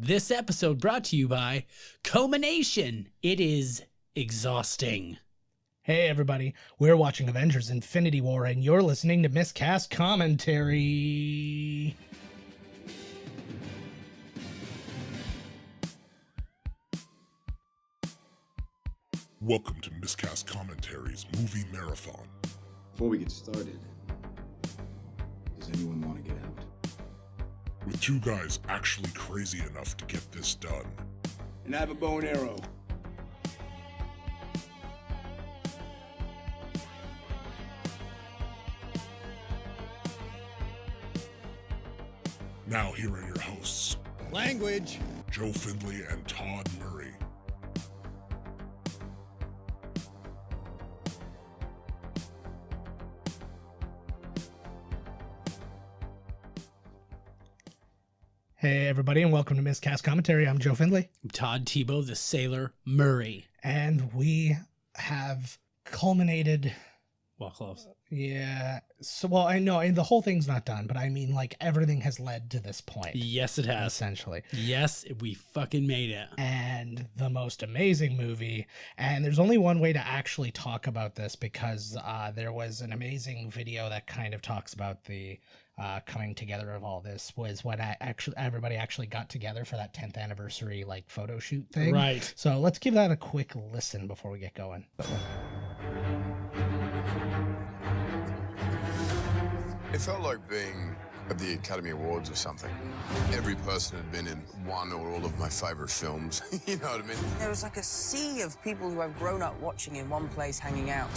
This episode brought to you by Culmination. It is exhausting. Hey everybody, we're watching Avengers Infinity War and you're listening to Miscast Commentary. Welcome to Miscast Commentary's Movie Marathon. Before we get started, does anyone want to get out? With two guys actually crazy enough to get this done. And I have a bow and arrow. Now here are your hosts, Language! Joe Findlay and Todd Murray. Hey everybody and welcome to Miscast Commentary. I'm Joe Findlay. Todd Tebow, the Sailor Murray. And we have culminated. Well, close. Yeah. So, well, I know the whole thing's not done, but I mean like everything has led to this point. Yes, it has. Essentially. Yes, we fucking made it. And the most amazing movie. And there's only one way to actually talk about this because there was an amazing video that kind of talks about the coming together of all this was when everybody actually got together for that 10th anniversary like photo shoot thing. Right. So let's give that a quick listen before we get going. It felt like being at the Academy Awards or something. Every person had been in one or all of my favorite films. You know what I mean? There was like a sea of people who I've grown up watching in one place hanging out.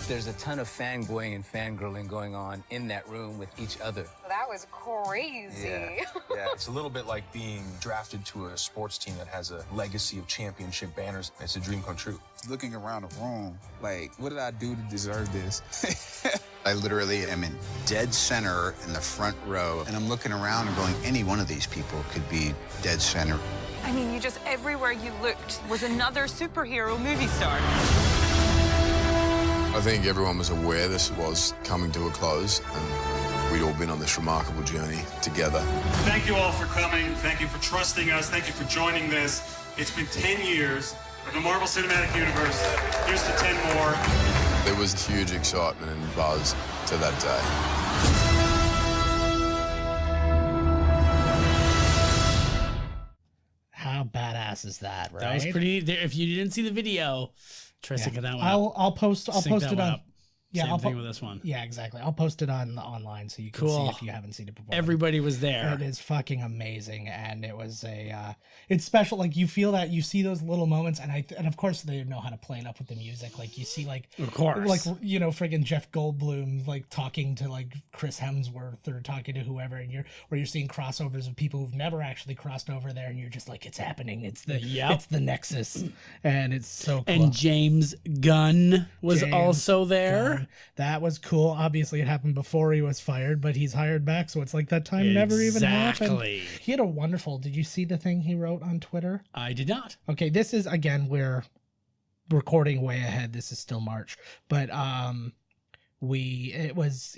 There's a ton of fanboying and fangirling going on in that room with each other. That was crazy. Yeah, it's a little bit like being drafted to a sports team that has a legacy of championship banners. It's a dream come true. Looking around the room, like, what did I do to deserve this? I literally am in dead center in the front row, and I'm looking around and going, any one of these people could be dead center. I mean, you just, everywhere you looked was another superhero movie star. I think everyone was aware this was coming to a close, and we'd all been on this remarkable journey together. Thank you all for coming. Thank you for trusting us. Thank you for joining this. It's been 10 years of the Marvel Cinematic Universe. Here's to 10 more. There was huge excitement and buzz to that day. How badass is that, right? That was pretty. If you didn't see the video, try syncing that one up. I'll post it on. Yeah, Same thing with this one. Yeah, exactly. I'll post it on online so you can see if you haven't seen it before. Everybody was there. It is fucking amazing, and it was it's special. Like you feel that you see those little moments, and of course they know how to play it up with the music. Like you see, like of course, like friggin' Jeff Goldblum like talking to like Chris Hemsworth or talking to whoever, and you're seeing crossovers of people who've never actually crossed over there, and you're just like, it's happening. It's the Nexus, and it's so cool. And James Gunn was also there. That was cool. Obviously, it happened before he was fired, but he's hired back, so it's like that time never even happened. He had a wonderful. Did you see the thing he wrote on Twitter? I did not. Okay, this is again we're recording way ahead. This is still March, but it was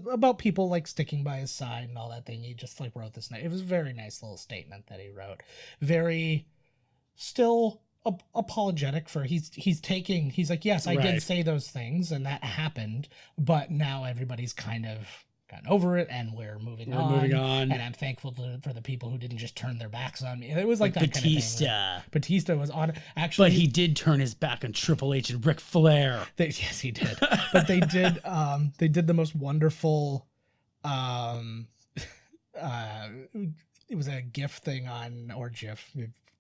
about people like sticking by his side and all that thing. He just like wrote this. It was a very nice little statement that he wrote. Very still apologetic for he's like, yes, I did say those things and that happened, but now everybody's kind of gotten over it and we're moving on, and I'm thankful for the people who didn't just turn their backs on me. It was like that Batista. Kind of thing. Batista was on actually, but he did turn his back on Triple H and Ric Flair. Yes, he did. But they did the most wonderful it was a GIF thing or GIF,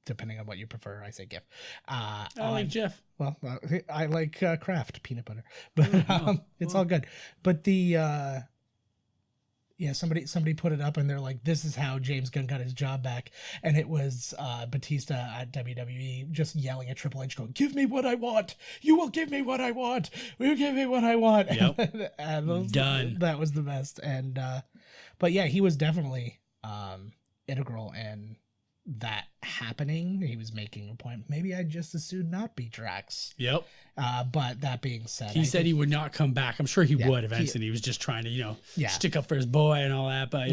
depending on what you prefer. I say GIF. I like GIF. Well, I like Kraft peanut butter, but it's all good. But the somebody put it up and they're like, this is how James Gunn got his job back, and it was Batista at WWE just yelling at Triple H, going, "Give me what I want. You will give me what I want. You give me what I want." Yep. And Done. That was the best. And but yeah, he was definitely integral in that happening. He was making a point. Maybe I'd just as soon not be Drax. Yep. But that being said, he said he would not come back. I'm sure he would eventually. He was just trying to, stick up for his boy and all that. But,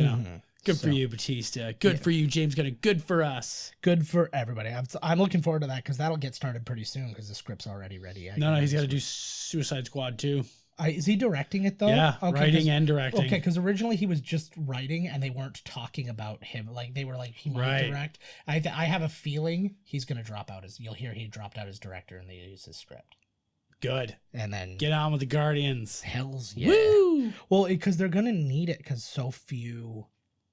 Good for you, Batista. Good for you, James Gunn. Good for us. Good for everybody. I'm looking forward to that because that'll get started pretty soon because the script's already ready. No, he's got to do Suicide Squad too. Is he directing it though? Yeah, writing and directing. Okay, because originally he was just writing and they weren't talking about him. Like they were like he might direct. I have a feeling he's gonna drop out as you'll hear he dropped out as director and they use his script. Good. And then get on with the Guardians. Hells yeah. Woo! Well, because they're gonna need it because so few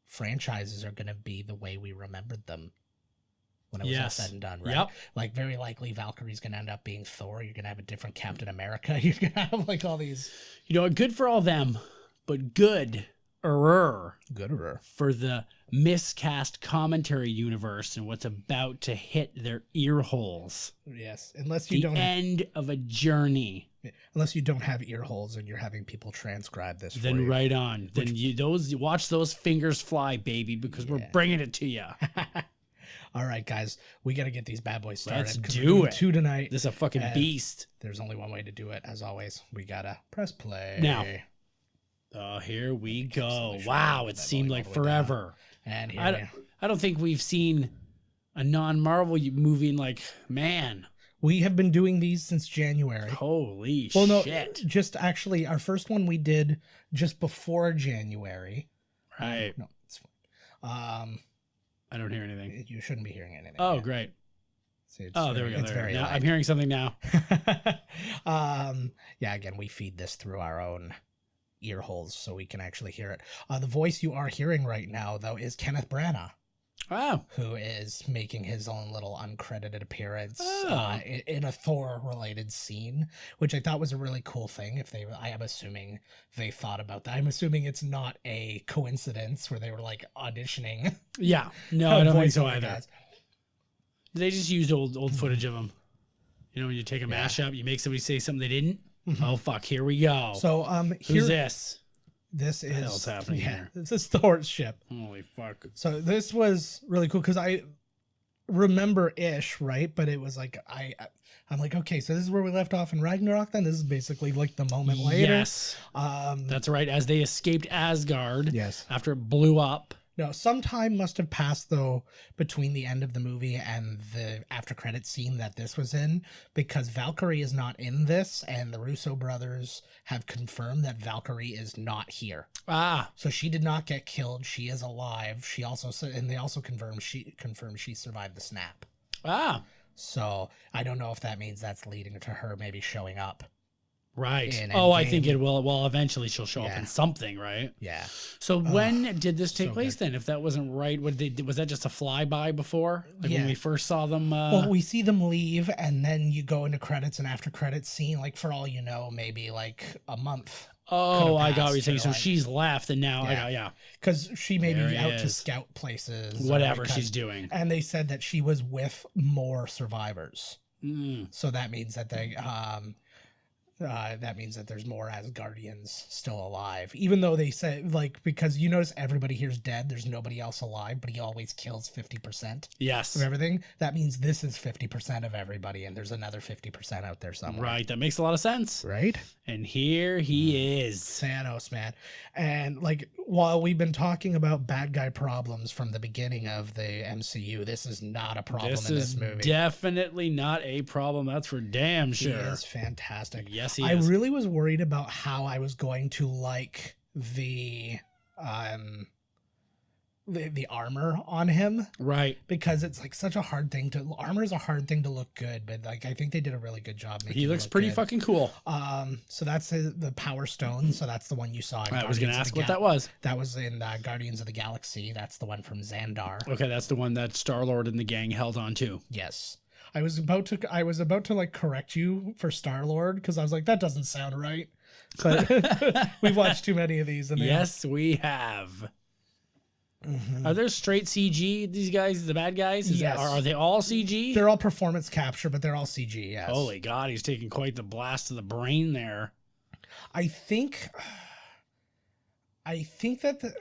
franchises are gonna be the way we remembered them when it was all said and done, right? Yep. Like very likely Valkyrie's gonna end up being Thor. You're gonna have a different Captain America. You're gonna have like all these. You know, good for all them, but gooder for the miscast commentary universe and what's about to hit their ear holes. Yes, unless you don't. The end of a journey. Unless you don't have ear holes and you're having people transcribe this. Then right on. Then you watch those fingers fly, baby, because we're bringing it to you. All right, guys, we got to get these bad boys started. Let's do it. 2 tonight. This is a fucking beast. There's only one way to do it. As always, we got to press play. Now. Oh, here we go. Wow, it seemed like forever. And here I don't think we've seen a non-Marvel movie in like, man. We have been doing these since January. Holy shit. No, just actually, our first one we did just before January. Right. No, it's fine. I don't hear anything. You shouldn't be hearing anything. Oh, great. See, there we go. Now, I'm hearing something now. Yeah, again, we feed this through our own ear holes so we can actually hear it. The voice you are hearing right now, though, is Kenneth Branagh. Wow. Who is making his own little uncredited appearance in a Thor-related scene, which I thought was a really cool thing. I am assuming they thought about that. I'm assuming it's not a coincidence where they were like auditioning. Yeah, no, I don't think so either. Guys. They just used old footage of them. You know, when you take a mashup, you make somebody say something they didn't. Oh fuck! Here we go. So who's this? This is what's happening here. This is Thor's ship. Holy fuck! So this was really cool because I remember ish, right? But it was like I'm like, okay, so this is where we left off in Ragnarok. Then this is basically like the moment later. Yes, that's right. As they escaped Asgard. Yes, after it blew up. No, some time must have passed, though, between the end of the movie and the after-credits scene that this was in, because Valkyrie is not in this, and the Russo brothers have confirmed that Valkyrie is not here. Ah. So she did not get killed. She is alive. She also said, and they also confirmed she survived the snap. Ah. So I don't know if that means that's leading to her maybe showing up. Right. Oh, I think it will. Well, eventually she'll show up in something, right? Yeah. So when did this take place then? If that wasn't right, was that just a flyby before? Like when we first saw them? Well, we see them leave, and then you go into credits and after credits scene. Like for all you know, maybe like a month. Oh, I got what you're saying. So she's left, and now because she may be out to scout places, whatever she's doing. And they said that she was with more survivors. Mm. So that means that they that means that there's more Asgardians still alive, even though they said, like, because you notice everybody here's dead, there's nobody else alive, but he always kills 50% of everything. That means this is 50% of everybody, and there's another 50% out there somewhere. Right, that makes a lot of sense. Right? And here he is. Thanos, man. And, like, while we've been talking about bad guy problems from the beginning of the MCU, this is not a problem in this movie. This is definitely not a problem, that's for damn sure. He is fantastic. Yes, he is. I really was worried about how I was going to like the armor on him, right? Because it's like such a hard thing to armor is a hard thing to look good, but like I think they did a really good job making he looks pretty fucking cool. So that's the Power Stone. So that's the one you saw. I was gonna ask what that was. That was in Guardians of the Galaxy. That's the one from Xandar. Okay, that's the one that Star-Lord and the gang held on to. Yes. I was about to like correct you for Star-Lord because I was like, that doesn't sound right. But we've watched too many of these. And yes, we have. Mm-hmm. Are there straight CG, these guys, the bad guys? Yes. Are they all CG? They're all performance capture, but they're all CG, yes. Holy God, he's taking quite the blast to the brain there. I think that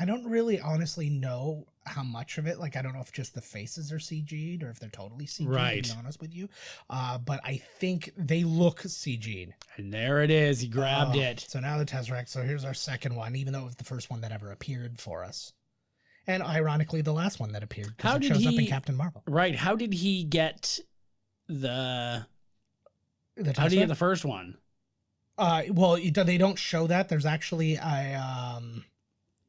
I don't really honestly know how much of it, like I don't know if just the faces are CG'd or if they're totally CG'd, right, to be honest with you. But I think they look CG'd. And there it is. He grabbed it. So now the Tesseract. So here's our second one, even though it was the first one that ever appeared for us. And ironically, the last one that appeared, because How it did shows up in he- Captain Marvel. Right. How did he get the? The How did he Tesseract? get the first one? Well, they don't show that. There's actually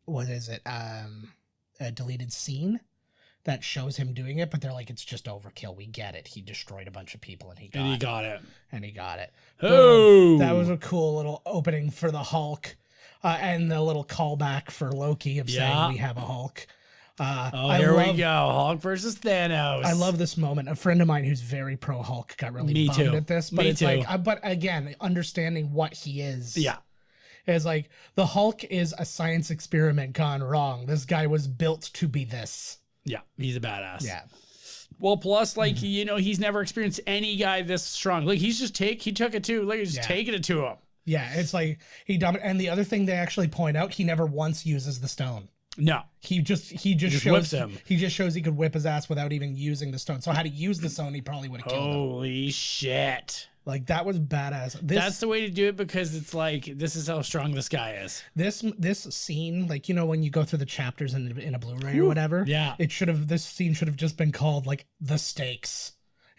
what is it? A deleted scene that shows him doing it, but they're like, it's just overkill. We get it. He destroyed a bunch of people and he got it. And he got it. Oh, That was a cool little opening for the Hulk, and the little callback for Loki of saying we have a Hulk. Here we go. Hulk versus Thanos. I love this moment. A friend of mine who's very pro Hulk got really Me bummed too. at this, but Me it's too. like, but again, understanding what he is. Yeah. Is like the Hulk is a science experiment gone wrong. This guy was built to be this. Yeah, he's a badass. Yeah. Well, plus, like, he's never experienced any guy this strong. Like, he took it too. Like, he's just taking it to him. Yeah, it's like he dominated. And the other thing they actually point out, he never once uses the stone. No. He just shows whips him. He just shows he could whip his ass without even using the stone. So had he used the stone, he probably would have killed him. Holy shit. Like, that was badass. That's the way to do it, because it's like, this is how strong this guy is. This scene, like, when you go through the chapters in a Blu-ray or whatever, yeah, this scene should have just been called like the stakes.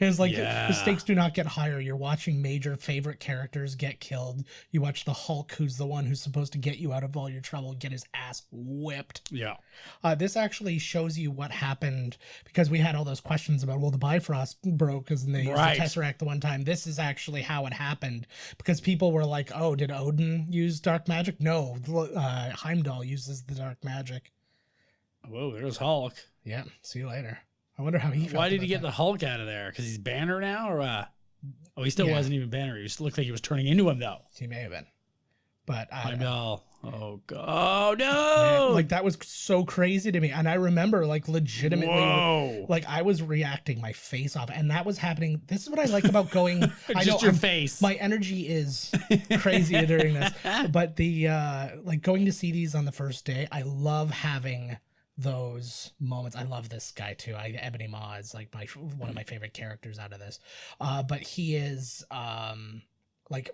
It's like the stakes do not get higher. You're watching major favorite characters get killed. You watch the Hulk, who's the one who's supposed to get you out of all your trouble, get his ass whipped. Yeah. This actually shows you what happened, because we had all those questions about, well, the Bifrost broke because they used the Tesseract the one time. This is actually how it happened, because people were like, oh, did Odin use dark magic? No, Heimdall uses the dark magic. Whoa, there's Hulk. Yeah, see you later. I wonder how he felt. Why did he about get that. the Hulk out of there? Because he's Banner now, or he still wasn't even Banner. He just looked like he was turning into him, though. He may have been, but I know. Oh god! Oh no! Man, like, that was so crazy to me, and I remember, like, legitimately, like, I was reacting my face off, and that was happening. This is what I like about going. I know your face. My energy is crazy during this, but the like, going to see these on the first day, I love having those moments. I love this guy too. Ebony Maw is like one of my favorite characters out of this. But he is like,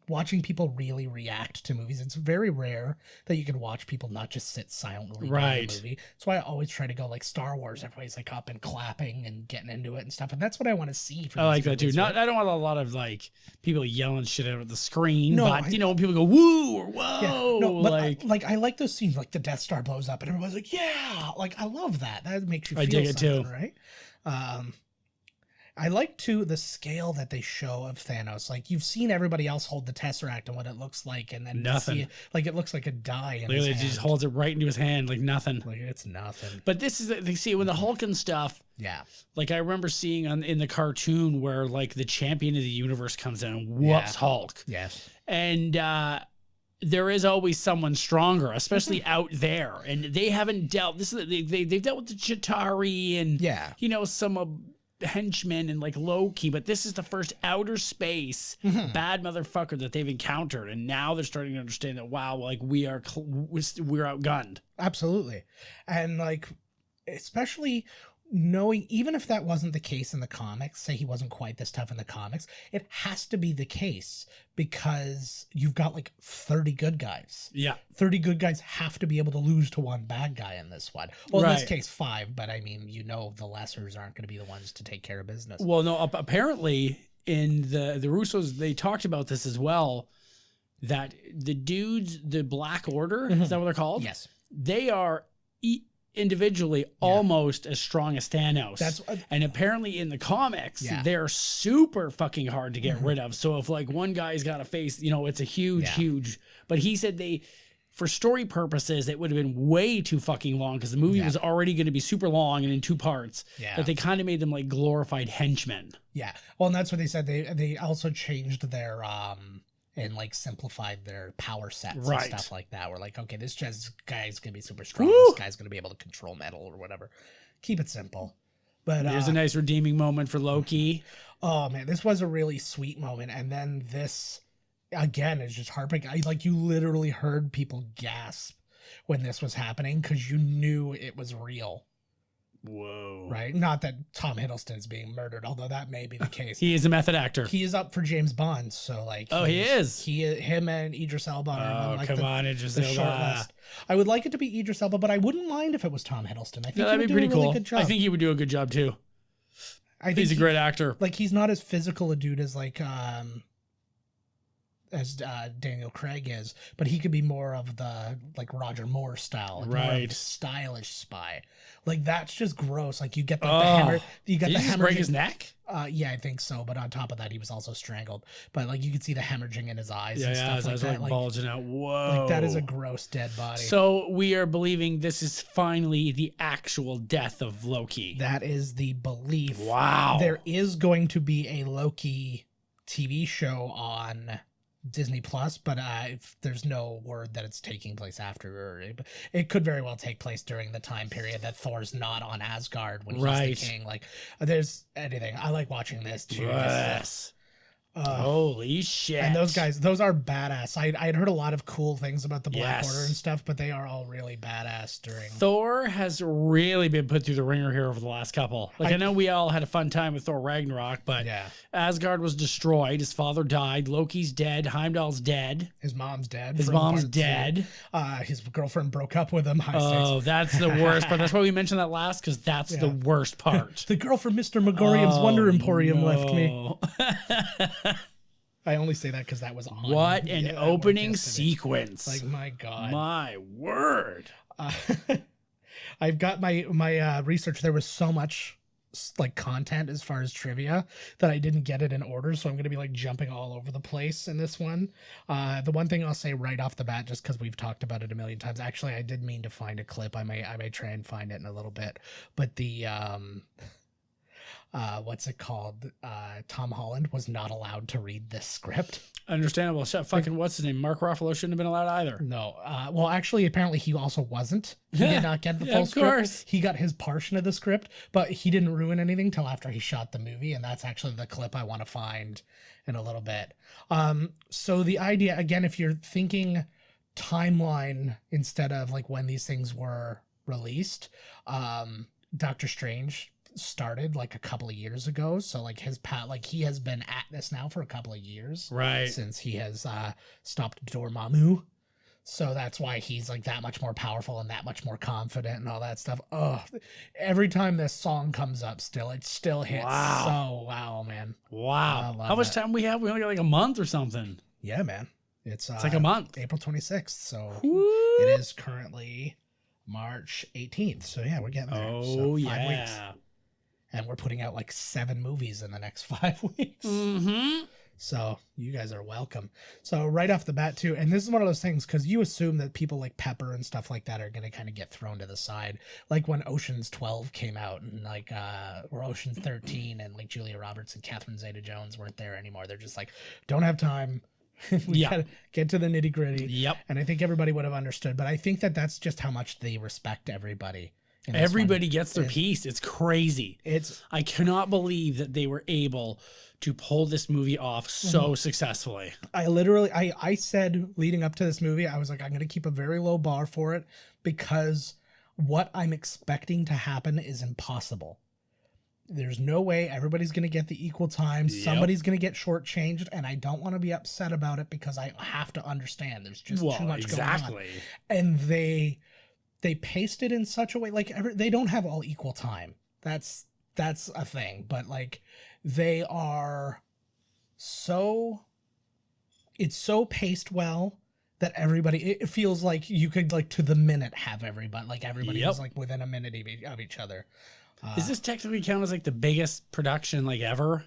watching people really react to movies. It's very rare that you can watch people not just sit silently during a movie. That's why I always try to go, like, Star Wars. Everybody's like up and clapping and getting into it and stuff, and that's what I want to see. I like that too. I don't want a lot of, like, people yelling shit out of the screen. No, but when people go woo or whoa, yeah, no, but I like those scenes, like the Death Star blows up and everybody's like, yeah, like, I love that. That makes you feel dig it something, too. Right? I like too the scale that they show of Thanos. Like, you've seen everybody else hold the Tesseract and what it looks like, and then nothing. It looks like a die. Literally, he just holds it right into his hand like nothing. Like, it's nothing. But this is they see when the Hulk and stuff. Yeah. Like, I remember seeing in the cartoon where, like, the champion of the universe comes in and whoops Hulk. Yes. And there is always someone stronger, especially out there, and they haven't dealt. They've dealt with the Chitauri and some henchmen and, like, Loki, but this is the first outer space bad motherfucker that they've encountered, and now they're starting to understand that, wow, like, we're outgunned. Absolutely. And, like, especially knowing, even if that wasn't the case in the comics, say he wasn't quite this tough in the comics, it has to be the case because you've got like 30 good guys. Yeah. 30 good guys have to be able to lose to one bad guy in this one. Well, in this case, 5, but I mean, the lessers aren't going to be the ones to take care of business. Well, no, apparently in the Russos, they talked about this as well, that the dudes, the Black Order, is that what they're called? Yes. They are individually almost as strong as Thanos. And apparently in the comics, they're super fucking hard to get rid of. So if, like, one guy's got to face, it's a huge, but he said for story purposes, it would have been way too fucking long because the movie was already going to be super long and in 2 parts. Yeah. That they kind of made them like glorified henchmen. Yeah. Well, and that's what they said. They also changed their and, like, simplified their power sets and stuff like that. We're like, okay, this guy's gonna be super strong. This guy's gonna be able to control metal or whatever. Keep it simple. But there's a nice redeeming moment for Loki. Oh man, this was a really sweet moment, and then this again is just heartbreaking. You literally heard people gasp when this was happening because you knew it was real. Whoa. Right? Not that Tom Hiddleston is being murdered, although that may be the case. He is a method actor. He is up for James Bond, so like. Oh, he is. Him and Idris Elba are on like Idris the Elba. short list. I would like it to be Idris Elba, but I wouldn't mind if it was Tom Hiddleston. I think that'd be pretty cool. Good job. I think he would do a good job too. I think he's a great actor. Like he's not as physical a dude as like Daniel Craig is, but he could be more of the like Roger Moore style, like more of the stylish spy. Like that's just gross. Like you get the hammer. You got Did the he just hammer. break his neck? Yeah, I think so. But on top of that, he was also strangled. But like you could see the hemorrhaging in his eyes. Yeah, and stuff his like eyes that. like bulging out. Whoa! Like that is a gross dead body. So we are believing this is finally the actual death of Loki. That is the belief. Wow. There is going to be a Loki TV show on Disney Plus, but there's no word that it's taking place after. It could very well take place during the time period that Thor's not on Asgard when he's the king. Like, there's anything. I like watching this too. Yes. Holy shit. And those guys, those are badass. I'd heard a lot of cool things about the Black Yes. Order and stuff, but they are all really badass during. Thor has really been put through the ringer here over the last couple. Like, I know we all had a fun time with Thor Ragnarok, but Asgard was destroyed. His father died. Loki's dead. Heimdall's dead. His mom's dead. His mom's dead. His girlfriend broke up with him. Oh, that's the worst part. That's why we mentioned that last, because that's the worst part. The girl from Mr. Megorium's Wonder Emporium left me. I only say that because that was on. What an opening sequence. Like, my God. My word. I've got my research. There was so much like content as far as trivia that I didn't get it in order. So I'm going to be like jumping all over the place in this one. The one thing I'll say right off the bat, just because we've talked about it a million times, actually, I did mean to find a clip. I may try and find it in a little bit, but the, what's it called? Tom Holland was not allowed to read this script. Understandable. Fucking what's his name? Mark Ruffalo shouldn't have been allowed either. No. Well, actually, apparently he also wasn't. He did not get the full script. Of course. He got his portion of the script, but he didn't ruin anything till after he shot the movie, and that's actually the clip I want to find in a little bit. So the idea, again, if you're thinking timeline instead of like when these things were released, Doctor Strange started like a couple of years ago, so like he has been at this now for a couple of years, right, since he has stopped Dormammu, so that's why he's like that much more powerful and that much more confident and all that stuff. Every time this song comes up, it still hits. Wow, man. How much time we have? We only got like a month or something. Yeah, man. It's like a month. April 26th, so it is currently March 18th, so yeah, we're getting there. So 5 weeks. And we're putting out like 7 movies in the next 5 weeks. Mm-hmm. So you guys are welcome. So right off the bat too, and this is one of those things, because you assume that people like Pepper and stuff like that are going to kind of get thrown to the side. Like when Ocean's 12 came out and like, or Ocean's 13 and like Julia Roberts and Catherine Zeta-Jones weren't there anymore. They're just like, don't have time. We gotta get to the nitty gritty. Yep. And I think everybody would have understood, but I think that that's just how much they respect everybody. Everybody gets their piece. It's crazy. I cannot believe that they were able to pull this movie off so successfully. I said leading up to this movie, I was like, I'm going to keep a very low bar for it because what I'm expecting to happen is impossible. There's no way everybody's going to get the equal time. Yep. Somebody's going to get shortchanged, and I don't want to be upset about it because I have to understand there's just too much going on. And they paced it in such a way, like they don't have all equal time. That's a thing, but like they are it's so paced well that it feels like you could like to the minute have everybody is like within a minute of each other. Is this technically count as like the biggest production like ever?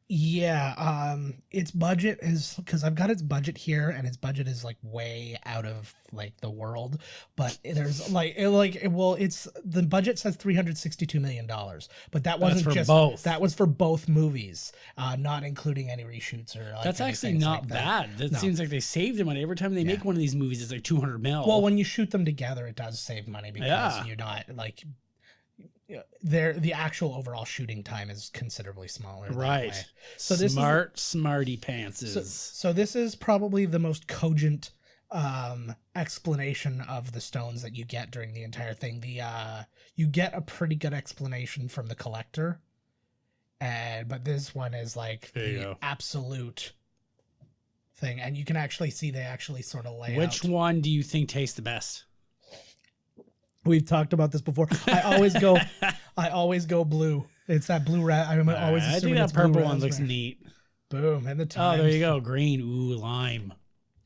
Yeah, its budget is, because I've got its budget here, and its budget is like way out of like the world. But there's it's the budget says $362 million, but that wasn't just both. That was for both movies, not including any reshoots or. Like, that's actually not like bad. That seems like they saved money every time they make one of these movies. It's like $200 million. Well, when you shoot them together, it does save money because you're not like. The actual overall shooting time is considerably smaller. Right. So this smarty pantses. So this is probably the most cogent explanation of the stones that you get during the entire thing. You get a pretty good explanation from the Collector, but this one is like the absolute thing, and you can actually see they actually sort of lay Which out. one do you think tastes the best? We've talked about this before. I always go blue. It's that blue rat. I'm always I assuming think that it's blue purple one raspberry. looks neat. Boom, and the time. Oh, there you go. Green. Ooh, lime.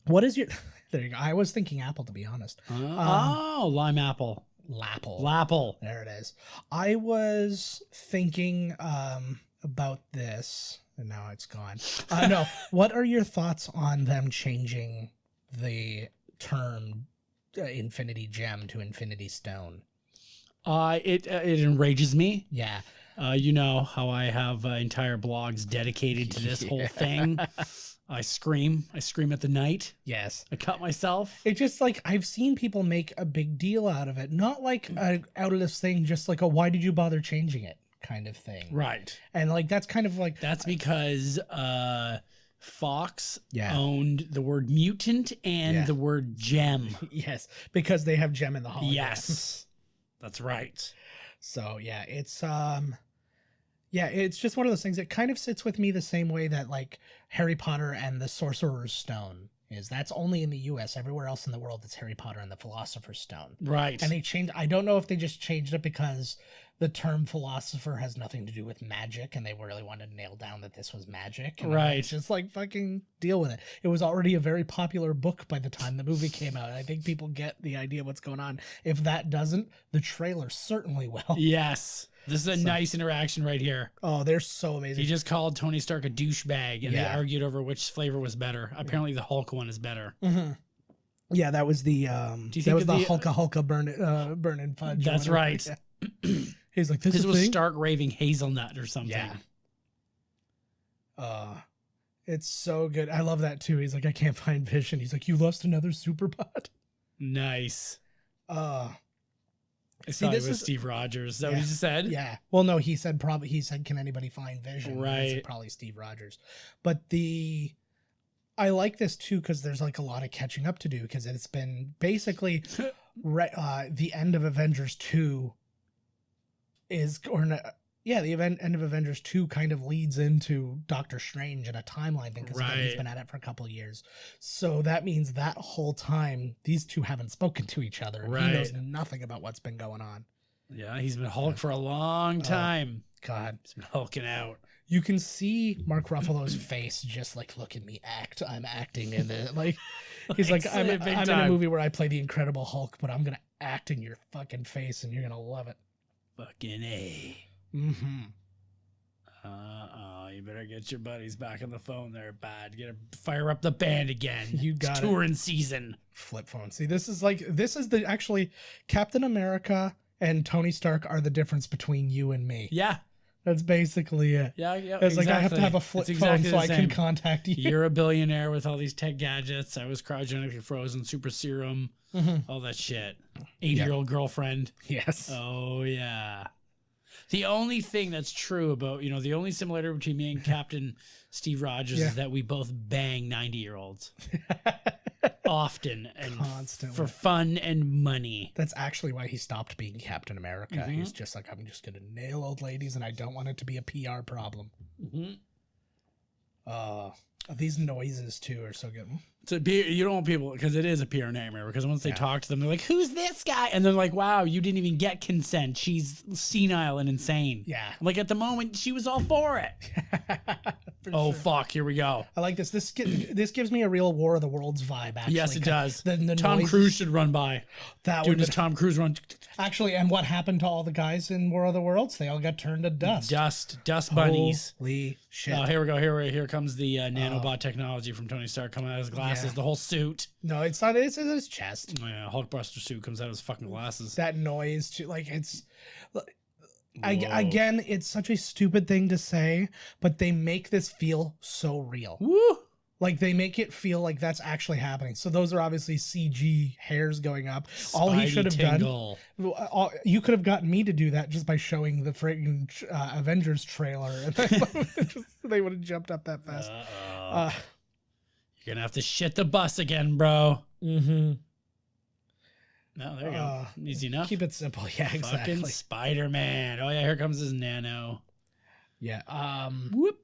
What is your? There you go. I was thinking apple, to be honest. Lime apple. Lapple. There it is. I was thinking about this, and now it's gone. No. What are your thoughts on them changing the term Infinity Gem to Infinity Stone? It enrages me. Yeah. You know how I have entire blogs dedicated to this whole thing. I scream at the night. Yes. I cut myself. It's just like, I've seen people make a big deal out of it. Not like out of this thing, just like a why did you bother changing it kind of thing. Right. And like, that's kind of like... That's because Fox owned the word mutant and the word gem. Yes, because they have gem in the hologram. Yes. That's right. So yeah, it's just one of those things that kind of sits with me the same way that like Harry Potter and the Sorcerer's Stone is. That's only in the US. Everywhere else in the world, it's Harry Potter and the Philosopher's Stone. Right. And they changed. I don't know if they just changed it because the term philosopher has nothing to do with magic, and they really wanted to nail down that this was magic. And right. It's just like, fucking deal with it. It was already a very popular book by the time the movie came out. I think people get the idea of what's going on. If that doesn't, the trailer certainly will. Yes. This is a nice interaction right here. Oh, they're so amazing. He just called Tony Stark a douchebag, and they argued over which flavor was better. Apparently, the Hulk one is better. Mm-hmm. Yeah, that was the Hulka burning fudge. That's right. Yeah. He's like, this was thing? Stark raving hazelnut or something. Yeah. It's so good. I love that too. He's like, I can't find Vision. He's like, you lost another super pod. Nice. See, this is Steve Rogers. Is that what he just said? Yeah. Well, no, he said, can anybody find Vision? Right. Probably Steve Rogers. But I like this too, because there's like a lot of catching up to do, because it's been basically the end of Avengers 2 end of Avengers 2 kind of leads into Doctor Strange in a timeline thing, because he's been at it for a couple of years. So that means that whole time, these two haven't spoken to each other. Right. He knows nothing about what's been going on. Yeah, he's been Hulk for a long time. God. He's been hulking out. You can see Mark Ruffalo's face just like, look at me act. I'm acting in it. Like, he's like, I'm in a movie where I play the Incredible Hulk, but I'm going to act in your fucking face and you're going to love it. Fucking A. Mm-hmm. You better get your buddies back on the phone there, bud. Fire up the band again. You got it's touring season. Flip phone. See, this is actually Captain America and Tony Stark are the difference between you and me. Yeah. That's basically it. Yeah. It's like, I have to have a flip phone so I can contact you. You're a billionaire with all these tech gadgets. I was cryogenically frozen, super serum, all that shit. 80-year-old girlfriend. Yes. Oh, yeah. The only thing that's true about, the only similarity between me and Captain Steve Rogers is that we both bang 90-year-olds. Often and constantly for fun and money. That's actually why he stopped being Captain America. Mm-hmm. He's just like, I'm just going to nail old ladies and I don't want it to be a PR problem. Mm-hmm. These noises too are so good. So you don't want people, because it is a PR nightmare, because once they talk to them, they're like, who's this guy? And they're like, wow, you didn't even get consent. She's senile and insane. Yeah. Like at the moment, she was all for it. Sure. Fuck, here we go. I like this. This gives me a real War of the Worlds vibe, actually. Yes, it does. The Tom Cruise should run by. Dude, does Tom Cruise run? Actually, and what happened to all the guys in War of the Worlds? They all got turned to dust. Dust bunnies. Holy shit. Here we go. Here comes the nanobot technology from Tony Stark coming out of his glasses. The whole suit. No, it's not. It's in his chest. Yeah, Hulkbuster suit comes out of his fucking glasses. That noise, too. Like, it's... Again, it's such a stupid thing to say, but they make this feel so real. Woo! Like, they make it feel like that's actually happening. So those are obviously CG hairs going up. All he should have done... You could have gotten me to do that just by showing the friggin' Avengers trailer. And they would have jumped up that fast. You're gonna have to shit the bus again, bro. Mm-hmm. No, there you go. Easy enough. Keep it simple. Yeah, exactly. Fucking Spider-Man. Oh yeah, here comes his nano. Yeah. Whoop.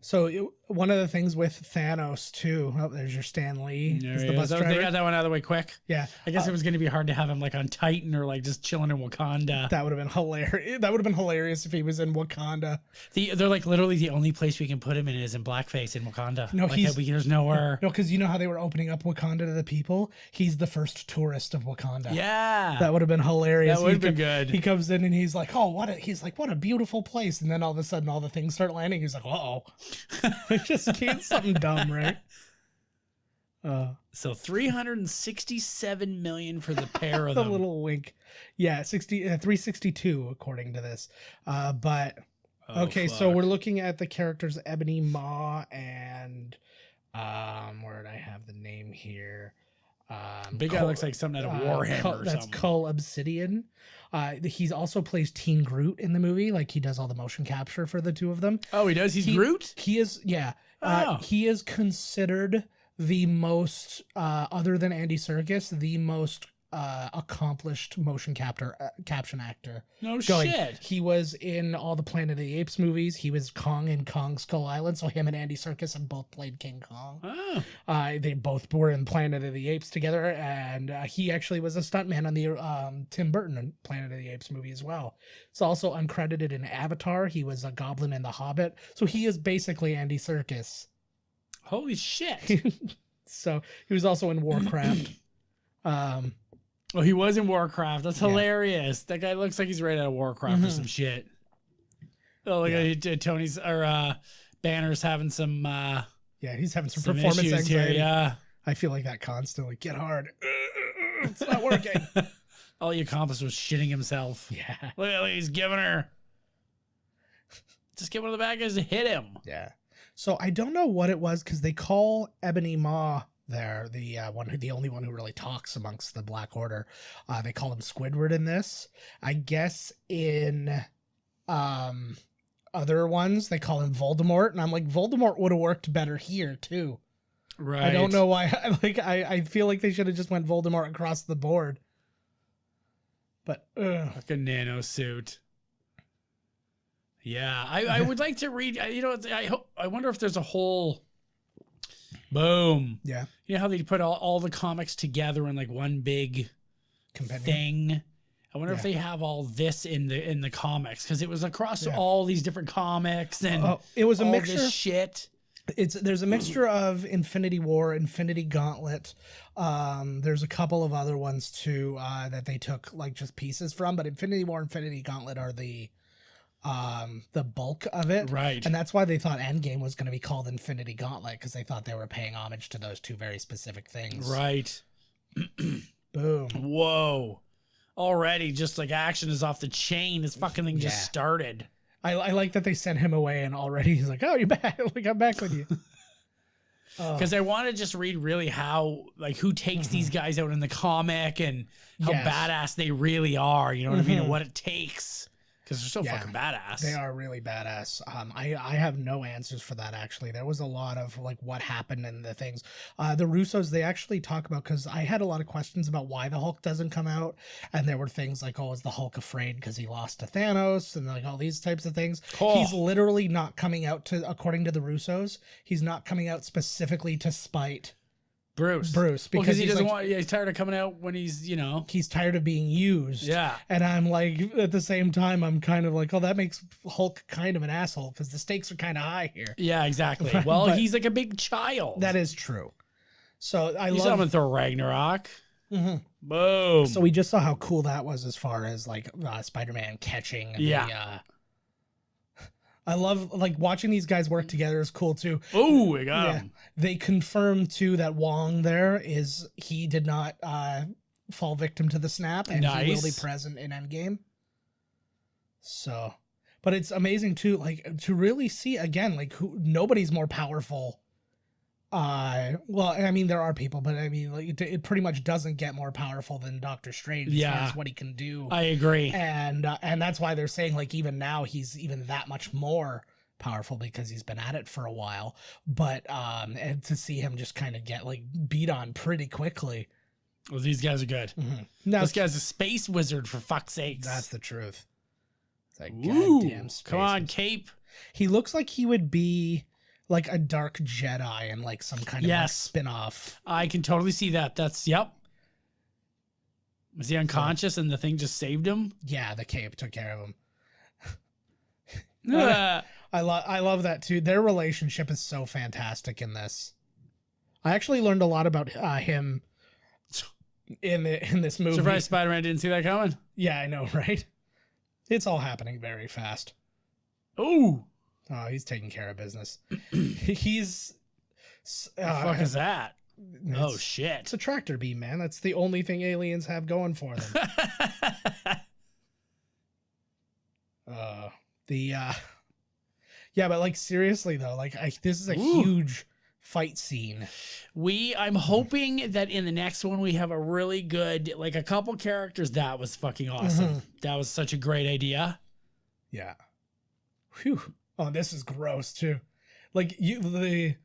So one of the things with Thanos too. Oh, there's your Stan Lee. There he is. They got that one out of the way quick. Yeah. I guess it was going to be hard to have him like on Titan or like just chilling in Wakanda. That would have been hilarious. That would have been hilarious if he was in Wakanda. They're like literally the only place we can put him in is in blackface in Wakanda. No, like, there's nowhere. No, because you know how they were opening up Wakanda to the people. He's the first tourist of Wakanda. Yeah, that would have been hilarious. That would have been good. He comes in and he's like, "Oh, what a beautiful place," and then all of a sudden, all the things start landing. He's like, "Uh-oh." Just can't something dumb, right? So 367 million for the pair of the them. little wink. Yeah, 362 according to this. But okay, so we're looking at the characters Ebony Maw and where did I have the name here? Big guy looks like something out of Warhammer. That's Cull Obsidian. He's also plays Teen Groot in the movie. Like he does all the motion capture for the two of them. Oh, he does. He's Groot. He is. Yeah. He is considered the most, other than Andy Serkis, the most accomplished motion caption actor. No shit. He was in all the Planet of the Apes movies. He was Kong in Kong Skull Island. So him and Andy Serkis have both played King Kong. Oh. They both were in Planet of the Apes together, and he actually was a stuntman on the Tim Burton Planet of the Apes movie as well. It's also uncredited in Avatar. He was a goblin in The Hobbit. So he is basically Andy Serkis. Holy shit. So he was also in Warcraft. Oh, he was in Warcraft. That's hilarious. That guy looks like he's right out of Warcraft or some shit. Oh, like Tony's or Banner's having some. He's having some performance anxiety. Here, yeah, I feel like that constantly. Get hard. It's not working. All he accomplished was shitting himself. Yeah, look, he's giving her. Just get one of the bad guys to hit him. Yeah. So I don't know what it was because they call Ebony Maw. There, the only one who really talks amongst the Black Order. They call him Squidward in this. I guess in other ones they call him Voldemort, and I'm like, Voldemort would have worked better here too. Right. I don't know why. I feel like they should have just went Voldemort across the board. But like a nano suit. Yeah, I would like to read. I wonder if there's a whole. Boom. Yeah. You know how they put all the comics together in like one big thing? I wonder if they have all this in the comics because it was across all these different comics and it was a all mixture this shit. There's a mixture of Infinity War, Infinity Gauntlet. There's a couple of other ones too that they took like just pieces from, but Infinity War, Infinity Gauntlet are the bulk of it, right? And that's why they thought Endgame was going to be called Infinity Gauntlet because they thought they were paying homage to those two very specific things, right? Boom! Whoa! Already, just like action is off the chain. This fucking thing just started. I like that they sent him away and already he's like, "Oh, you're back! Like I'm back with you." Because I want to just read really how who takes these guys out in the comic and how badass they really are. You know what I mean? And what it takes. Because they're so fucking badass. They are really badass. I have no answers for that, actually. There was a lot of like what happened and the things. The Russos, they actually talk about, because I had a lot of questions about why the Hulk doesn't come out. And there were things like, oh, is the Hulk afraid because he lost to Thanos? And like all these types of things. Oh. He's literally not coming out to, according to the Russos, he's not coming out specifically to spite Bruce, because he doesn't want. Yeah, he's tired of coming out when he's he's tired of being used. Yeah, and I'm like, at the same time, I'm kind of like, oh, that makes Hulk kind of an asshole because the stakes are kind of high here. Yeah, exactly. Well, he's like a big child. That is true. So you saw him throw Ragnarok. Mm-hmm. Boom. So we just saw how cool that was as far as like Spider-Man catching. I love like watching these guys work together is cool too. Oh, we got him. They confirmed too that Wong he did not fall victim to the snap, and he will be present in Endgame. So, but it's amazing too, like to really see again, like nobody's more powerful. Well, I mean there are people, but I mean like it pretty much doesn't get more powerful than Doctor Strange as far as what he can do. I agree, and that's why they're saying like even now he's even that much more powerful because he's been at it for a while. But and to see him just kind of get like beat on pretty quickly. Well, these guys are good. Now, this guy's a space wizard, for fuck's sakes. That's the truth. It's like, Ooh, goddamn space. come on, Cape. He looks like he would be like a dark Jedi in like some kind of like spin-off. I can totally see that. That's, yep. Was he unconscious and the thing just saved him? Yeah, the Cape took care of him. I love that too. Their relationship is so fantastic in this. I actually learned a lot about him in this movie. Surprised Spider-Man didn't see that coming. Yeah, I know, right? It's all happening very fast. Ooh. Oh, he's taking care of business. He's... the fuck is that? Oh, shit. It's a tractor beam, man. That's the only thing aliens have going for them. Yeah, but like seriously though, like this is a huge fight scene. I'm hoping that in the next one we have a really good, like a couple characters. That was fucking awesome. That was such a great idea. Yeah. Whew. Oh, this is gross too. Like the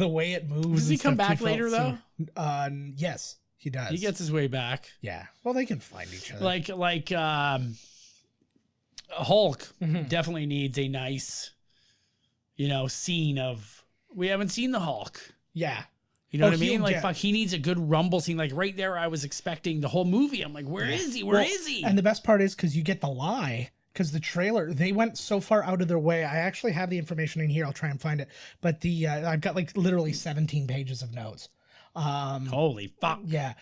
way it moves. Does he come back later though? Yes, he does. He gets his way back. Yeah. Well, they can find each other. Like Hulk definitely needs a nice, scene of, we haven't seen the Hulk. Yeah. You know what I mean? Like, fuck, he needs a good rumble scene. Like right there, I was expecting the whole movie. I'm like, where is he? Where is he? And the best part is because you get the lie. Because the trailer, they went so far out of their way. I actually have the information in here. I'll try and find it. But I've got like literally 17 pages of notes. Holy fuck. Yeah.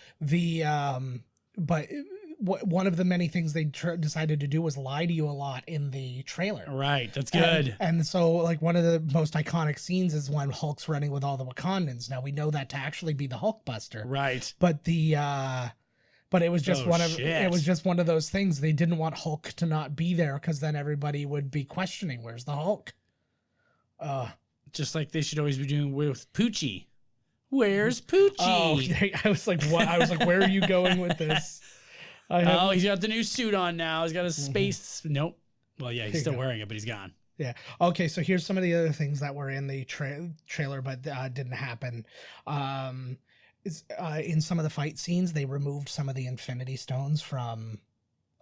But one of the many things they decided to do was lie to you a lot in the trailer. Right. That's good. And so like one of the most iconic scenes is when Hulk's running with all the Wakandans. Now we know that to actually be the Hulkbuster. Right. But but it was just one of those things. They didn't want Hulk to not be there because then everybody would be questioning, where's the Hulk? Just like they should always be doing with Poochie. Where's Poochie? Oh, I was like, what? I was like, where are you going with this? He's got the new suit on now. He's got his space. Nope. Well, yeah, he's still wearing it, but he's gone. Yeah. Okay, so here's some of the other things that were in the trailer but didn't happen. In some of the fight scenes, they removed some of the Infinity Stones from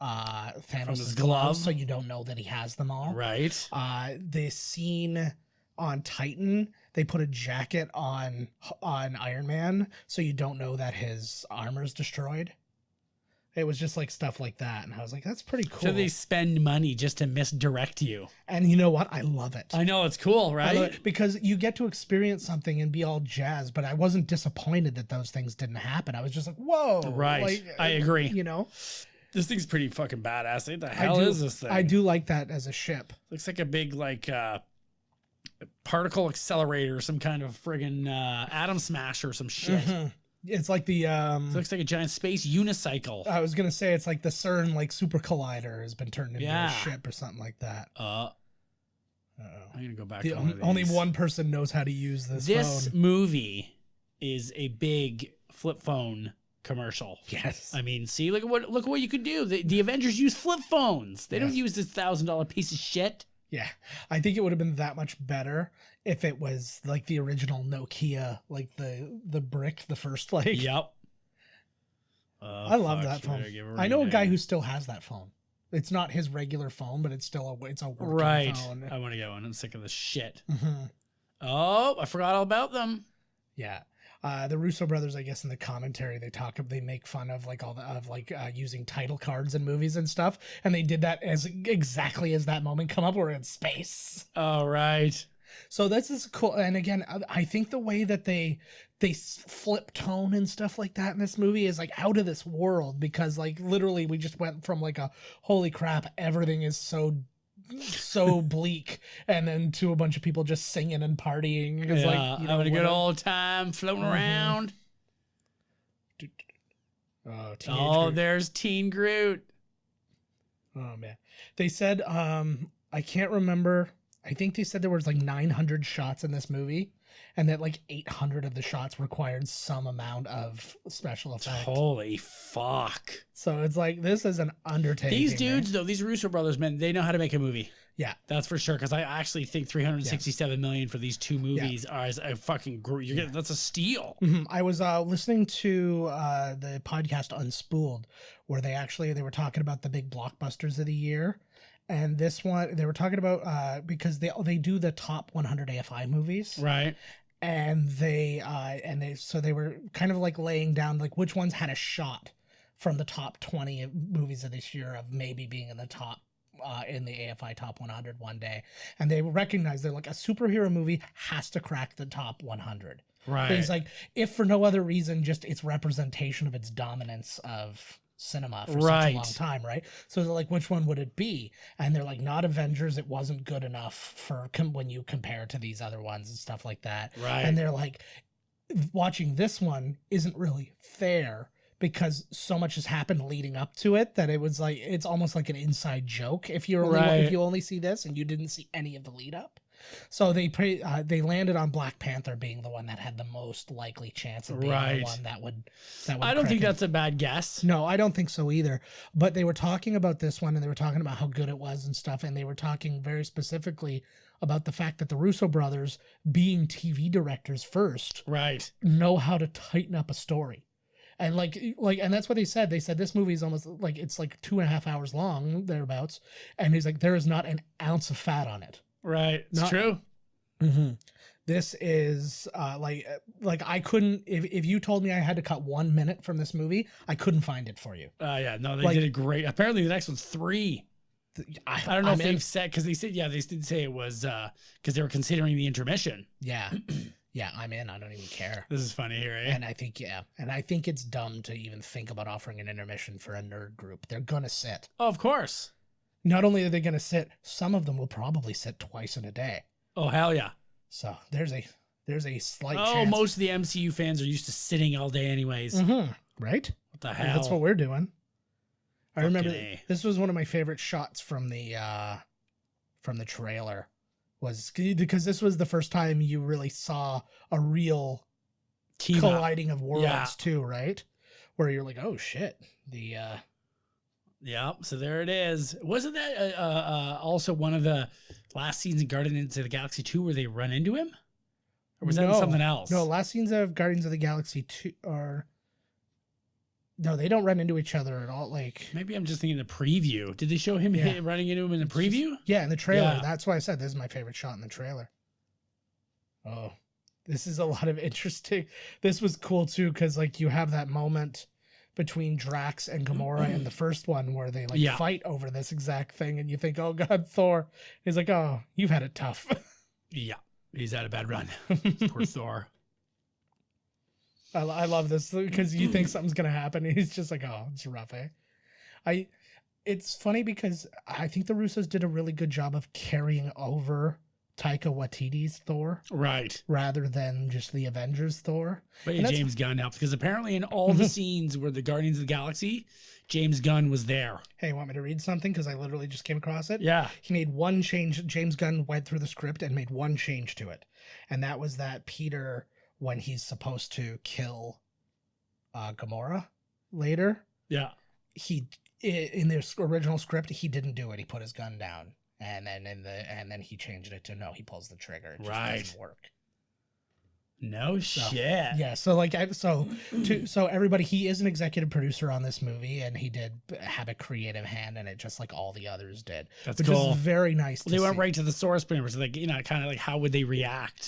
Thanos' glove, so you don't know that he has them all. Right. The scene on Titan, they put a jacket on Iron Man, so you don't know that his armor's destroyed. It was just like stuff like that, and I was like, that's pretty cool. So they spend money just to misdirect you. And you know what? I love it. I know, it's cool, right? Because you get to experience something and be all jazzed, but I wasn't disappointed that those things didn't happen. I was just like, whoa. Right. Like, I agree. This thing's pretty fucking badass. What the hell is this thing? I do like that as a ship. Looks like a big, particle accelerator, or some kind of friggin' atom smash or some shit. It's like the it looks like a giant space unicycle. I was gonna say it's like the CERN super collider has been turned into a ship or something like that. I'm gonna go back to one of these. Only one person knows how to use this phone. This movie is a big flip phone commercial. Yes. I mean, see, look at what you could do. The Avengers use flip phones. They don't use this $1,000 piece of shit. Yeah, I think it would have been that much better if it was like the original Nokia, like the brick, the first Yep. I love that phone. I know a guy who still has that phone. It's not his regular phone, but it's still a working phone. I want to get one. I'm sick of this shit. Oh, I forgot all about them. Yeah. The Russo brothers, I guess, in the commentary, they make fun of using title cards in movies and stuff, and they did that exactly as that moment come up. We're in space. All right. So this is cool, and again, I think the way that they flip tone and stuff like that in this movie is like out of this world, because like literally we just went from like a holy crap, everything is so bleak, and then to a bunch of people just singing and partying, having a good old time floating around. There's Teen Groot. Oh man, they said I can't remember I think they said there was like 900 shots in this movie, and that like 800 of the shots required some amount of special effect. Holy fuck. So it's like, this is an undertaking. These dudes, though, these Russo brothers, man, they know how to make a movie. Yeah. That's for sure, because I actually think $367 million for these two movies are a fucking... That's a steal. I was listening to the podcast Unspooled, where they were talking about the big blockbusters of the year. And this one, they were talking about, because they do the top 100 AFI movies. Right. And they were kind of like laying down like which ones had a shot from the top 20 movies of this year of maybe being in the top in the AFI top 100 one day. And they recognized they're like, a superhero movie has to crack the top 100. Right. It's like, if for no other reason, just its representation of its dominance of cinema for such a long time, right? So they're like, which one would it be? And they're like, not Avengers. It wasn't good enough for when you compare to these other ones and stuff like that. Right. And they're like, watching this one isn't really fair because so much has happened leading up to it that it was like, it's almost like an inside joke if you only see this and you didn't see any of the lead up. So they landed on Black Panther being the one that had the most likely chance of being the one that would I don't think that's a bad guess. No, I don't think so either. But they were talking about this one, and they were talking about how good it was and stuff, and they were talking very specifically about the fact that the Russo brothers, being TV directors first, know how to tighten up a story. And and that's what they said. They said this movie is almost like, it's like 2.5 hours long, thereabouts. And he's like, there is not an ounce of fat on it. Right. It's true. This is like I couldn't, if you told me I had to cut 1 minute from this movie, I couldn't find it for you. Yeah, no, they did it great. Apparently the next one's 3. I don't know if they've said, because they said, they did say it was because they were considering the intermission. Yeah. Yeah, I'm in. I don't even care. This is funny here, eh? And I think it's dumb to even think about offering an intermission for a nerd group. They're gonna sit. Oh, of course. Not only are they gonna sit, some of them will probably sit twice in a day. Oh, hell yeah. So there's a slight chance. Oh, most of the MCU fans are used to sitting all day anyways. Right? What the hell? Well, that's what we're doing. I remember this was one of my favorite shots from the trailer, was because this was the first time you really saw a real colliding of worlds too, right? Where you're like, oh shit, Yeah, so there it is. Wasn't that also one of the last scenes in Guardians of the Galaxy 2 where they run into him? Or was that something else? No, last scenes of Guardians of the Galaxy 2 are... No, they don't run into each other at all. Like, maybe I'm just thinking the preview. Did they show him running into him in the preview? Yeah, in the trailer. Yeah. That's why I said this is my favorite shot in the trailer. Oh, this is a lot of interesting... This was cool too, because like you have that moment between Drax and Gamora in the first one where they fight over this exact thing, and you think, oh god, Thor. He's like, oh, you've had it tough. Yeah, he's had a bad run. Poor Thor. I love this because you think something's gonna happen, and he's just like, oh, it's rough, eh? It's funny because I think the Russos did a really good job of carrying over Taika Waititi's Thor, right, rather than just the Avengers Thor. But yeah, James Gunn helped, because apparently in all the scenes where the Guardians of the Galaxy, James Gunn was there. Hey, you want me to read something? Because I literally just came across it. Yeah. He made one change. James Gunn went through the script and made one change to it. And that was that Peter, when he's supposed to kill Gamora later. Yeah. In the original script, he didn't do it. He put his gun down. And then he changed it to no, he pulls the trigger. It just doesn't work. No shit. Yeah, so everybody, he is an executive producer on this movie, and he did have a creative hand in it, just like all the others did. That's cool. Which is very nice. They went right to the source material, so like, kind of like, how would they react?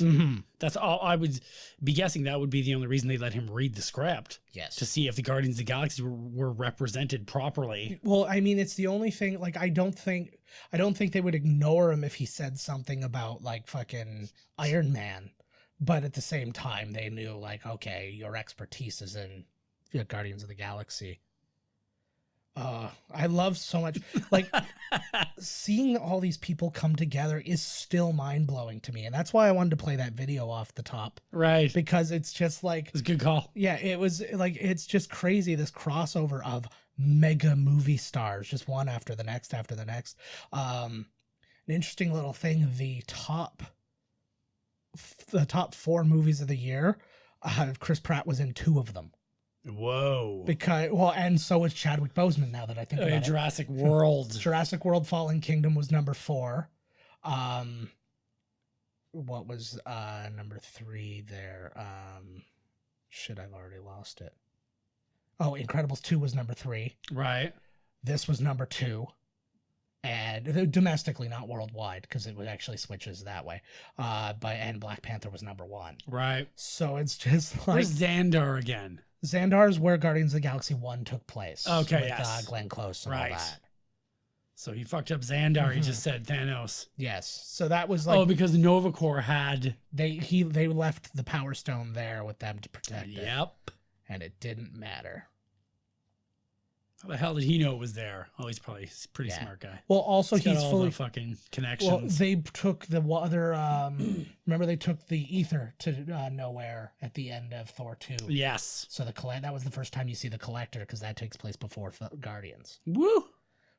That's all. I would be guessing that would be the only reason they let him read the script. Yes, to see if the Guardians of the Galaxy were represented properly. Well, I mean, it's the only thing. Like, I don't think they would ignore him if he said something about like fucking Iron Man. But at the same time, they knew, like, okay, your expertise is in Guardians of the Galaxy. I love so much, like, seeing all these people come together is still mind-blowing to me. And that's why I wanted to play that video off the top. Right. Because it's just like... It's a good call. Yeah, it was, like, it's just crazy, this crossover of mega movie stars, just one after the next after the next. An interesting little thing, the top 4 movies of the year, Chris Pratt was in 2 of them. Whoa. And so was Chadwick Boseman, now that I think about it. Jurassic World. Jurassic World Fallen Kingdom was number 4. What was number 3 there? I've already lost it. Oh, Incredibles 2 was number 3. Right. This was number 2. And domestically, not worldwide, because it actually switches that way. And Black Panther was number 1. Right. So it's just like... Where's Xandar again? Xandar is where Guardians of the Galaxy 1 took place. Okay, with, yes. Glenn Close and all that. So he fucked up Xandar. He just said Thanos. Yes. So that was like... Oh, because the Nova Corps had... They left the Power Stone there with them to protect it. Yep. And it didn't matter. How the hell did he know it was there? Oh, he's a pretty smart guy. Well, also he's got he's all fully the fucking connections. Well, they took the other. Remember, they took the ether to nowhere at the end of Thor 2. Yes. So that was the first time you see the Collector, because that takes place before Guardians. Woo.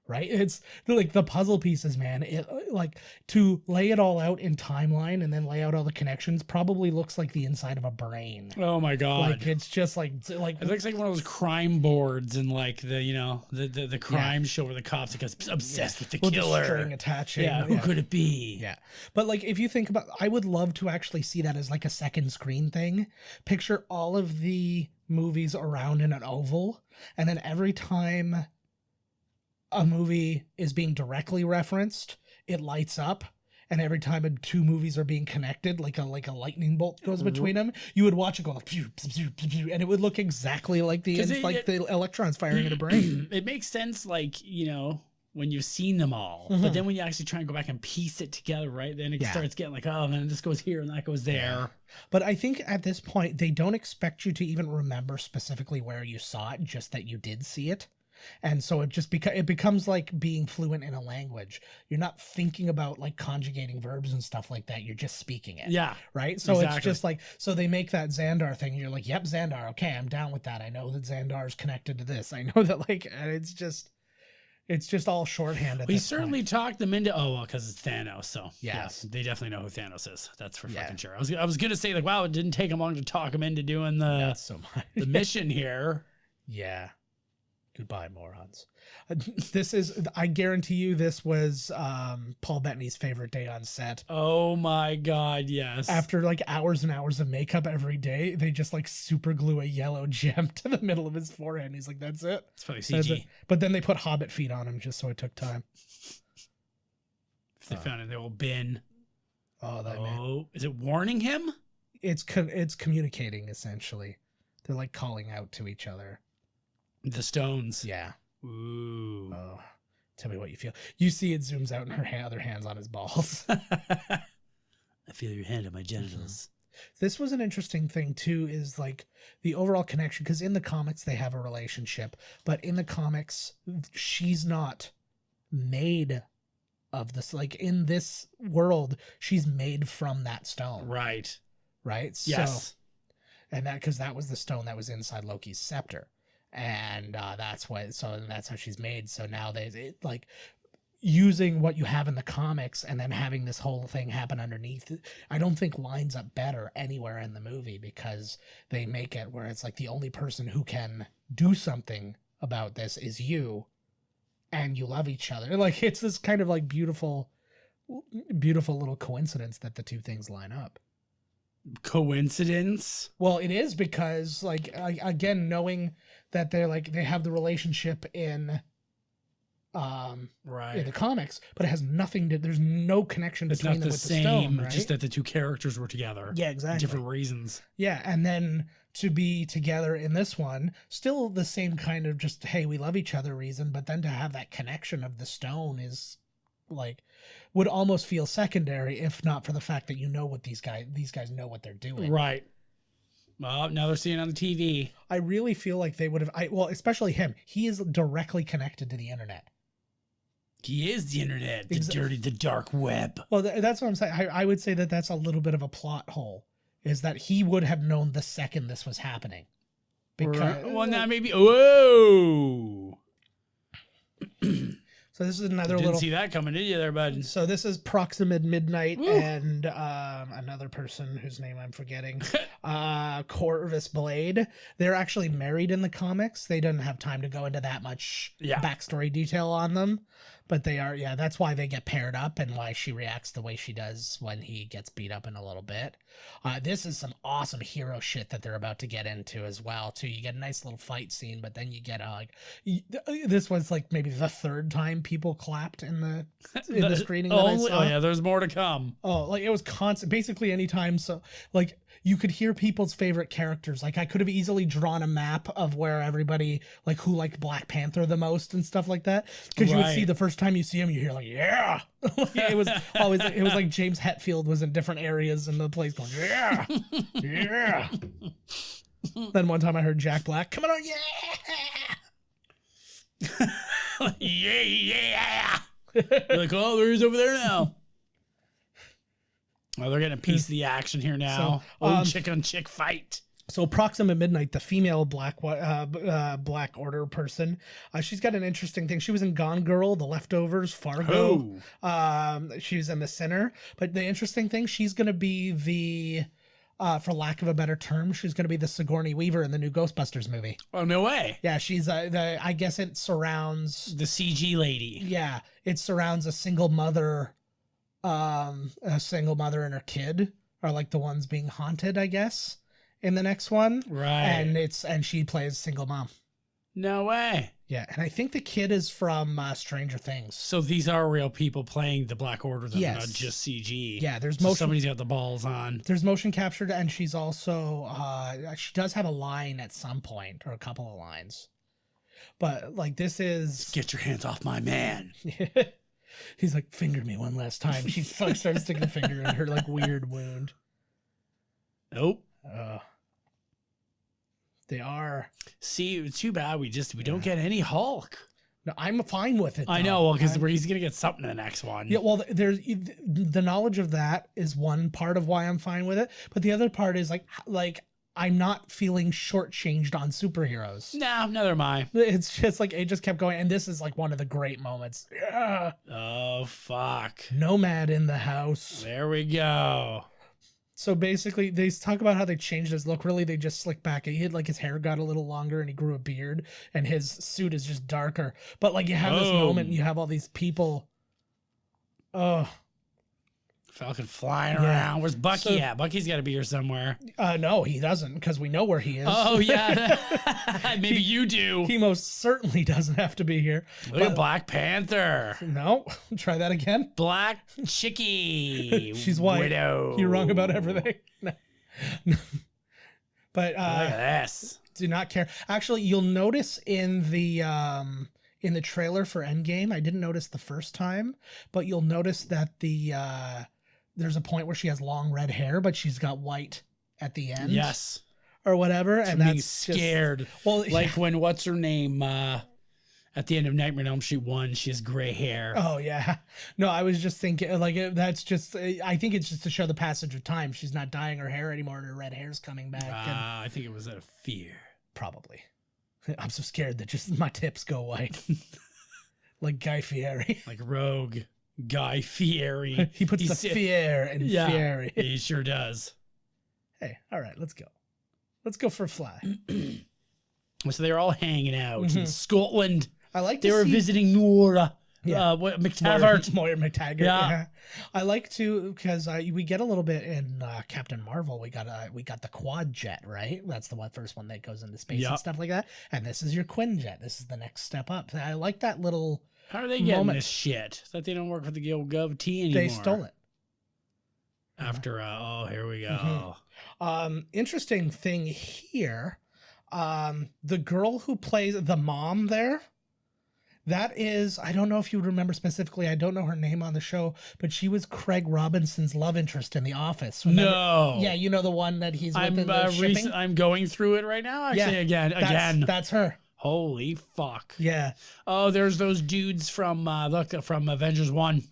Right? It's like the puzzle pieces, man. It like to lay it all out in timeline and then lay out all the connections probably looks like the inside of a brain. Oh my god! Like it's just like it looks like one of those crime boards in like the crime show where the cops are obsessed with the killer. The string attaching. Yeah, who could it be? Yeah, but like if you think about, I would love to actually see that as like a second screen thing. Picture all of the movies around in an oval, and then every time a movie is being directly referenced, it lights up, and every time 2 movies are being connected, like a lightning bolt goes between them, you would watch it go like pew, pew, pew, pew, and it would look exactly like the electrons firing in a brain. It makes sense, like when you've seen them all, but then when you actually try and go back and piece it together, right? Then it starts getting like, oh man, this goes here and that goes there. Yeah. But I think at this point they don't expect you to even remember specifically where you saw it, just that you did see it. And so it becomes like being fluent in a language. You're not thinking about like conjugating verbs and stuff like that. You're just speaking it. Yeah. Right. So It's just like, so they make that Xandar thing. You're like, yep, Xandar. Okay, I'm down with that. I know that Xandar is connected to this. I know that and it's just all shorthand. We certainly talked them into, because it's Thanos. So yes, they definitely know who Thanos is. That's for fucking sure. I was gonna say like, wow, it didn't take them long to talk them into doing the mission here. Yeah. Goodbye, morons. I guarantee you this was Paul Bettany's favorite day on set. Oh my God, yes. After like hours and hours of makeup every day, they just like super glue a yellow gem to the middle of his forehead. He's like, that's it. It's probably CG. But then they put Hobbit feet on him just so it took time. They found it in the old bin. Oh, is it warning him? It's communicating, essentially. They're like calling out to each other. The stones. Yeah. Ooh. Oh, tell me what you feel. You see it zooms out and her other hand's on his balls. I feel your hand on my genitals. This was an interesting thing too, is like the overall connection, because in the comics they have a relationship, but in the comics she's not made of this. Like in this world, she's made from that stone. Right. Yes. So, and because that was the stone that was inside Loki's scepter. And that's how she's made. So now like using what you have in the comics and then having this whole thing happen underneath, I don't think lines up better anywhere in the movie, because they make it where it's like the only person who can do something about this is you, and you love each other. Like it's this kind of like beautiful little coincidence that the two things line up. Coincidence? Well, it is, because like again, knowing that they have the relationship in in the comics, but it has nothing to, there's no connection between them with the stone, right? Just that the two characters were together. Yeah, exactly. Different reasons. Yeah, and then to be together in this one, still the same kind of just, hey, we love each other reason, but then to have that connection of the stone is like, would almost feel secondary, if not for the fact that what these guys know what they're doing. Right. Well, now they're seeing it on the TV. I really feel like they would have, especially him. He is directly connected to the internet. He is the internet, the dark web. Well, that's what I'm saying. I would say that that's a little bit of a plot hole, is that he would have known the second this was happening. Because, well, now maybe, whoa. So this is another Didn't little. see that coming, did you there, bud? So this is Proximate Midnight and another person whose name I'm forgetting, Corvus Blade. They're actually married in the comics. They didn't have time to go into that much backstory detail on them, but they are. Yeah, that's why they get paired up and why she reacts the way she does when he gets beat up in a little bit. This is some awesome hero shit that they're about to get into as well too. You get a nice little fight scene, but then you get this was like maybe the third time people clapped in the screening that I saw. Oh yeah, there's more to come. Oh, like it was constant. Basically, anytime. So like you could hear people's favorite characters. Like I could have easily drawn a map of where everybody like who liked Black Panther the most and stuff like that. Because you would see the first time you see him, you hear like yeah. It was always it was like James Hetfield was in different areas in the place going yeah, yeah. Then one time I heard Jack Black coming on yeah. yeah. You're like, oh, there he is over there now. Oh, they're getting a piece of the action here now. So, chick on chick fight. So Proximate Midnight, the female Black Order person, she's got an interesting thing. She was in Gone Girl, The Leftovers, Fargo. She was in The Sinner. But the interesting thing, she's going to be the, for lack of a better term, she's going to be the Sigourney Weaver in the new Ghostbusters movie. Oh, no way. Yeah, she's I guess it surrounds the CG lady. Yeah, it surrounds a single mother and her kid are like the ones being haunted, I guess, in the next one. Right. And she plays single mom. No way. Yeah, and I think the kid is from Stranger Things. So these are real people playing the Black Order, then, yes. not just CG. Yeah, there's so somebody's got the balls on. There's motion captured, and she's also she does have a line at some point, or a couple of lines. But like this is get your hands off my man. He's like, finger me one last time. She starts sticking a finger in her like weird wound. Nope. They are. See, it's too bad we don't get any Hulk. No, I'm fine with it. I know, well, because he's gonna get something in the next one. Yeah, well, there's the knowledge of that is one part of why I'm fine with it, but the other part is like I'm not feeling shortchanged on superheroes. No, neither am I. It's just like it just kept going, and this is like one of the great moments. Yeah. Oh fuck! Nomad in the house. There we go. So basically, they talk about how they changed his look. Really, they just slicked back. He had like his hair got a little longer, and he grew a beard, and his suit is just darker. But like you have this moment, and you have all these people. Oh. Falcon flying around. Where's Bucky at? Bucky's got to be here somewhere. No, he doesn't, because we know where he is. Oh, yeah. Maybe you do. He most certainly doesn't have to be here. Look at Black Panther. No, try that again. Black Chickie. She's white. Widow. You're wrong about everything. But look at this. Do not care. Actually, you'll notice in the trailer for Endgame, I didn't notice the first time, but you'll notice that there's a point where she has long red hair, but she's got white at the end. Yes. Or whatever. And that's being scared. Well, like when what's her name at the end of Nightmare on Elm Street 1, she has gray hair. Oh yeah. No, I was just thinking like that's just I think it's just to show the passage of time. She's not dyeing her hair anymore and her red hair's coming back. I think it was out of fear. Probably. I'm so scared that just my tips go white. Like Guy Fieri. Like Rogue. Guy Fieri. He puts the fear in Fieri. He sure does. Hey, all right, let's go. Let's go for a fly. So they're all hanging out in Scotland. I like they were visiting Nora. Yeah. McTaggart. Moira McTaggart. Yeah. I like to because we get a little bit in Captain Marvel. We got the quad jet, right? That's the first one that goes into space and stuff like that. And this is your Quinjet. This is the next step up. I like that little. How are they getting this shit? That they don't work for the GovT anymore. They stole it. After here we go. Interesting thing here. The girl who plays the mom there. That is, I don't know if you would remember specifically. I don't know her name on the show, but she was Craig Robinson's love interest in The Office. Remember? No. Yeah, you know the one that he's with in the shipping? I'm going through it right now. Actually, again. That's her. Holy fuck. Yeah. Oh, there's those dudes from Avengers 1.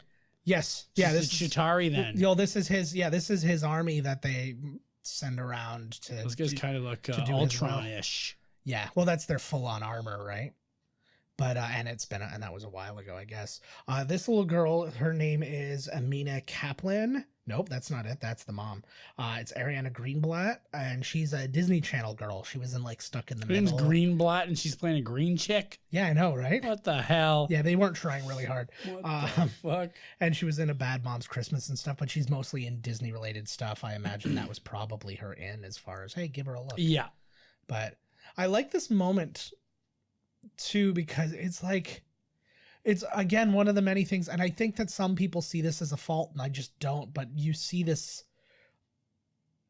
Yes. Yeah. This is Chitauri then. This is his. Yeah, this is his army that they send around to. Those guys kind of look Ultron-ish. Yeah. Well, that's their full-on armor, right? But and that was a while ago, I guess. This little girl, her name is Amina Kaplan. Nope, that's not it. That's the mom. It's Ariana Greenblatt, and she's a Disney Channel girl. She was in like Stuck in the Middle. Her name's Greenblatt, and she's playing a green chick. Yeah, I know, right? What the hell? Yeah, they weren't trying really hard. What the fuck? And she was in a Bad Moms Christmas and stuff, but she's mostly in Disney related stuff. I imagine that was probably her in as far as, hey, give her a look. Yeah. But I like this moment too, because it's like, it's again one of the many things, and I think that some people see this as a fault, and I just don't. But you see this,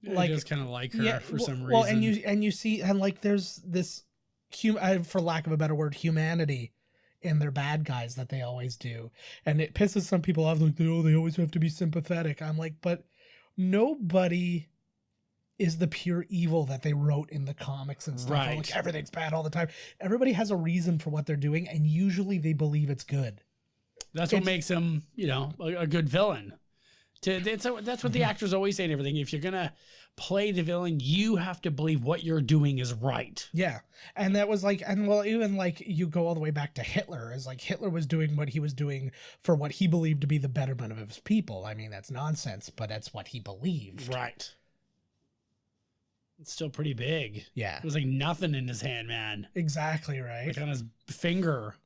like, just kind of like her for some reason. Well, and you see, and like there's this, for lack of a better word, humanity in their bad guys that they always do, and it pisses some people off. Like, oh, they always have to be sympathetic. I'm like, but nobody is the pure evil that they wrote in the comics and stuff. Right. Like everything's bad all the time. Everybody has a reason for what they're doing, and usually they believe it's good. That's what makes him, a good villain. That's what the actors always say and everything. If you're gonna play the villain, you have to believe what you're doing is right. Yeah. And that was like, and well, even like you go all the way back to Hitler, as like Hitler was doing what he was doing for what he believed to be the betterment of his people. I mean, that's nonsense, but that's what he believed. Right. It's still pretty big. Yeah. It was like nothing in his hand, man. Exactly right. Like on his finger.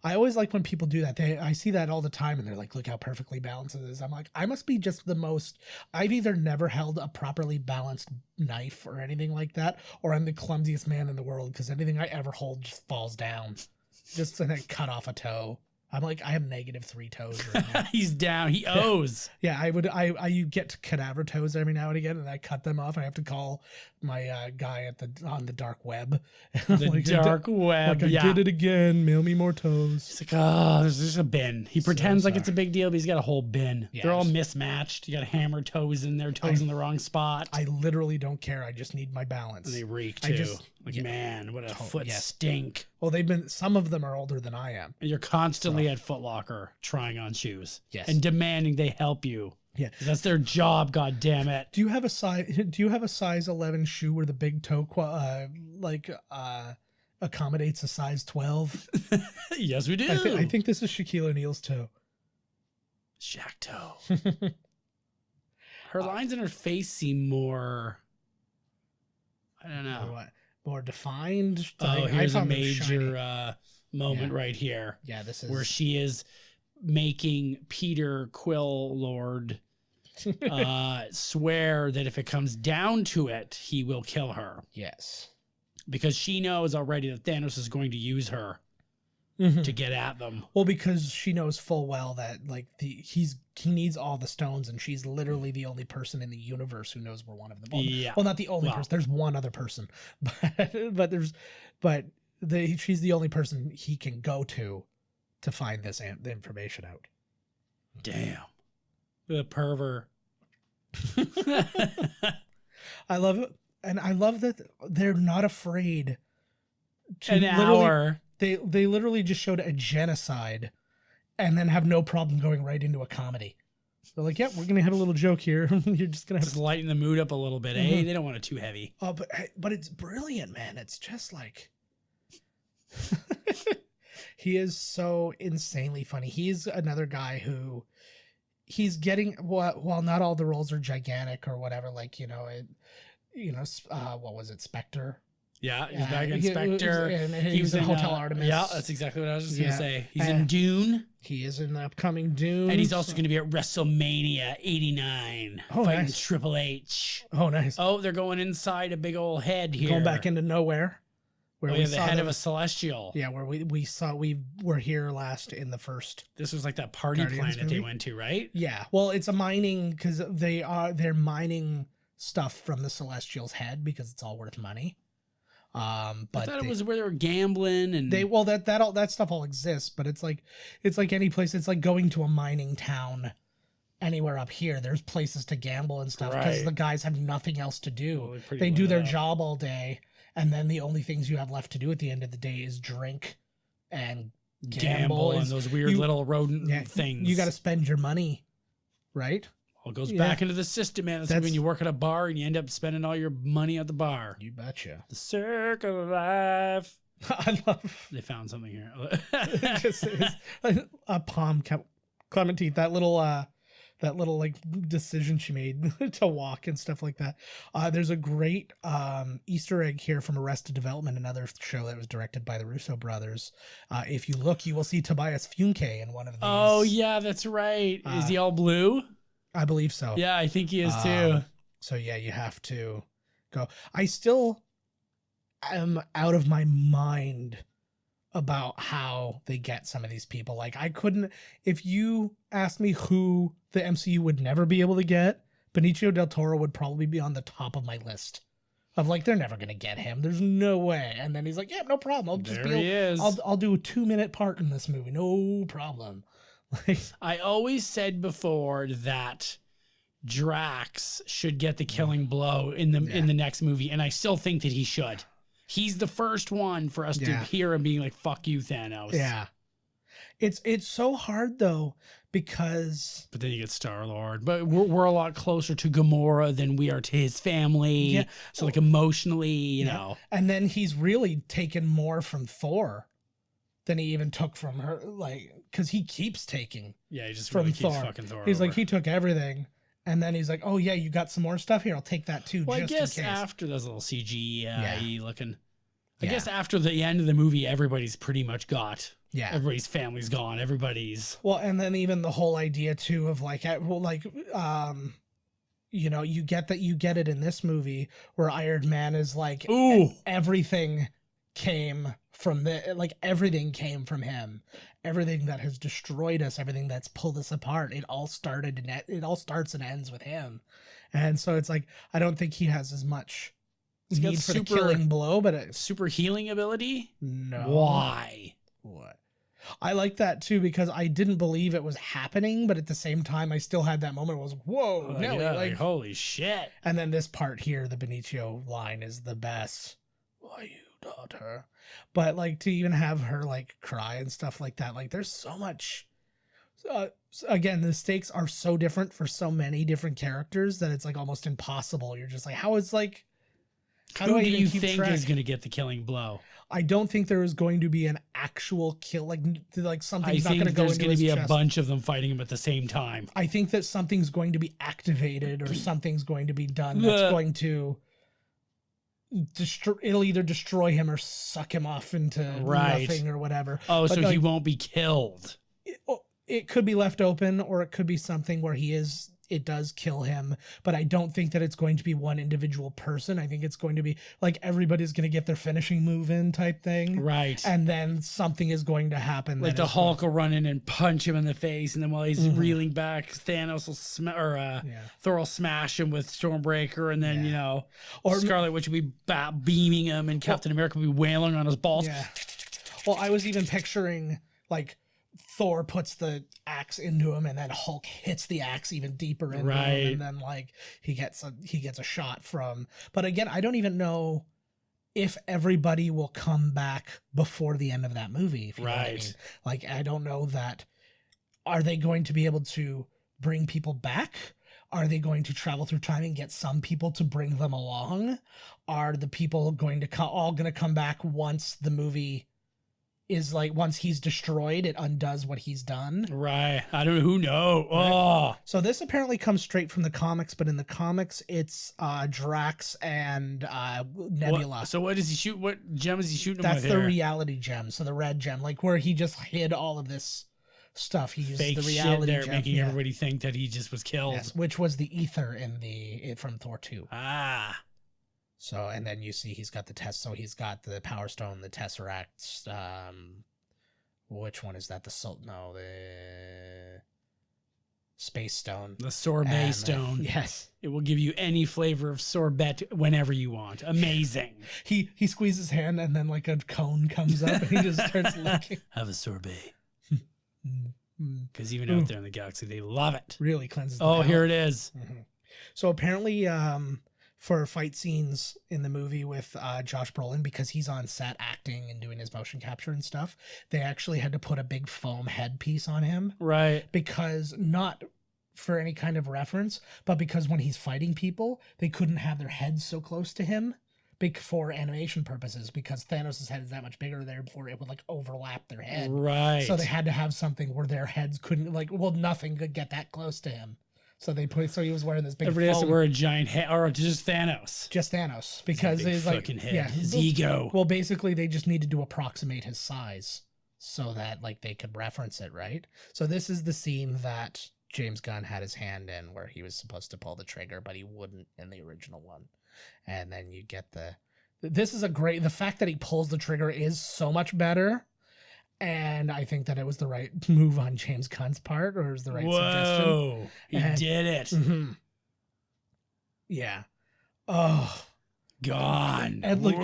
I always like when people do that. I see that all the time, and they're like, look how perfectly balanced it is. I'm like, I must be just the most, I've either never held a properly balanced knife or anything like that, or I'm the clumsiest man in the world, because anything I ever hold just falls down. Just and then cut off a toe. I'm like, I have -3 toes right now. He's down. He owes. Yeah, I get cadaver toes every now and again, and I cut them off. I have to call my guy on the dark web. The like, dark web. Like, I did it again. Mail me more toes. He's like, oh, there's just a bin. He pretends like it's a big deal, but he's got a whole bin. Yes. They're all mismatched. You got hammer toes in there, toes in the wrong spot. I literally don't care. I just need my balance. And they reek too. Man, what a foot stink. Well, some of them are older than I am. And you're constantly at Foot Locker trying on shoes. Yes. And demanding they help you. Yeah. That's their job, god damn it. Do you have a size 11 shoe where the big toe accommodates a size 12? Yes, we do. I think this is Shaquille O'Neal's toe. Shaq toe. Her lines in her face seem more, I don't know. More defined. Oh, here's a major moment right here. Yeah, this is where she is making Peter Quillord swear that if it comes down to it, he will kill her. Yes. Because she knows already that Thanos is going to use her to get at them. Well, because she knows full well that like he needs all the stones, and she's literally the only person in the universe who knows we're one of them. Well, not the only person. There's one other person, but she's the only person he can go to find the information out. Damn, the pervert. I love it, and I love that they're not afraid to an hour. They literally just showed a genocide and then have no problem going right into a comedy. They're like, we're going to have a little joke here. You're just going to just lighten the mood up a little bit. They don't want it too heavy. Oh, but it's brilliant, man. It's just like he is so insanely funny. He's another guy who he's getting, while not all the roles are gigantic or whatever, like, what was it? Spectre. Yeah, he's back in Spectre. He was in Hotel Artemis. Yeah, that's exactly what I was just going to say. He's in Dune. He is in the upcoming Dune. And he's also going to be at WrestleMania 89. Fighting Triple H. Oh, nice. Oh, they're going inside a big old head here. Going back into nowhere. Where we the head of a Celestial. Yeah, where we were here last in the first. This was like that party planet they went to, right? Yeah. Well, it's a mining, because they're mining stuff from the Celestial's head because it's all worth money. But I thought it was where they were gambling and that stuff all exists, but it's like any place. It's like going to a mining town anywhere up here. There's places to gamble and stuff because the guys have nothing else to do. Well, they do their job all day, and then the only things you have left to do at the end of the day is drink and gamble and those weird little rodent things. You got to spend your money, right? Well, it goes back into the system, man. That's when you work at a bar and you end up spending all your money at the bar. You betcha. The circle of life. I love They found something here. just a palm Clementine, that little like decision she made to walk and stuff like that. There's a great Easter egg here from Arrested Development, another show that was directed by the Russo brothers. If you look, you will see Tobias Funke in one of these. Oh yeah, that's right. Is he all blue? I believe so. Yeah, I think he is too. So yeah, you have to go. I still am out of my mind about how they get some of these people. Like, I couldn't, if you asked me who the MCU would never be able to get, Benicio del Toro would probably be on the top of my list of like, they're never going to get him. There's no way. And then he's like, yeah, no problem. I'll do a 2-minute part in this movie. No problem. Like, I always said before that Drax should get the killing blow in the next movie. And I still think that he should. He's the first one for us to hear him being like, fuck you, Thanos. Yeah. It's so hard though, because but then you get Star-Lord. But we're a lot closer to Gamora than we are to his family. Yeah. So like emotionally, you know. And then he's really taken more from Thor than he even took from her, like, because he keeps taking. Yeah, he just from really keeps Thor. fucking Thor. He's over. like, he took everything. And then he's like, oh, yeah, you got some more stuff here. I'll take that, too. Well, just I guess in case. after those little CGI looking. I guess after the end of the movie, everybody's pretty much got. Yeah. Everybody's family's gone. Everybody's. Well, and then even the whole idea, too, of like, you know, you get it in this movie where Iron Man is like, ooh, everything came from everything came from him. Everything that has destroyed us, everything that's pulled us apart, it all starts and ends with him. And so it's like, I don't think he has as much need for the killing blow, but super healing ability. No. Why? What? I like that too, because I didn't believe it was happening, but at the same time, I still had that moment. It was, whoa, Nelly, yeah, like holy shit. And then this part here, the Benicio line is the best. Why you, daughter? But like to even have her like cry and stuff like that, like there's so much. Again, the stakes are so different for so many different characters that it's like almost impossible. You're just like, how is like, how who do I do even you keep think track? is going to get the killing blow? I don't think there is going to be an actual kill, like something's not going to go into his chest. There's going to be a bunch of them fighting him at the same time. I think that something's going to be activated or something's going to be done that's going to it'll either destroy him or suck him off into nothing or whatever. Oh, but so he won't be killed. It could be left open, or it could be something where it does kill him, but I don't think that it's going to be one individual person. I think it's going to be like everybody's going to get their finishing move in type thing. Right. And then something is going to happen. Like the Hulk will run in and punch him in the face, and then while he's reeling back, Thanos will Thor will smash him with Stormbreaker, and then, you know, or Scarlet Witch will be beaming him, and Captain America will be wailing on his balls. Yeah. Well, I was even picturing like Thor puts the axe into him, and then Hulk hits the axe even deeper into him, and then like he gets a shot from. But again, I don't even know if everybody will come back before the end of that movie. If you know what I mean. Like, I don't know that. Are they going to be able to bring people back? Are they going to travel through time and get some people to bring them along? Are the people going to all going to come back once the movie is like, once he's destroyed, it undoes what he's done? Right. I don't know. Who knows? Oh. So this apparently comes straight from the comics, but in the comics, it's Drax and Nebula. So what does he shoot? What gem is he shooting him with? That's the reality gem. So the red gem, like where he just hid all of this stuff. He used fake the reality shit there, gem, making everybody think that he just was killed. Yes, which was the ether from Thor 2. Ah. So, and then you see he's got the test. So he's got the Power Stone, the Tesseract. Which one is that? The Space Stone. The sorbet stone. Yes. It will give you any flavor of sorbet whenever you want. Amazing. He squeezes his hand, and then like a cone comes up, and he just starts licking. Have a sorbet. Because even out there in the galaxy, they love it. Really cleanses the palate. Here it is. Mm-hmm. So apparently, for fight scenes in the movie with Josh Brolin, because he's on set acting and doing his motion capture and stuff, they actually had to put a big foam headpiece on him. Right. Because not for any kind of reference, but because when he's fighting people, they couldn't have their heads so close to him for animation purposes, because Thanos' head is that much bigger there before it would like overlap their head. Right. So they had to have something where their heads couldn't nothing could get that close to him. So he was wearing this big. Everybody has to wear a giant head, or just Thanos. Just Thanos, because his fucking head, his ego. Well, basically, they just needed to approximate his size so that like they could reference it, right? So this is the scene that James Gunn had his hand in, where he was supposed to pull the trigger, but he wouldn't in the original one. And then you get the fact that he pulls the trigger is so much better. And I think that it was the right move on James Gunn's part, or is the right suggestion. He did it. Mm-hmm. Yeah. Oh, gone. And look,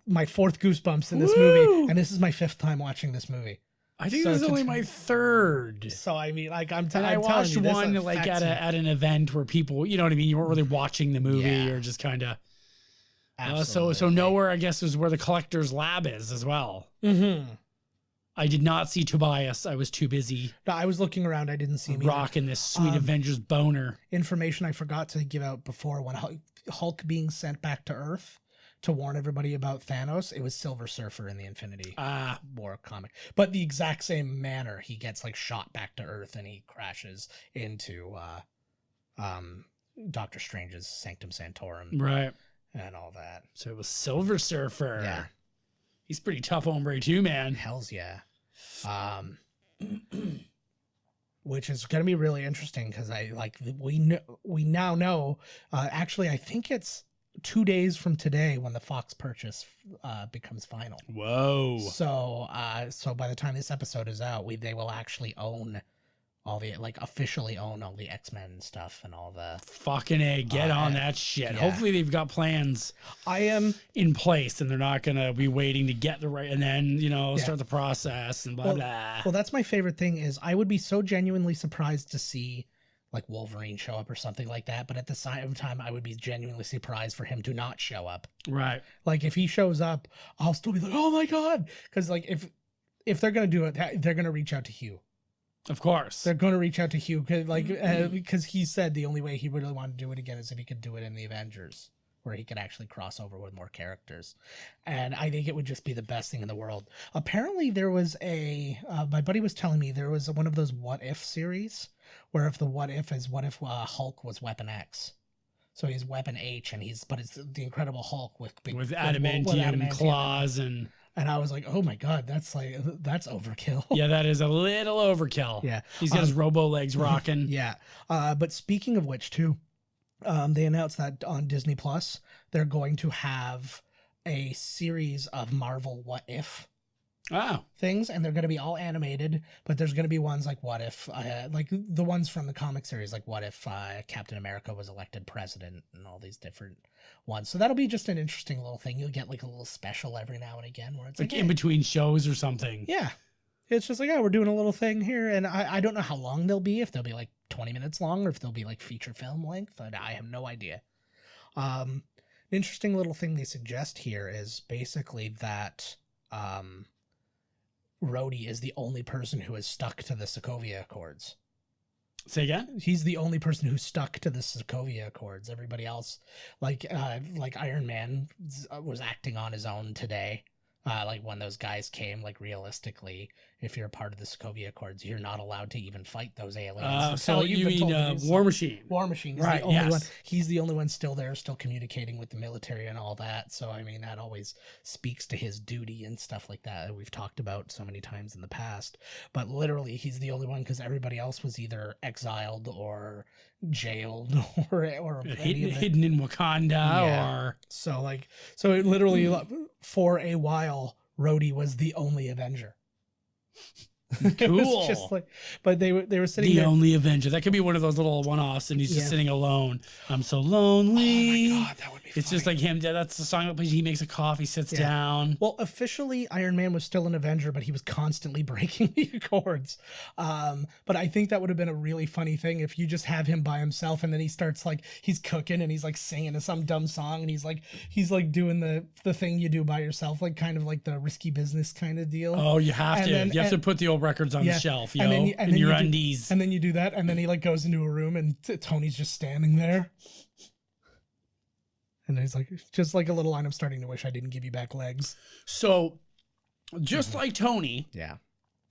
my 4th Goosebumps in this movie, and this is my 5th time watching this movie. I think this is only my 3rd. So I mean, like I watched one like at an event where people, you know what I mean, you weren't really watching the movie, or just kind of. So nowhere, I guess, is where the collector's lab is as well. Mm-hmm. I did not see Tobias. I was too busy. No, I was looking around. I didn't see him rocking this sweet Avengers boner. Information I forgot to give out before, when Hulk being sent back to Earth to warn everybody about Thanos, it was Silver Surfer in the Infinity War comic. But the exact same manner, he gets like shot back to Earth and he crashes into Doctor Strange's Sanctum Sanctorum. Right. And all that. So it was Silver Surfer. Yeah. He's pretty tough hombre too, man. Hells yeah. Which is going to be really interesting, because we now know, actually I think it's 2 days from today when the Fox purchase becomes final. Whoa. So by the time this episode is out, they will actually own all the, like, officially own all the X-Men stuff and all the fucking A, get on that shit. Yeah. Hopefully they've got plans in place, and they're not gonna be waiting to get the right and then start the process and blah blah. Well, that's my favorite thing, is I would be so genuinely surprised to see like Wolverine show up or something like that, but at the same time I would be genuinely surprised for him to not show up. Right. Like if he shows up, I'll still be like, oh my god, because like if they're gonna do it, they're gonna reach out to Hugh. Of course. They're going to reach out to Hugh, because he said the only way he really wanted to do it again is if he could do it in the Avengers, where he could actually cross over with more characters. And I think it would just be the best thing in the world. Apparently there was my buddy was telling me there was one of those What If series, where if the what if Hulk was Weapon X. So he's Weapon H, but it's the Incredible Hulk with adamantium claws And I was like, oh my god, that's overkill. Yeah, that is a little overkill. Yeah. He's got his robo legs rocking. Yeah. But speaking of which, too, they announced that on Disney Plus, they're going to have a series of Marvel What If things, and they're going to be all animated, but there's going to be ones like what if, like the ones from the comic series, like what if Captain America was elected president, and all these different ones. So that'll be just an interesting little thing. You'll get like a little special every now and again where it's like in between shows or something. Yeah. It's just like, we're doing a little thing here, and I don't know how long they'll be, if they'll be like 20 minutes long, or if they'll be like feature film length. I have no idea. An interesting little thing they suggest here is basically that Rhodey is the only person who is stuck to the Sokovia Accords. Say again? He's the only person who's stuck to the Sokovia Accords. Everybody else, like Iron Man, was acting on his own today. Like when those guys came, like realistically, if you're a part of the Sokovia Accords, you're not allowed to even fight those aliens. So you mean War Machine? War Machine is right, the only one. He's the only one still there, still communicating with the military and all that. So I mean, that always speaks to his duty and stuff like that we've talked about so many times in the past. But literally, he's the only one, because everybody else was either exiled or jailed or hidden in Wakanda or so it literally for a while Rhodey was the only Avenger. Cool. It's just like, but they were sitting the there. only Avenger. That could be one of those little one-offs, and he's just sitting alone. I'm so lonely. Oh my god, that would be It's just like him. That's the song that plays. He makes a coffee, sits down. Well, officially, Iron Man was still an Avenger, but he was constantly breaking the Accords. But I think that would have been a really funny thing if you just have him by himself, and then he starts he's cooking and he's like singing some dumb song, and he's like doing the thing you do by yourself, like kind of like the Risky Business kind of deal. Oh, you have to. You have to put the old records on the shelf, in your undies. And then you do that, and then he goes into a room, and Tony's just standing there. And he's like, just like a little line, I'm starting to wish I didn't give you back legs. So, just like Tony, yeah,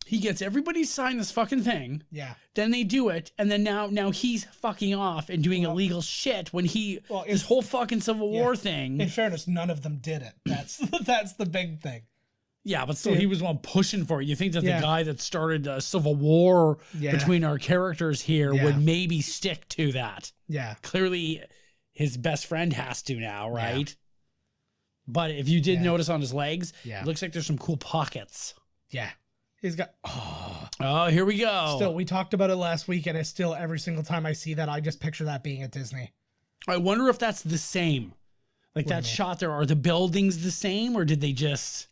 he gets everybody to sign this fucking thing. Yeah. Then they do it, and then now he's fucking off and doing illegal shit when this whole fucking Civil War thing. In fairness, none of them did it. That's the big thing. Yeah, but still, he was the one pushing for it. You think that the guy that started a civil war between our characters here would maybe stick to that? Yeah. Clearly, his best friend has to now, right? Yeah. But if you did notice on his legs, it looks like there's some cool pockets. Yeah. He's got... Oh, here we go. Still, we talked about it last week, and it's still every single time I see that, I just picture that being at Disney. I wonder if that's the same. Like that shot there, are the buildings the same, or did they just...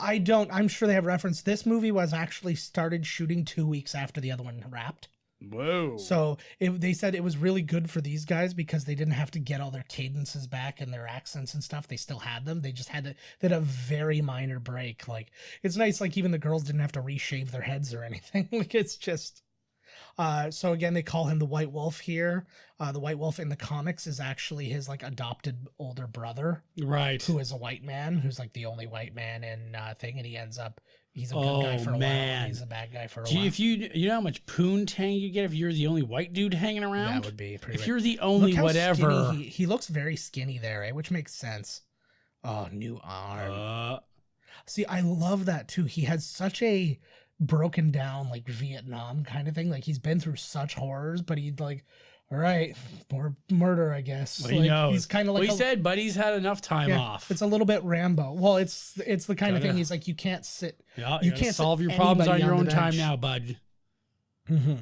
I'm sure they have reference. This movie was actually started shooting 2 weeks after the other one wrapped. Whoa. So they said it was really good for these guys because they didn't have to get all their cadences back and their accents and stuff. They still had them. They just they had a very minor break. Like, it's nice. Like, even the girls didn't have to reshave their heads or anything. Like, it's just... so again, they call him the White Wolf here. The White Wolf in the comics is actually his like adopted older brother, right? Who is a white man, who's like the only white man in thing, and he ends up he's a good guy for a while. He's a bad guy for a while. If you know how much poontang you get if you're the only white dude hanging around? That would be pretty. If you're the only whatever, he looks very skinny there, which makes sense. Oh, new arm. See, I love that too. He has such a broken down like Vietnam kind of thing. Like, he's been through such horrors, but he'd like, all right, more murder, I guess. Well, he knows. He's kind of like he said, but he's had enough time off. It's a little bit Rambo. Well, it's the kind of thing. He's like, you can't sit. Yeah, you can't solve your problems on your own time now, bud. Mm-hmm.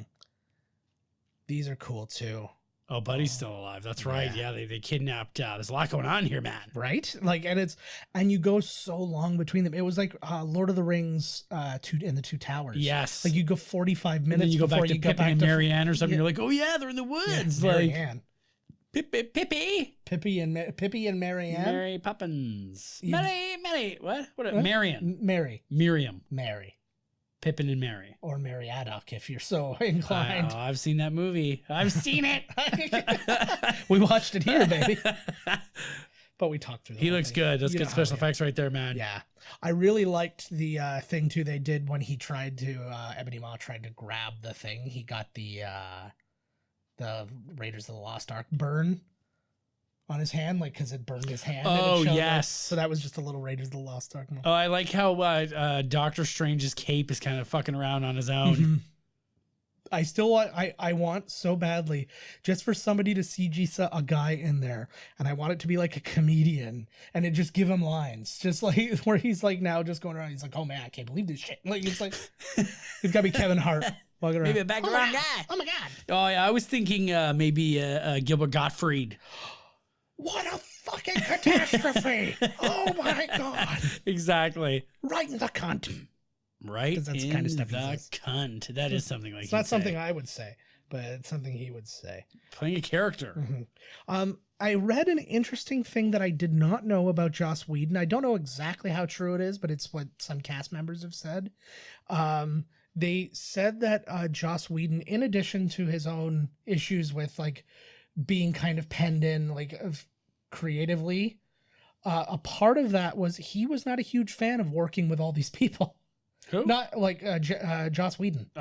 These are cool too. Oh, Buddy's still alive. That's right. Yeah, they kidnapped. There's a lot going on here, man. Right? Like, and you go so long between them. It was like Lord of the Rings in the Two Towers. Yes. Like, you go 45 minutes. And then you go back to Pippin and Marianne or something. Yeah. You're like, oh yeah, they're in the woods. Yeah, like Marianne. Pippi and Marianne. Mary Poppins. Mary. What? Marion. Miriam. Mary. Pippin and Mary. Or Mary Addock, if you're so inclined. I've seen that movie. I've seen it. We watched it here, baby. But we talked through the He whole looks thing. good. That's good special effects right there, man. Yeah. I really liked the thing, too, they did when he tried to, Ebony Maw tried to grab the thing. He got the Raiders of the Lost Ark burn on his hand, like, because it burned his hand. Oh, yes. So that was just a little Raiders of the Lost Ark moment. Oh, I like how Doctor Strange's cape is kind of fucking around on his own. Mm-hmm. I still want, I want so badly just for somebody to CG a guy in there, and I want it to be like a comedian, and it just give him lines, just like where he's like now just going around. He's like, oh man, I can't believe this shit. Like, it's like it's gotta be Kevin Hart walking around. Maybe a background guy. Oh my god. Oh yeah, I was thinking maybe Gilbert Gottfried. What a fucking catastrophe! Oh my god! Exactly. Right in the cunt. Right, that's in kind of stuff the cunt. That is something like. It's not something I would say, but it's something he would say. Playing a character. Mm-hmm. I read an interesting thing that I did not know about Joss Whedon. I don't know exactly how true it is, but it's what some cast members have said. They said that Joss Whedon, in addition to his own issues with like being kind of penned in like creatively, a part of that was he was not a huge fan of working with all these people. Who? Not like Joss Whedon.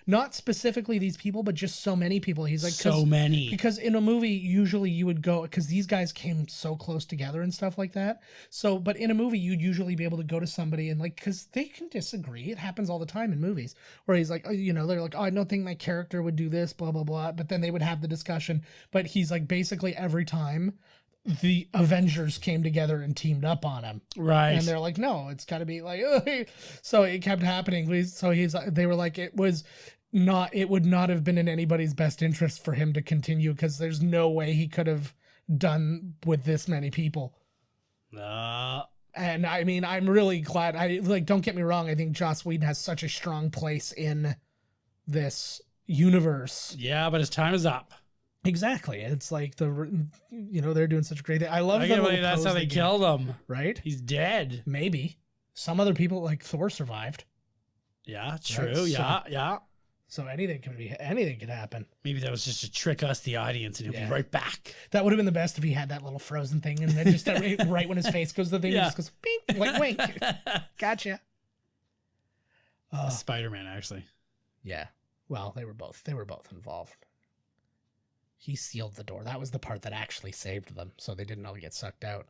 Not specifically these people, but just so many people. He's like, so many. Because in a movie, usually you would go, because these guys came so close together and stuff like that. So, but in a movie, you'd usually be able to go to somebody and like, because they can disagree. It happens all the time in movies where he's like, you know, they're like, oh, I don't think my character would do this, blah, blah, blah. But then they would have the discussion. But he's like, basically every time the Avengers came together and teamed up on him. Right. And they're like, no, it's got to be like, so it kept happening. So they were like, it would not have been in anybody's best interest for him to continue because there's no way he could have done with this many people. And I mean, I'm really glad. Don't get me wrong. I think Joss Whedon has such a strong place in this universe. Yeah, but his time is up. Exactly. It's like they're doing such a great thing. I love that. That's how they killed him. Right? He's dead. Maybe. Some other people like Thor survived. Yeah, true. Yeah. So anything could happen. Maybe that was just to trick us, the audience, and he'll be right back. That would have been the best if he had that little frozen thing, and then just right when his face goes to the thing, he just goes beep, like wink. Gotcha. Spider-Man, actually. Yeah. Well, they were both involved. He sealed the door. That was the part that actually saved them, so they didn't all get sucked out.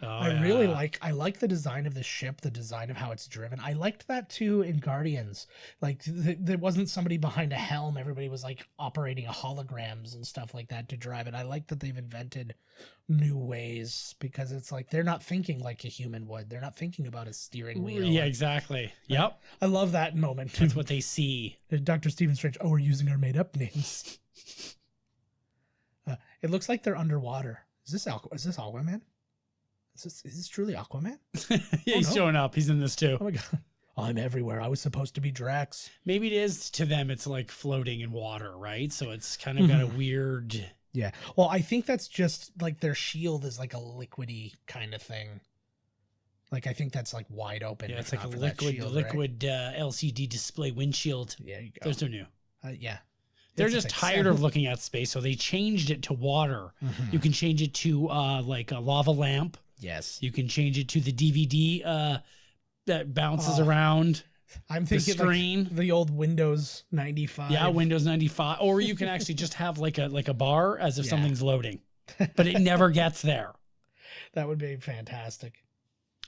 I like the design of the ship, the design of how it's driven. I liked that too in Guardians. Like there wasn't somebody behind a helm. Everybody was like operating holograms and stuff like that to drive it. I like that they've invented new ways, because it's like they're not thinking like a human would. They're not thinking about a steering wheel. Yeah, exactly. Yep. I love that moment. That's what they see. Dr. Stephen Strange. Oh, we're using our made up names. It looks like they're underwater. Is this Aquaman? Is this truly Aquaman? Yeah, he's showing up. He's in this too. Oh my god. I'm everywhere. I was supposed to be Drax. Maybe it is to them. It's like floating in water, right? So it's kind of got a weird. Yeah. Well, I think that's just like their shield is like a liquidy kind of thing. Like I think that's like wide open. Yeah, it's like a liquid LCD display windshield. Yeah, you go. Those are new. Yeah. They're just tired of looking at space, so they changed it to water. You can change it to like a lava lamp. Yes. You can change it to the DVD that bounces around. I'm thinking the screen. Like the old Windows 95. Yeah, Windows 95. Or you can actually just have like a bar as if something's loading, but it never gets there. That would be fantastic.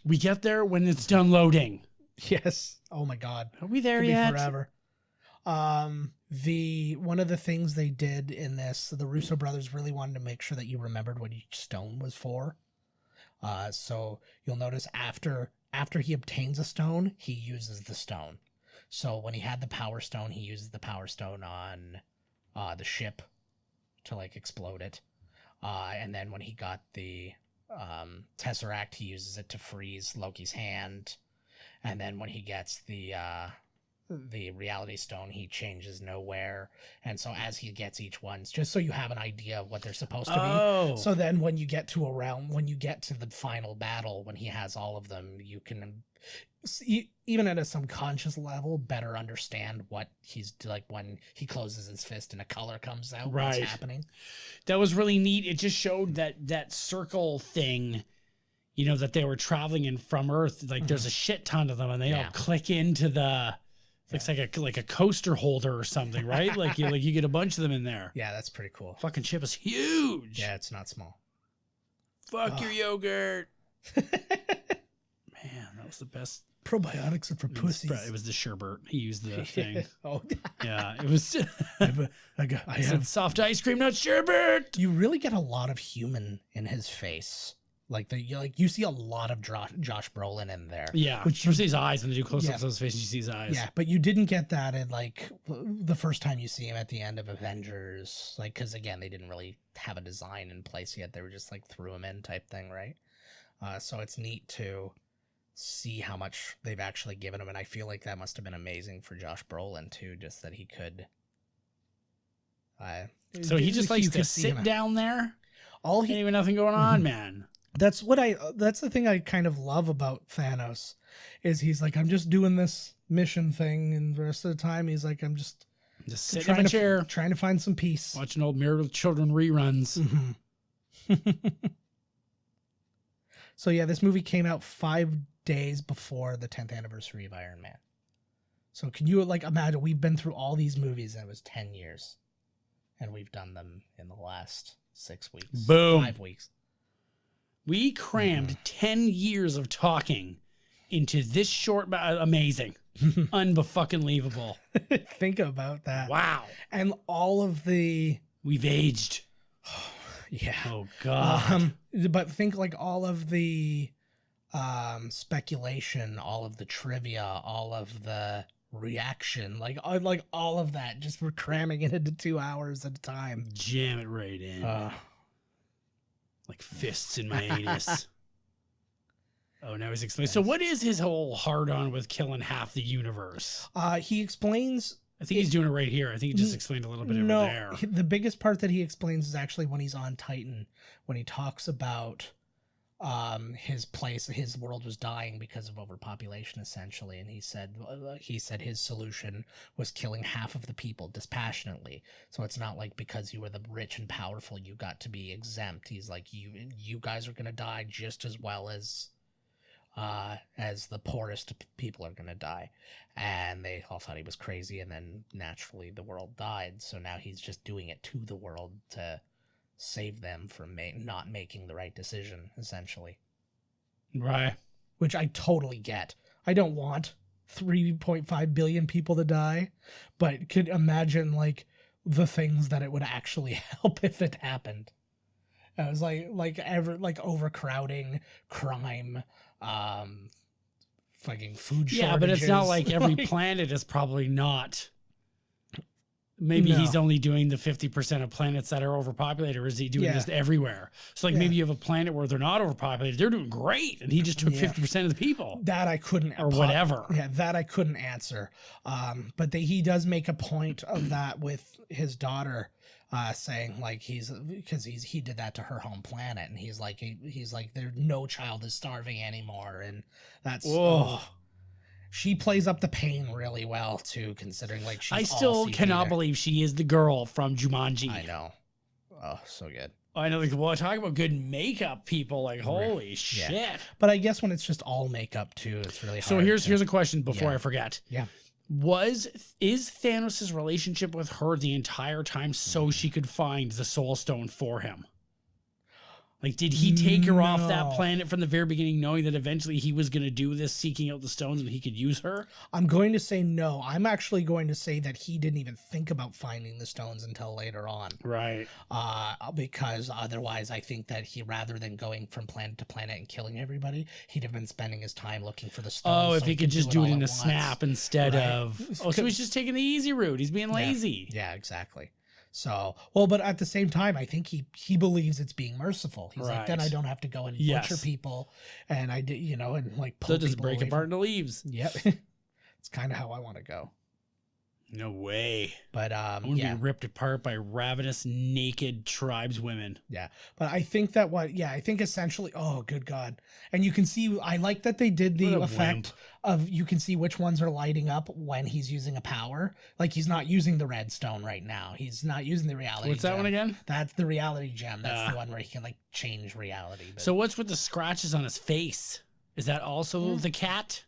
We get there when it's done loading. Yes. Oh my God. Are we there yet? Forever. One of the things they did in this, the Russo brothers really wanted to make sure that you remembered what each stone was for. So you'll notice after he obtains a stone, he uses the stone. So when he had the power stone, he uses the power stone on the ship to like explode it. And then when he got the Tesseract, he uses it to freeze Loki's hand. And then when he gets the Reality Stone, he changes Nowhere. And so as he gets each one, just so you have an idea of what they're supposed to be. So then when you get to the final battle, when he has all of them, you can, even at a subconscious level, better understand what he's like when he closes his fist and a color comes out. What's happening. That was really neat. It just showed that circle thing, you know, that they were traveling in from Earth. Like there's a shit ton of them, and they all click into the. Looks like a coaster holder or something, right? like you get a bunch of them in there. Yeah, that's pretty cool. Fucking ship is huge. Yeah, it's not small. Fuck your yogurt. Man, that was the best. Probiotics are for pussies. It was the sherbet. He used the thing. Oh, yeah. It was. I said soft ice cream, not sherbet. You really get a lot of human in his face. You see a lot of Josh Brolin in there. Yeah, which you see his eyes when they do close-ups of his face. You see his eyes. Yeah, but you didn't get that in like the first time you see him at the end of Avengers, like because again they didn't really have a design in place yet. They were just like threw him in type thing, right? So it's neat to see how much they've actually given him, and I feel like that must have been amazing for Josh Brolin too, just that he could. So he just likes to sit down there. Ain't even nothing going on, man. That's the thing I kind of love about Thanos is he's like, I'm just doing this mission thing, and the rest of the time he's like, I'm just sitting in a chair trying to find some peace. Watching old Miracle Children reruns. So yeah, this movie came out 5 days before the 10th anniversary of Iron Man. So can you like imagine we've been through all these movies and it was 10 years. And we've done them in the last 6 weeks. Boom. 5 weeks. We crammed 10 years of talking into this short, amazing, unfucking-leavable. Think about that. Wow. And all of the... We've aged. Yeah. Oh, God. But think like all of the speculation, all of the trivia, all of the reaction, like all of that, just we're cramming it into 2 hours at a time. Jam it right in. Like fists in my anus. Oh, now he's explaining. So what is his whole hard-on with killing half the universe? He explains... I think he's doing it right here. I think he just explained a little bit over there. The biggest part that he explains is actually when he's on Titan, when he talks about his world was dying because of overpopulation, essentially, and he said his solution was killing half of the people dispassionately. So it's not like because you were the rich and powerful you got to be exempt. He's like, you guys are gonna die just as well as the poorest people are gonna die. And they all thought he was crazy, and then naturally the world died. So now he's just doing it to the world to save them from not making the right decision, essentially. Right. Which I totally get. I don't want 3.5 billion people to die, but could imagine like the things that it would actually help if it happened. It was like overcrowding, crime, fucking food shortages. Yeah, but it's not like every planet is probably not. Maybe he's only doing the 50% of planets that are overpopulated, or is he doing this everywhere? So like maybe you have a planet where they're not overpopulated, they're doing great, and he just took 50% of the people. That I couldn't or whatever. Yeah, that I couldn't answer. But he does make a point of that with his daughter, saying like he did that to her home planet, and he's like there no child is starving anymore, and that's she plays up the pain really well too, considering like she's I still cannot believe she is the girl from Jumanji. I know. Oh, so good. I know. Like, well, talking about good makeup people, like holy shit. But I guess when it's just all makeup too, it's really hard. So here's a question before I forget. Yeah. Is Thanos' relationship with her the entire time so she could find the Soul Stone for him? Like, did he take her off that planet from the very beginning, knowing that eventually he was going to do this, seeking out the stones, and he could use her? I'm going to say no. I'm actually going to say that he didn't even think about finding the stones until later on. Right. Because otherwise, I think that he, rather than going from planet to planet and killing everybody, he'd have been spending his time looking for the stones. Oh, if he could just do it in a snap instead of... Oh, so he's just taking the easy route. He's being lazy. Yeah, exactly. So, well, but at the same time, I think he believes it's being merciful. He's like, then I don't have to go and butcher people, and I did, and like pull just break apart into leaves. Yep, it's kind of how I want to go. No way. But I want to be ripped apart by ravenous, naked tribeswomen. Yeah, but I think that I think essentially, oh, good God. And you can see, I like that they did the effect of, you can see which ones are lighting up when he's using a power. Like, he's not using the redstone right now. He's not using the reality What's that gem. one again? That's the reality gem. That's the one where he can, like, change reality. But... So what's with the scratches on his face? Is that also the cat?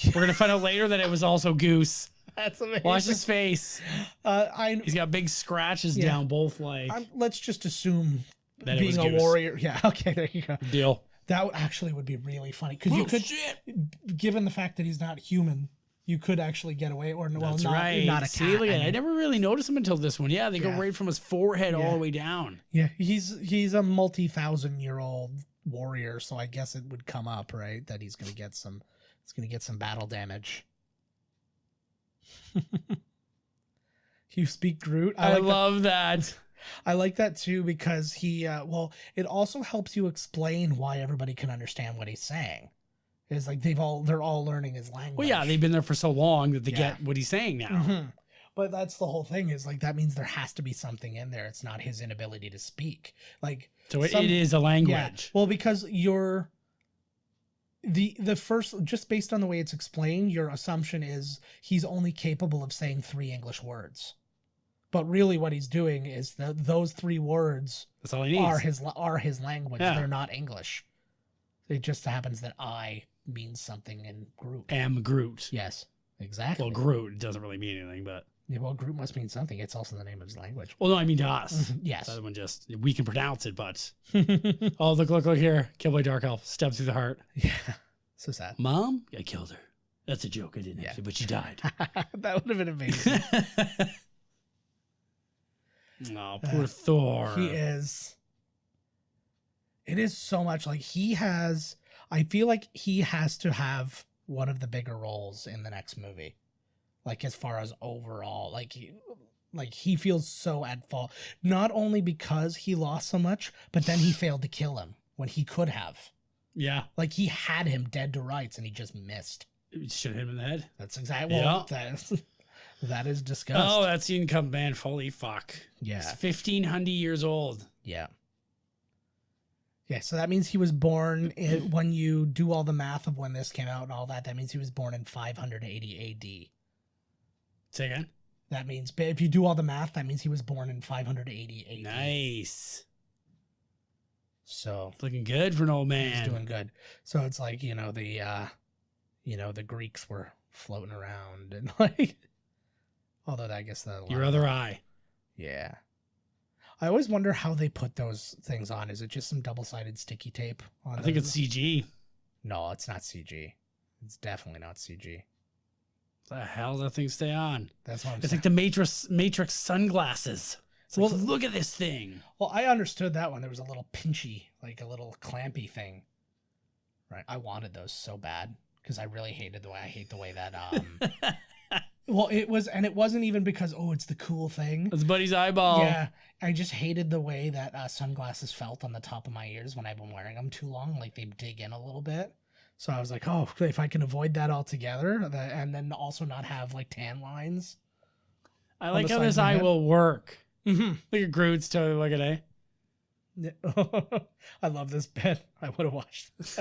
We're going to find out later that it was also Goose. That's amazing. Watch his face. He's got big scratches down both legs. Let's just assume that being a warrior. Yeah, okay, there you go. Deal. That actually would be really funny, because you could, given the fact that he's not human, you could actually get away. Or well, that's not, right. Not a cat. See, I never really noticed him until this one. Yeah, they go right from his forehead all the way down. Yeah, he's a multi-thousand-year-old warrior, so I guess it would come up, right, that he's gonna get some battle damage. You speak Groot. I love that. I like that too, because it also helps you explain why everybody can understand what he's saying. It's like they're all learning his language. Well, yeah, they've been there for so long that they get what he's saying now. Mm-hmm. But that's the whole thing, is like, that means there has to be something in there. It's not his inability to speak. Like, so it is a language. Yeah, well, because the first, just based on the way it's explained, your assumption is he's only capable of saying 3 English words, but really what he's doing is those 3 words, that's all he needs, are his language. They're not English. It just happens that I means something in Groot. Am Groot. Yes, exactly. Well, Groot doesn't really mean anything, but well, Groot must mean something. It's also the name of his language. Well, no, I mean to us. Yes. The other one we can pronounce it, but oh, look here, killed by Dark Elf, stabbed through the heart. Yeah, so sad. Mom, I killed her. That's a joke. I didn't actually, but she died. That would have been amazing. Oh, poor Thor. He is. It is so much like I feel like he has to have one of the bigger roles in the next movie. Like, as far as overall, like he feels so at fault, not only because he lost so much, but then he failed to kill him when he could have. Yeah. Like, he had him dead to rights and he just missed. Should have hit him in the head. That's exactly that is disgusting. Oh, that scene come, man. Holy fuck. Yeah. He's 1,500 years old. Yeah. Yeah, so that means he was born when you do all the math of when this came out and all that. That means he was born in 580 AD. Say again? That means, if you do all the math, that means he was born in 580 AD. Nice. So looking good for an old man. He's doing good. So it's like, the Greeks were floating around and like, although I guess your other eye. Yeah. I always wonder how they put those things on. Is it just some double-sided sticky tape on I think it's CG. No, it's not CG. It's definitely not CG. The hell does that thing stay on? That's what I'm It's saying. like the Matrix sunglasses. It's like, look at this thing. Well, I understood that one. There was a little pinchy, like a little clampy thing. Right. I wanted those so bad because I really hated I hate the way that well, it wasn't even because, it's the cool thing. It's Buddy's eyeball. Yeah. I just hated the way that sunglasses felt on the top of my ears when I've been wearing them too long. Like they dig in a little bit. So I was like, if I can avoid that altogether, and then also not have like tan lines. I like how this eye will work. Mm-hmm. Look at Groot's totally looking at it. I love this bit. I would have watched this.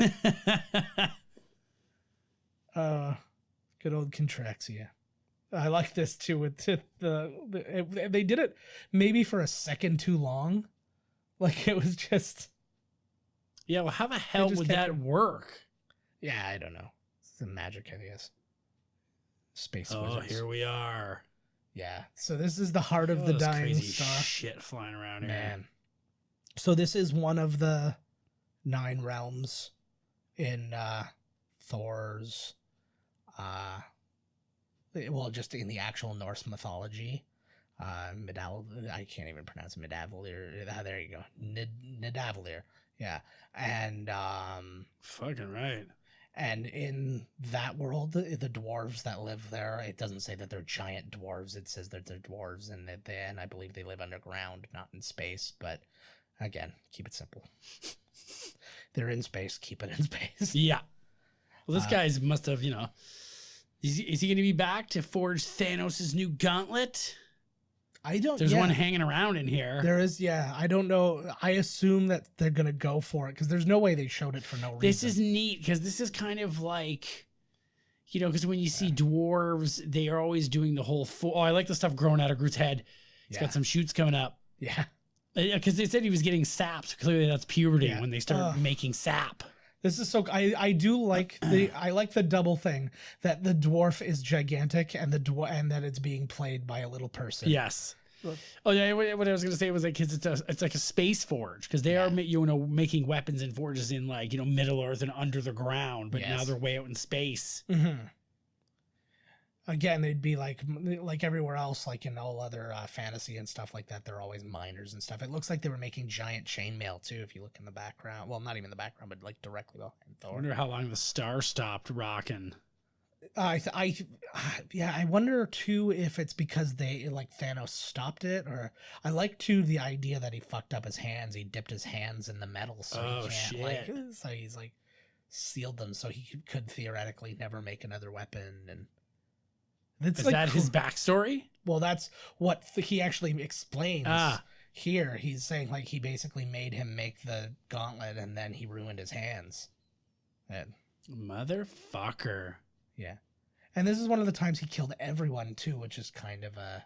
Good old Contraxia. I like this too. With they did it maybe for a second too long. Like it was just. Yeah, well, how the hell would that work? Yeah, I don't know. It's the magic, I guess. Space wizards. Oh, here we are. Yeah. So this is the heart of the dying crazy star. Shit flying around here. Man. So this is one of the 9 realms in Thor's. Just in the actual Norse mythology. I can't even pronounce it. Midavalier. There you go. Nidavalier. Yeah. And fucking right. And in that world, the dwarves that live there, it doesn't say that they're giant dwarves. It says that they're dwarves, and I believe they live underground, not in space. But again, keep it simple. They're in space. Keep it in space. Yeah. Well, this guy's must have, is he going to be back to forge Thanos' new gauntlet? There's one hanging around in here. There is, yeah. I don't know. I assume that they're going to go for it because there's no way they showed it for no reason. This is neat because this is kind of like, because when you see dwarves, they are always doing the whole I like the stuff growing out of Groot's head. He's got some shoots coming up. Yeah. Because they said he was getting sapped. Clearly that's puberty when they start making sap. This is so. I do like I like the double thing that the dwarf is gigantic and and that it's being played by a little person. Yes. Oh yeah. What I was gonna say was like, cause it's like a space forge because they are making weapons and forges in like Middle Earth and under the ground, but now they're way out in space. Mm-hmm. Again, they'd be like everywhere else, like in all other fantasy and stuff like that. They're always miners and stuff. It looks like they were making giant chainmail too. If you look in the background, well, not even the background, but like directly behind Thor. I wonder how long the star stopped rocking. I wonder too if it's because they like Thanos stopped it, or I like too the idea that he fucked up his hands. He dipped his hands in the metal, so he can't so he's like sealed them, so he could theoretically never make another weapon and. Is like, that his backstory? Well, that's what he actually explains here. He's saying like he basically made him make the gauntlet and then he ruined his hands. And, motherfucker. Yeah. And this is one of the times he killed everyone too, which is kind of a...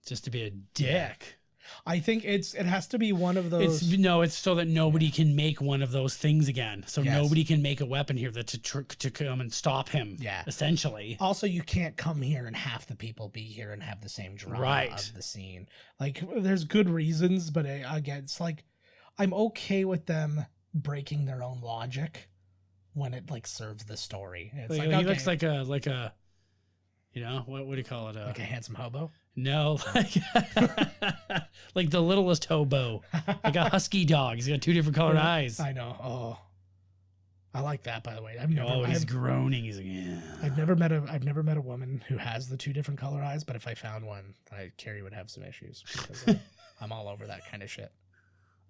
Just to be a dick. I think it has to be one of those... It's so that nobody can make one of those things again. So nobody can make a weapon here to come and stop him, essentially. Also, you can't come here and half the people be here and have the same drama of the scene. Like, there's good reasons, but again, it's like, I'm okay with them breaking their own logic when it, like, serves the story. It's he looks like a, what do you call it? Like a handsome hobo? No, like the littlest hobo, like a husky dog. He's got 2 different colored eyes. I know. Oh, I like that. By the way, he's groaning. He's like, yeah. I've never met a woman who has the 2 different color eyes. But if I found one, Carrie would have some issues because I'm all over that kind of shit.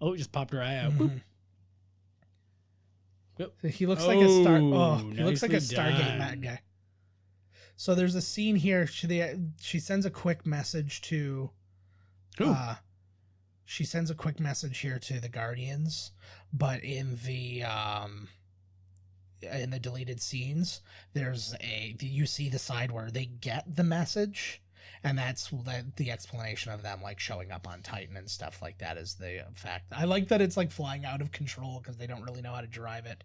Oh, it just popped her eye out. Mm-hmm. So he looks like a star. Oh, he looks like a Stargate Matt guy. So there's a scene here. She sends a quick message to she sends a quick message here to the Guardians, but in the deleted scenes, you see the side where they get the message, and that's the explanation of them like showing up on Titan and stuff like that is the fact. I like that it's like flying out of control because they don't really know how to drive it.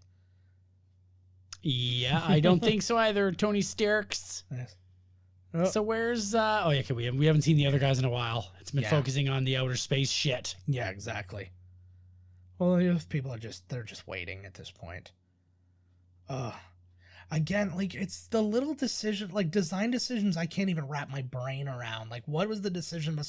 Yeah, I don't think so either. Tony Stark's. Yes. Oh. So where's we haven't seen the other guys in a while. It's been focusing on the outer space shit. Yeah, exactly. Well, people are just waiting at this point. Again, like it's the little decision, like design decisions I can't even wrap my brain around. Like, what was the decision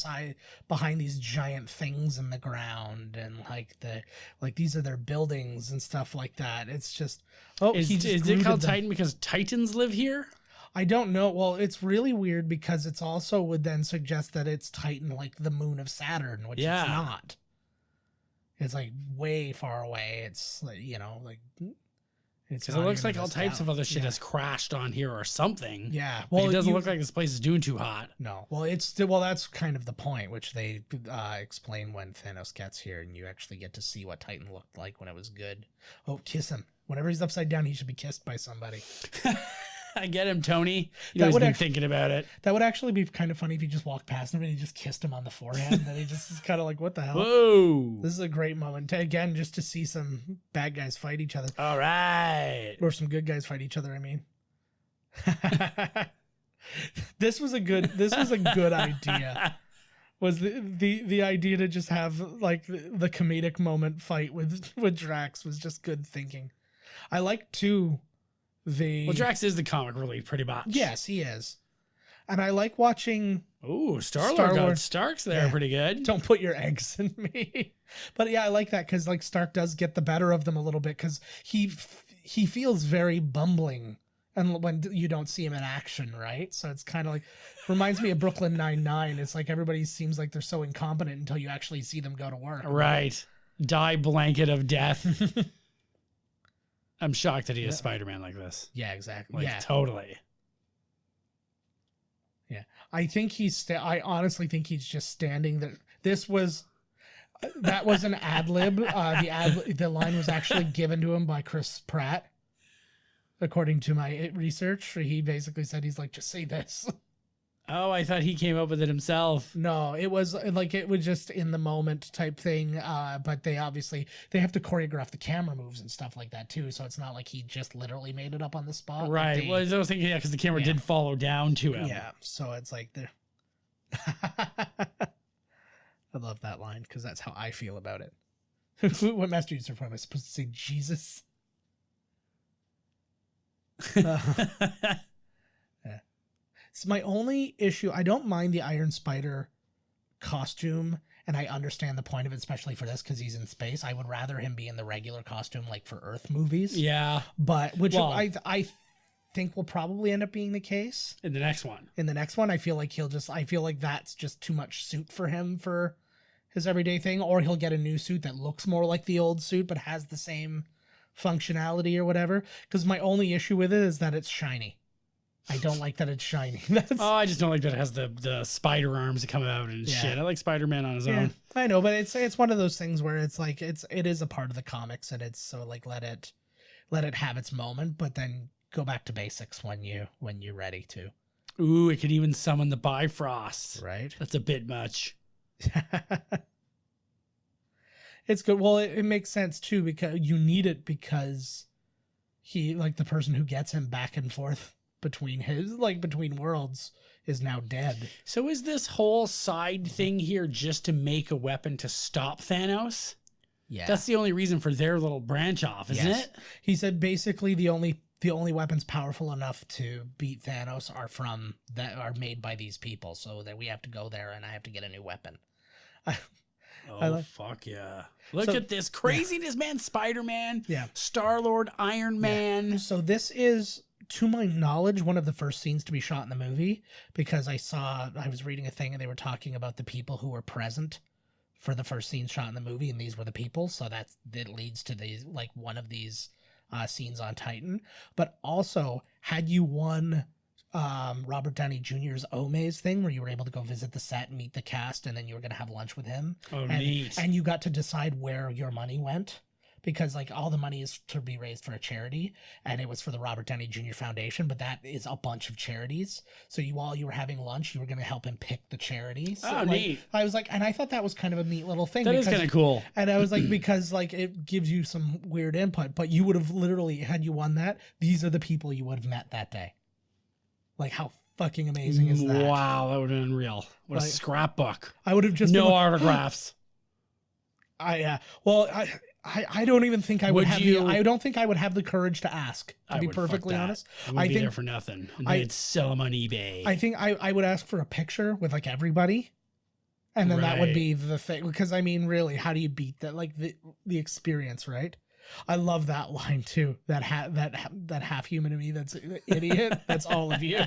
behind these giant things in the ground, and like these are their buildings and stuff like that. It's just is it called Titan because Titans live here? I don't know. Well, it's really weird because it's also would then suggest that it's Titan, like the moon of Saturn, which it's not. It's like way far away. It's like, because it looks like all types of other shit has crashed on here or something. Yeah. Well, it doesn't look like this place is doing too hot. No. Well, that's kind of the point, which they explain when Thanos gets here, and you actually get to see what Titan looked like when it was good. Oh, kiss him. Whenever he's upside down, he should be kissed by somebody. I get him, Tony. You know, he's been thinking about it. That would actually be kind of funny if you just walked past him and he just kissed him on the forehead. And then he just is kind of like, what the hell? Whoa. This is a great moment. Again, just to see some bad guys fight each other. All right. Or some good guys fight each other, I mean. This was a good idea. Was the idea to just have like the comedic moment fight with Drax was just good thinking. I like too Drax is the comic relief pretty much. Yes, he is. And I like watching Star-Lord got Stark's there pretty good. Don't put your eggs in me. But yeah, I like that because like Stark does get the better of them a little bit because he feels very bumbling and when you don't see him in action, right? So it's kind of like reminds me of Brooklyn Nine-Nine. It's like everybody seems like they're so incompetent until you actually see them go to work. Right. Die blanket of death. I'm shocked that he has Spider-Man like this. Yeah, exactly. Like, totally. Yeah. I think I honestly think he's just standing there. That was an ad lib. The line was actually given to him by Chris Pratt. According to my research, he basically said, he's like, just say this. Oh, I thought he came up with it himself. No, it was just in the moment type thing. But they have to choreograph the camera moves and stuff like that too. So it's not like he just literally made it up on the spot. Right. I was thinking, because the camera did follow down to him. Yeah. So it's like they're. I love that line because that's how I feel about it. What master user form am I supposed to say? Jesus. It's my only issue. I don't mind the Iron Spider costume, and I understand the point of it, especially for this because he's in space. I would rather him be in the regular costume, like for Earth movies. Yeah, but I think will probably end up being the case in the next one. In the next one, I feel like that's just too much suit for him for his everyday thing, or he'll get a new suit that looks more like the old suit but has the same functionality or whatever. Because my only issue with it is that it's shiny. I don't like that it's shiny. I just don't like that it has the spider arms that come out and shit. I like Spider-Man on his own. I know, but it's one of those things where it's like it is a part of the comics, and it's so like let it have its moment, but then go back to basics when you're ready to. Ooh, it could even summon the Bifrost. Right. That's a bit much. It's good. Well, it makes sense too because you need it because he like the person who gets him back and forth between worlds is now dead. So is this whole side thing here just to make a weapon to stop Thanos? Yeah. That's the only reason for their little branch off, isn't it? He said basically the only weapons powerful enough to beat Thanos are made by these people, so that we have to go there and I have to get a new weapon. Fuck yeah. Look at this craziness, man. Spider-Man, Star-Lord, Iron Man. So this is, to my knowledge, one of the first scenes to be shot in the movie, because I was reading a thing and they were talking about the people who were present for the first scene shot in the movie, and these were the people. So that leads to these, like one of these scenes on Titan. But also, had you won Robert Downey Jr.'s Omaze thing, where you were able to go visit the set and meet the cast, and then you were going to have lunch with him. Oh, neat. And you got to decide where your money went, because like all the money is to be raised for a charity, and it was for the Robert Downey Jr. Foundation, but that is a bunch of charities. So while you were having lunch, you were going to help him pick the charities. Oh, neat. I was like, and I thought that was kind of a neat little thing. That is kind of cool. And I was like, because like it gives you some weird input, but you would have literally, had you won that, these are the people you would have met that day. Like, how fucking amazing is that? Wow, that would have been unreal. What a scrapbook. I would have just no autographs. I don't even think I would have. I don't think I would have the courage to ask. To be perfectly honest, I would be there for nothing. And I'd sell them on eBay. I think I would ask for a picture with like everybody, and then that would be the thing. Because I mean, really, how do you beat that? Like the experience, right? I love that line too. That half human to me. That's an idiot. That's all of you.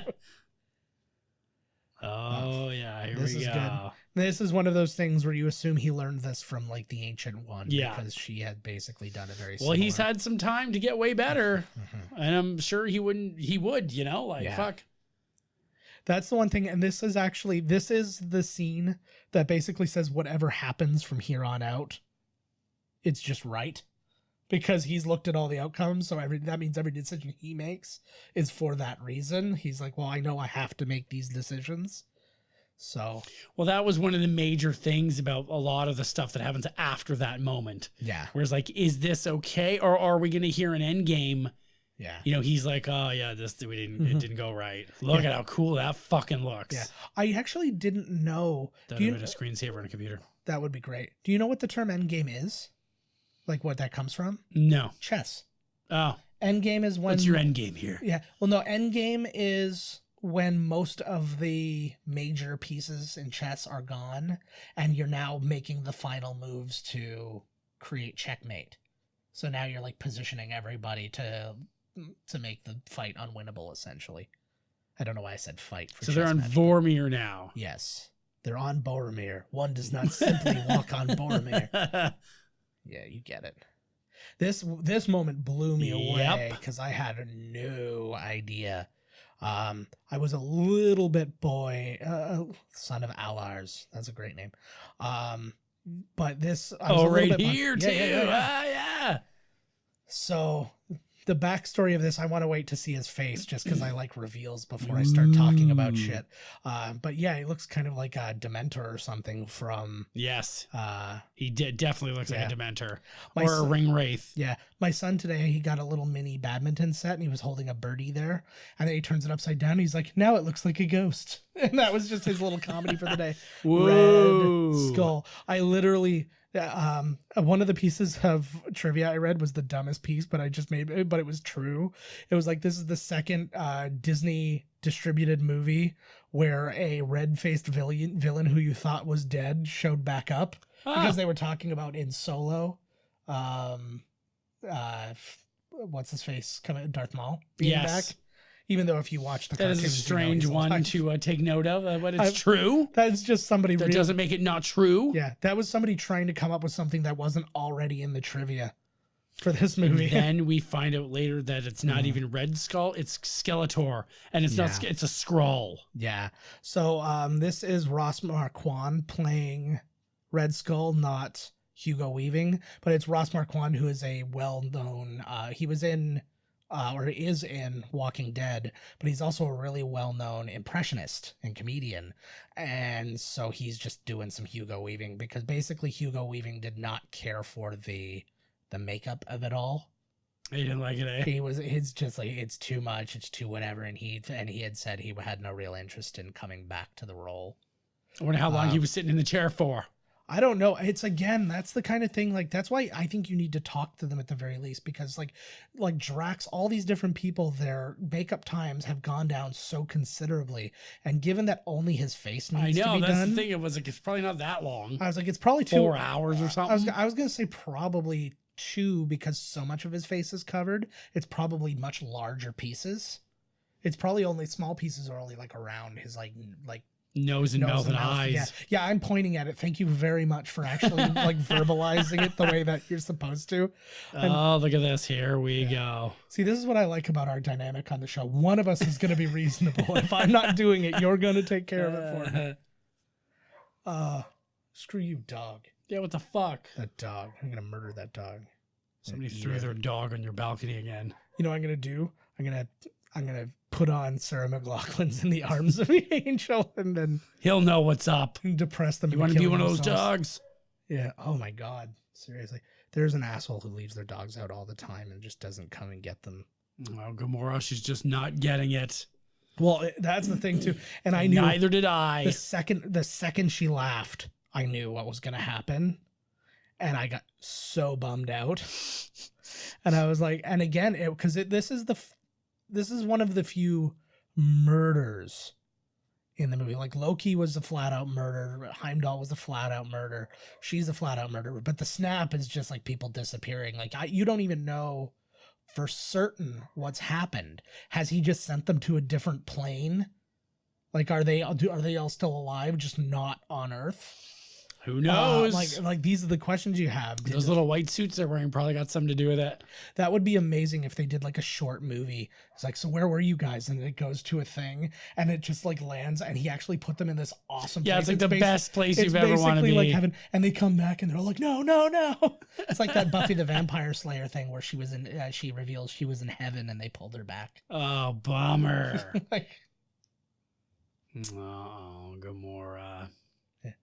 Oh yeah, here this we is go. Good. This is one of those things where you assume he learned this from like the Ancient One, because she had basically done it very similar. Well, he's had some time to get way better, and I'm sure he would, you know, like fuck. That's the one thing, and this is the scene that basically says whatever happens from here on out, it's just right. Because he's looked at all the outcomes, so that means every decision he makes is for that reason. He's like, well, I know I have to make these decisions. So, well, that was one of the major things about a lot of the stuff that happens after that moment. Yeah. Whereas, like, is this okay, or are we going to hear an end game? Yeah. You know, he's like, oh yeah, it didn't go right. Look at how cool that fucking looks. Yeah. I actually didn't know. That would be a screensaver on a computer. That would be great. Do you know what the term end game is? Like what that comes from? No. Chess. Oh. End game is when... What's your end game here? Yeah. Well, no, end game is when most of the major pieces in chess are gone, and you're now making the final moves to create checkmate. So now you're like positioning everybody to make the fight unwinnable, essentially. I don't know why I said fight. So they're on Vormir now. Yes. They're on Boromir. One does not simply walk on Boromir. Yeah, you get it. This moment blew me away because I had no idea. I was a little bit son of Alars. That's a great name. But this... right here too. Yeah. So the backstory of this, I want to wait to see his face just because I like reveals before I start talking about shit. But yeah, he looks kind of like a Dementor or something from... Yes. He definitely looks like a Dementor. A Ring Wraith. Yeah. My son today, he got a little mini badminton set and he was holding a birdie there. And then he turns it upside down. And he's like, now it looks like a ghost. And that was just his little comedy for the day. Whoa. Red Skull. I literally... one of the pieces of trivia I read was the dumbest piece, but it was true. It was like, this is the second Disney distributed movie where a red-faced villain who you thought was dead showed back up because they were talking about in Solo. What's his face? Darth Maul being back. Even though if you watch the cartoons, that is a strange one to take note of, but it's true. That's just somebody... That doesn't make it not true. Yeah, that was somebody trying to come up with something that wasn't already in the trivia for this movie. And then we find out later that it's not even Red Skull, it's Skeletor, and it's not. It's a Skrull. Yeah. So this is Ross Marquand playing Red Skull, not Hugo Weaving, but it's Ross Marquand, who is a well-known... he was in... or is in Walking Dead, but he's also a really well-known impressionist and comedian. And so he's just doing some Hugo Weaving because basically Hugo Weaving did not care for the makeup of it all. He didn't like it, eh? It's just like, it's too much, it's too whatever. And he had said he had no real interest in coming back to the role. I wonder how long he was sitting in the chair for. I don't know. It's again, that's the kind of thing, like, that's why I think you need to talk to them at the very least, because like Drax, all these different people, their makeup times have gone down so considerably. And given that only his face needs to be done. That's the thing. It was like, it's probably not that long. I was like, it's probably 4 hours or something. I was going to say probably 2 because so much of his face is covered. It's probably much larger pieces. It's probably only small pieces are only like around his like Nose and mouth and eyes. Yeah, I'm pointing at it. Thank you very much for actually like verbalizing it the way that you're supposed to. Oh, look at this. Here we go. See, this is what I like about our dynamic on the show. One of us is going to be reasonable. If I'm not doing it, you're going to take care of it for me. Screw you, dog. Yeah, what the fuck? That dog. I'm going to murder that dog. Somebody threw their dog on your balcony again. You know what I'm going to do? I'm going to put on Sarah McLachlan's In the Arms of the Angel, and then he'll know what's up. Depress them. You want to be one of those dogs? Yeah. Oh my God. Seriously. There's an asshole who leaves their dogs out all the time and just doesn't come and get them. Oh, Gamora, she's just not getting it. Well, that's the thing too. And I knew. Neither did I. The second she laughed, I knew what was going to happen. And I got so bummed out. And I was like, and again, this is one of the few murders in the movie. Like Loki was a flat out murder. Heimdall was a flat out murder. She's a flat out murderer. But the snap is just like people disappearing. Like you don't even know for certain what's happened. Has he just sent them to a different plane? Like, are they all still alive, just not on Earth? Who knows? Like these are the questions you have. Those little white suits they're wearing probably got something to do with it. That would be amazing if they did like a short movie. It's like, so where were you guys? And it goes to a thing and it just like lands and he actually put them in this awesome place. Yeah, it's like the best place you've ever wanted to be. Like heaven, and they come back and they're all like, no. It's like that Buffy the Vampire Slayer thing where she was she reveals she was in heaven and they pulled her back. Oh, bummer. Like, oh, Gamora.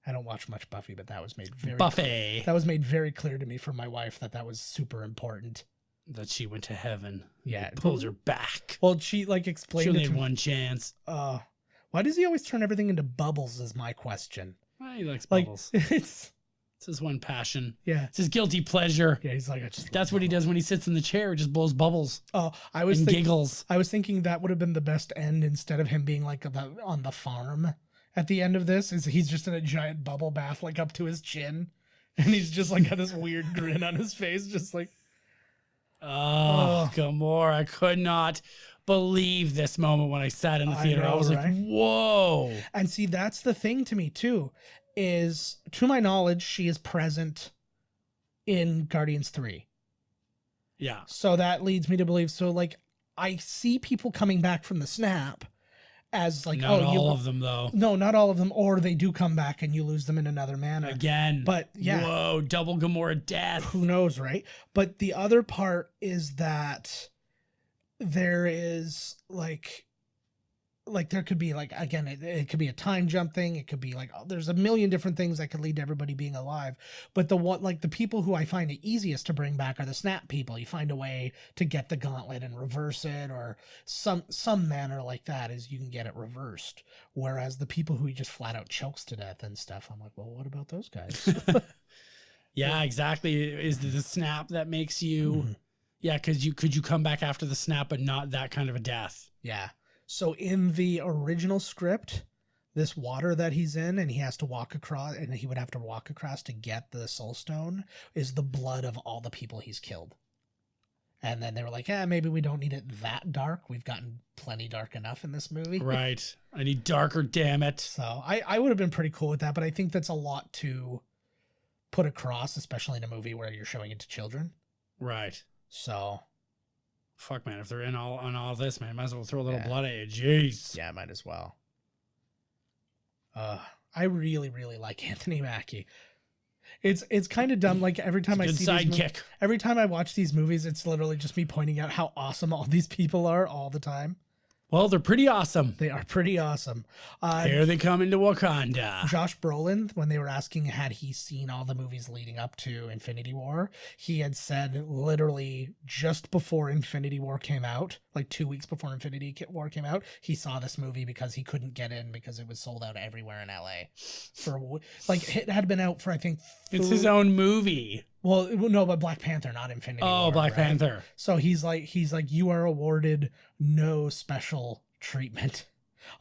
I don't watch much Buffy, but that was made very Buffy. That was made very clear to me from my wife that was super important. That she went to heaven. Yeah, pulled her back. Well, she like explained. She only had one chance. Why does he always turn everything into bubbles? Is my question. Well, he likes bubbles. It's his one passion. Yeah, it's his guilty pleasure. Yeah, he's like, that's what he does when he sits in the chair. Just blows bubbles. Oh, giggles. I was thinking that would have been the best end instead of him being like on the farm. At the end of this, is he's just in a giant bubble bath, like up to his chin, and he's just like got this weird grin on his face, just like. Oh, Gamora! I could not believe this moment when I sat in the theater. I was like, "Whoa!" And see, that's the thing to me too, is to my knowledge, she is present in Guardians 3. Yeah. So that leads me to believe. So like, I see people coming back from the snap. As like, not all of them though. No, not all of them, or they do come back and you lose them in another manner again. But yeah, whoa, double Gamora death. Who knows, right? But the other part is that there is like there could be like, again, it could be a time jump thing. It could be like, there's a million different things that could lead to everybody being alive. But the people who I find it easiest to bring back are the snap people. You find a way to get the gauntlet and reverse it, or some manner like that is you can get it reversed. Whereas the people who he just flat out chokes to death and stuff, I'm like, well, what about those guys? Yeah, exactly. Is the snap that makes you, Mm-hmm. yeah, because could you come back after the snap, but not that kind of a death. Yeah. So in the original script, this water that he's in and he has to walk across, and he would have to walk across to get the Soul Stone, is the blood of all the people he's killed. And then they were like, maybe we don't need it that dark. We've gotten plenty dark enough in this movie. Right. I need darker, damn it. So I would have been pretty cool with that, but I think that's a lot to put across, especially in a movie where you're showing it to children. Right. So... fuck, man, if they're in on all this, man, might as well throw a little blood at you. Jeez. Yeah, might as well. I really, really like Anthony Mackie. It's kind of dumb. Like every time I see every time I watch these movies, it's literally just me pointing out how awesome all these people are all the time. Well, they're pretty awesome. They are pretty awesome. Here they come into Wakanda. Josh Brolin, when they were asking had he seen all the movies leading up to Infinity War, he had said literally just before Infinity War came out, like 2 weeks before Infinity War came out, he saw this movie because he couldn't get in because it was sold out everywhere in LA. It had been out for, I think... It's his own movie. Well, no, but Black Panther, not Infinity War. Oh, Black Panther. So he's like, you are awarded no special treatment.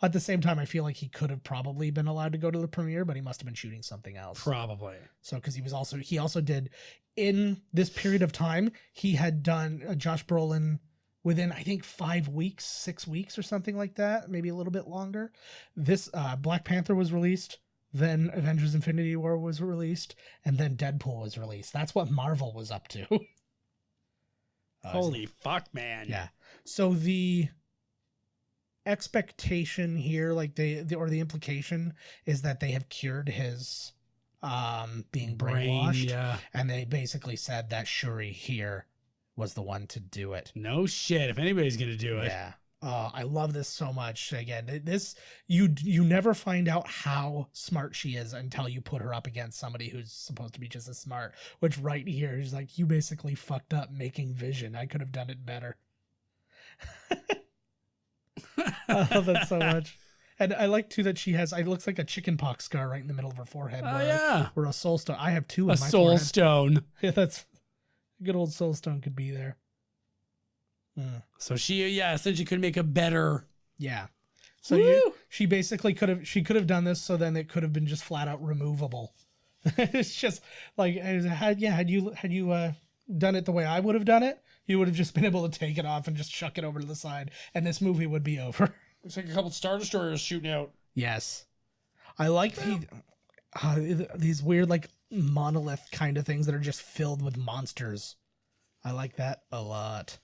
At the same time, I feel like he could have probably been allowed to go to the premiere, but he must have been shooting something else. Probably. So, because he also did, in this period of time, he had done, Josh Brolin within, I think, 5 weeks, 6 weeks or something like that, maybe a little bit longer. This Black Panther was released, then Avengers Infinity War was released, and then Deadpool was released. That's what Marvel was up to. Holy fuck, man. Yeah. So the expectation here, like the implication is that they have cured his being brainwashed. Yeah. And they basically said that Shuri here was the one to do it. No shit, if anybody's gonna do it. Yeah. I love this so much. Again, this you never find out how smart she is until you put her up against somebody who's supposed to be just as smart. Which right here is like, you basically fucked up making Vision. I could have done it better. I love that so much. And I like too that she has, it looks like a chickenpox scar right in the middle of her forehead. Oh yeah. Or a soul stone. I have two in my soul forehead. Stone. Yeah, that's a good old soul stone could be there. So she essentially could make a better. Yeah. So she basically could have done this, so then it could have been just flat out removable. It's just like, had you done it the way I would have done it, you would have just been able to take it off and just chuck it over to the side, and this movie would be over. Looks like a couple Star Destroyers shooting out. Yes. I like these weird like monolith kind of things that are just filled with monsters. I like that a lot.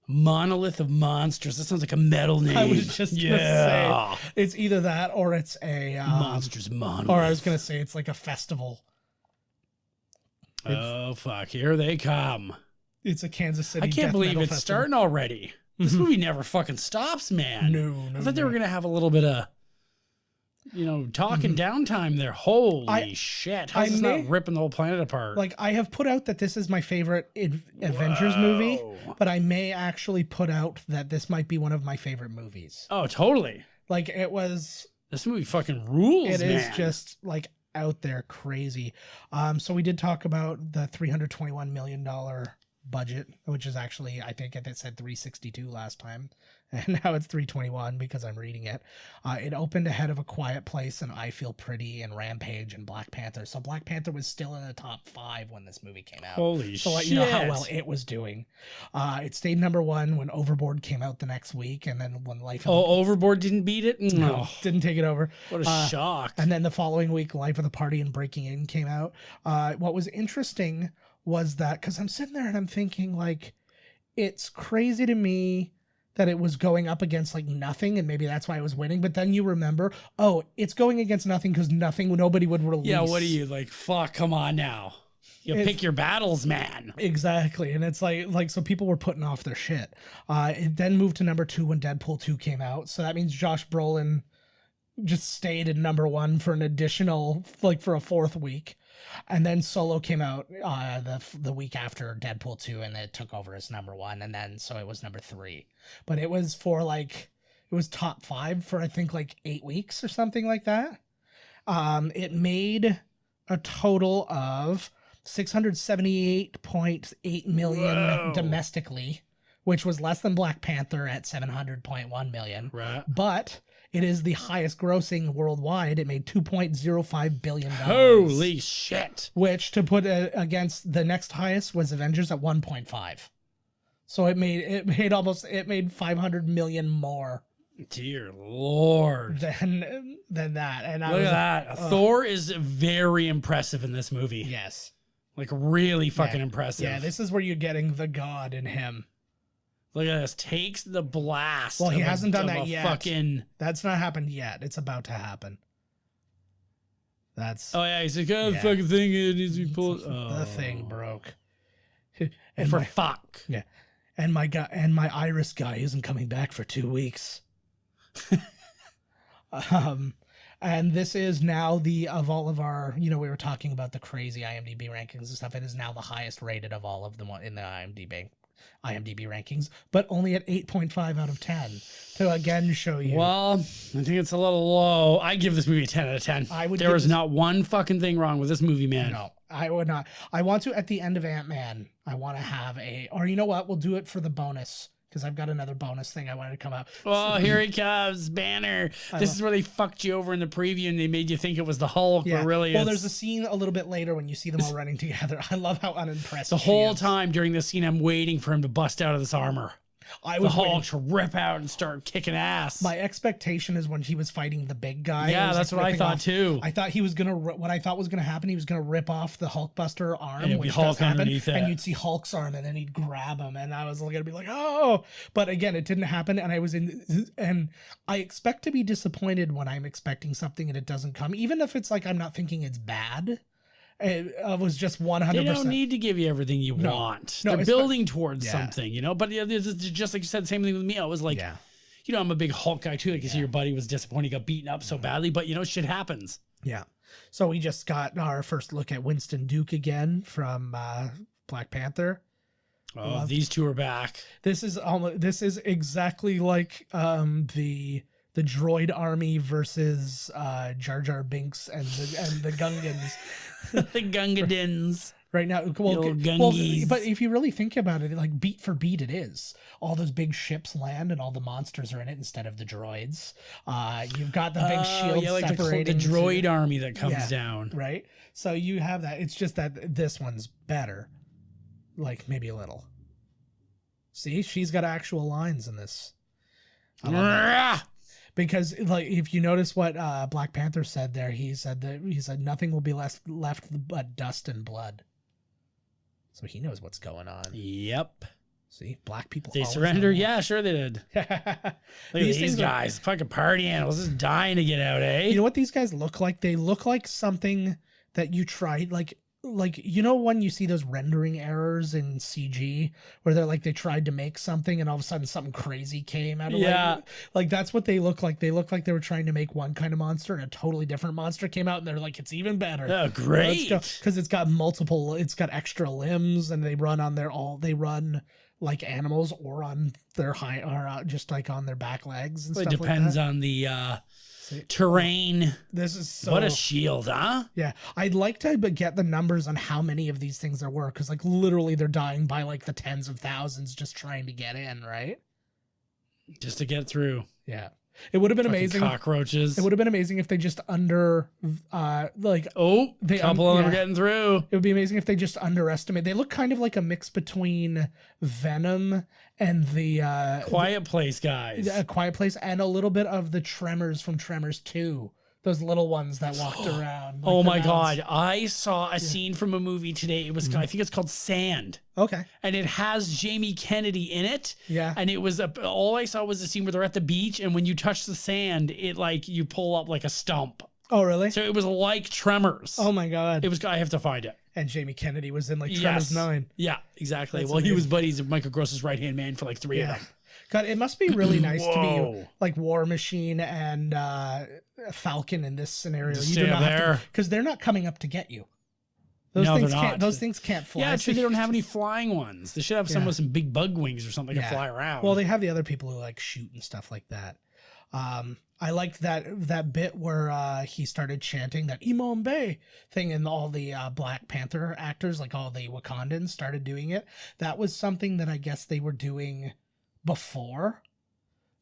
Monolith of Monsters. That sounds like a metal name. I was just gonna say it's either that or it's a Monsters Monolith. Or I was gonna say it's like a festival. Oh fuck! Here they come. It's a Kansas City. I can't believe it's starting already. This movie never fucking stops, man. No. I thought they were gonna have a little bit of, talking downtime there. Holy shit! How's this not ripping the whole planet apart? Like, I have put out that this is my favorite Avengers movie, but I may actually put out that this might be one of my favorite movies. Oh, totally. Like, it was. This movie fucking rules. It is just like out there crazy. So we did talk about the $321 million budget, which is actually, I think it said 362 last time, and now it's 321 because I'm reading it. It opened ahead of A Quiet Place and I Feel Pretty and Rampage and Black Panther. So Black Panther was still in the top 5 when this movie came out. Holy so shit. You know how well it was doing. It stayed number 1 when Overboard came out the next week, and then when Overboard didn't beat it? No, didn't take it over. What a shock. And then the following week, Life of the Party and Breaking In came out. What was interesting was that, because I'm sitting there and I'm thinking, like, it's crazy to me that it was going up against like nothing, and maybe that's why it was winning. But then you remember, it's going against nothing because nobody would release. Yeah, what are you, like, fuck, come on now. Pick your battles, man. Exactly. And it's like so people were putting off their shit. It then moved to number 2 when Deadpool 2 came out. So that means Josh Brolin just stayed in number 1 for an additional, like, for a 4th week. And then Solo came out the week after Deadpool 2, and it took over as number 1, and then so it was number 3. But it was it was top 5 for I think like 8 weeks or something like that. It made a total of $678.8 million domestically, which was less than Black Panther at $700.1 million. Right. But it is the highest grossing worldwide. It made $2.05 billion. Holy shit. Which, to put against the next highest, was Avengers at 1.5. So it made $500 million more. Dear Lord. Than that. And look at that. Thor is very impressive in this movie. Yes. Like, really fucking impressive. Yeah, this is where you're getting the god in him. Look at this. Takes the blast. Well, he hasn't done that yet. That's not happened yet. It's about to happen. That's. Oh, yeah. He's like, fucking thing. It needs to be pulled. The thing broke. And for fuck. Yeah. And my guy, and my Iris guy isn't coming back for 2 weeks. And this is now of all of our, we were talking about the crazy IMDb rankings and stuff. It is now the highest rated of all of them in the IMDb rankings, but only at 8.5 out of 10 to again show you. Well, I think it's a little low. I give this movie a 10 out of 10. There is not one fucking thing wrong with this movie, man. No, I would not. I want to, at the end of Ant-Man, I want to have or you know what? We'll do it for the bonus, because I've got another bonus thing I wanted to come out. Oh, here he comes, Banner. This is where they fucked you over in the preview and they made you think it was the Hulk. Yeah. But really, well, there's a scene a little bit later when you see them all running together. I love how unimpressed the whole time during this scene, I'm waiting for him to bust out of this armor. The Hulk to rip out and start kicking ass. My expectation is when he was fighting the big guy. Yeah, that's what I thought too. I thought he was gonna. What I thought was gonna happen, he was gonna rip off the Hulkbuster arm, and it'd be Hulk underneath it, and you'd see Hulk's arm, and then he'd grab him, and I was gonna be like, oh! But again, it didn't happen, and I expect to be disappointed when I'm expecting something and it doesn't come, even if it's like I'm not thinking it's bad. It was just 100%. They don't need to give you everything you want. They're building towards something, But just like you said, the same thing with me. I was like, I'm a big Hulk guy too. Like you see your buddy was disappointed, he got beaten up so badly, but shit happens. Yeah. So we just got our first look at Winston Duke again from Black Panther. Oh, these two are back. This is exactly like the droid army versus Jar Jar Binks and the Gungans. The Gungadins. Right now, but if you really think about it, like beat for beat, it is. All those big ships land and all the monsters are in it instead of the droids. You've got the big shield separating the droid army that comes down. Right? So you have that. It's just that this one's better. Like maybe a little. See, she's got actual lines in this. Because like if you notice what Black Panther said there, he said nothing will be left but dust and blood. So he knows what's going on. Yep. See, black people. They surrendered. Yeah, sure they did. Look at these guys, fucking party animals, just dying to get out, eh? You know what these guys look like? They look like something that you tried, like when you see those rendering errors in CG where they tried to make something and all of a sudden something crazy came out of it. Like that's what they look like. They look like they were trying to make one kind of monster and a totally different monster came out and they're like, it's even better. Oh, great. Because it's got extra limbs and they run like animals or on their just like on their back legs and stuff like that. It depends on the terrain. This is what a shield, huh? Yeah, I'd like to get the numbers on how many of these things there were, because like literally they're dying by like the tens of thousands just trying to get in, right? Just to get through. Yeah, it would have been amazing. Cockroaches. It would have been amazing if they just couple of them are getting through. It would be amazing if they just underestimate. They look kind of like a mix between Venom and the Quiet Place guys. Quiet Place and a little bit of the Tremors from Tremors 2. Those little ones that walked around. Oh my God. I saw a scene from a movie today. It was, I think it's called Sand. Okay. And it has Jamie Kennedy in it. Yeah. And it was all I saw was a scene where they're at the beach and when you touch the sand, it like you pull up like a stump. Oh, really? So it was like Tremors. Oh my God. It was, I have to find it. And Jamie Kennedy was in like Tremors 9. Yeah, exactly. That's he was buddies with Michael Gross's right-hand man for like 3 of them. God, it must be really nice to be like War Machine and Falcon in this scenario. You do not have to, because they're not coming up to get you. Those things can't fly. Yeah, actually, they don't have any flying ones. They should have some with some big bug wings or something that can fly around. Well, they have the other people who like shoot and stuff like that. I liked that bit where he started chanting that Imam Bay thing, and all the Black Panther actors, like all the Wakandans, started doing it. That was something that I guess they were doing before.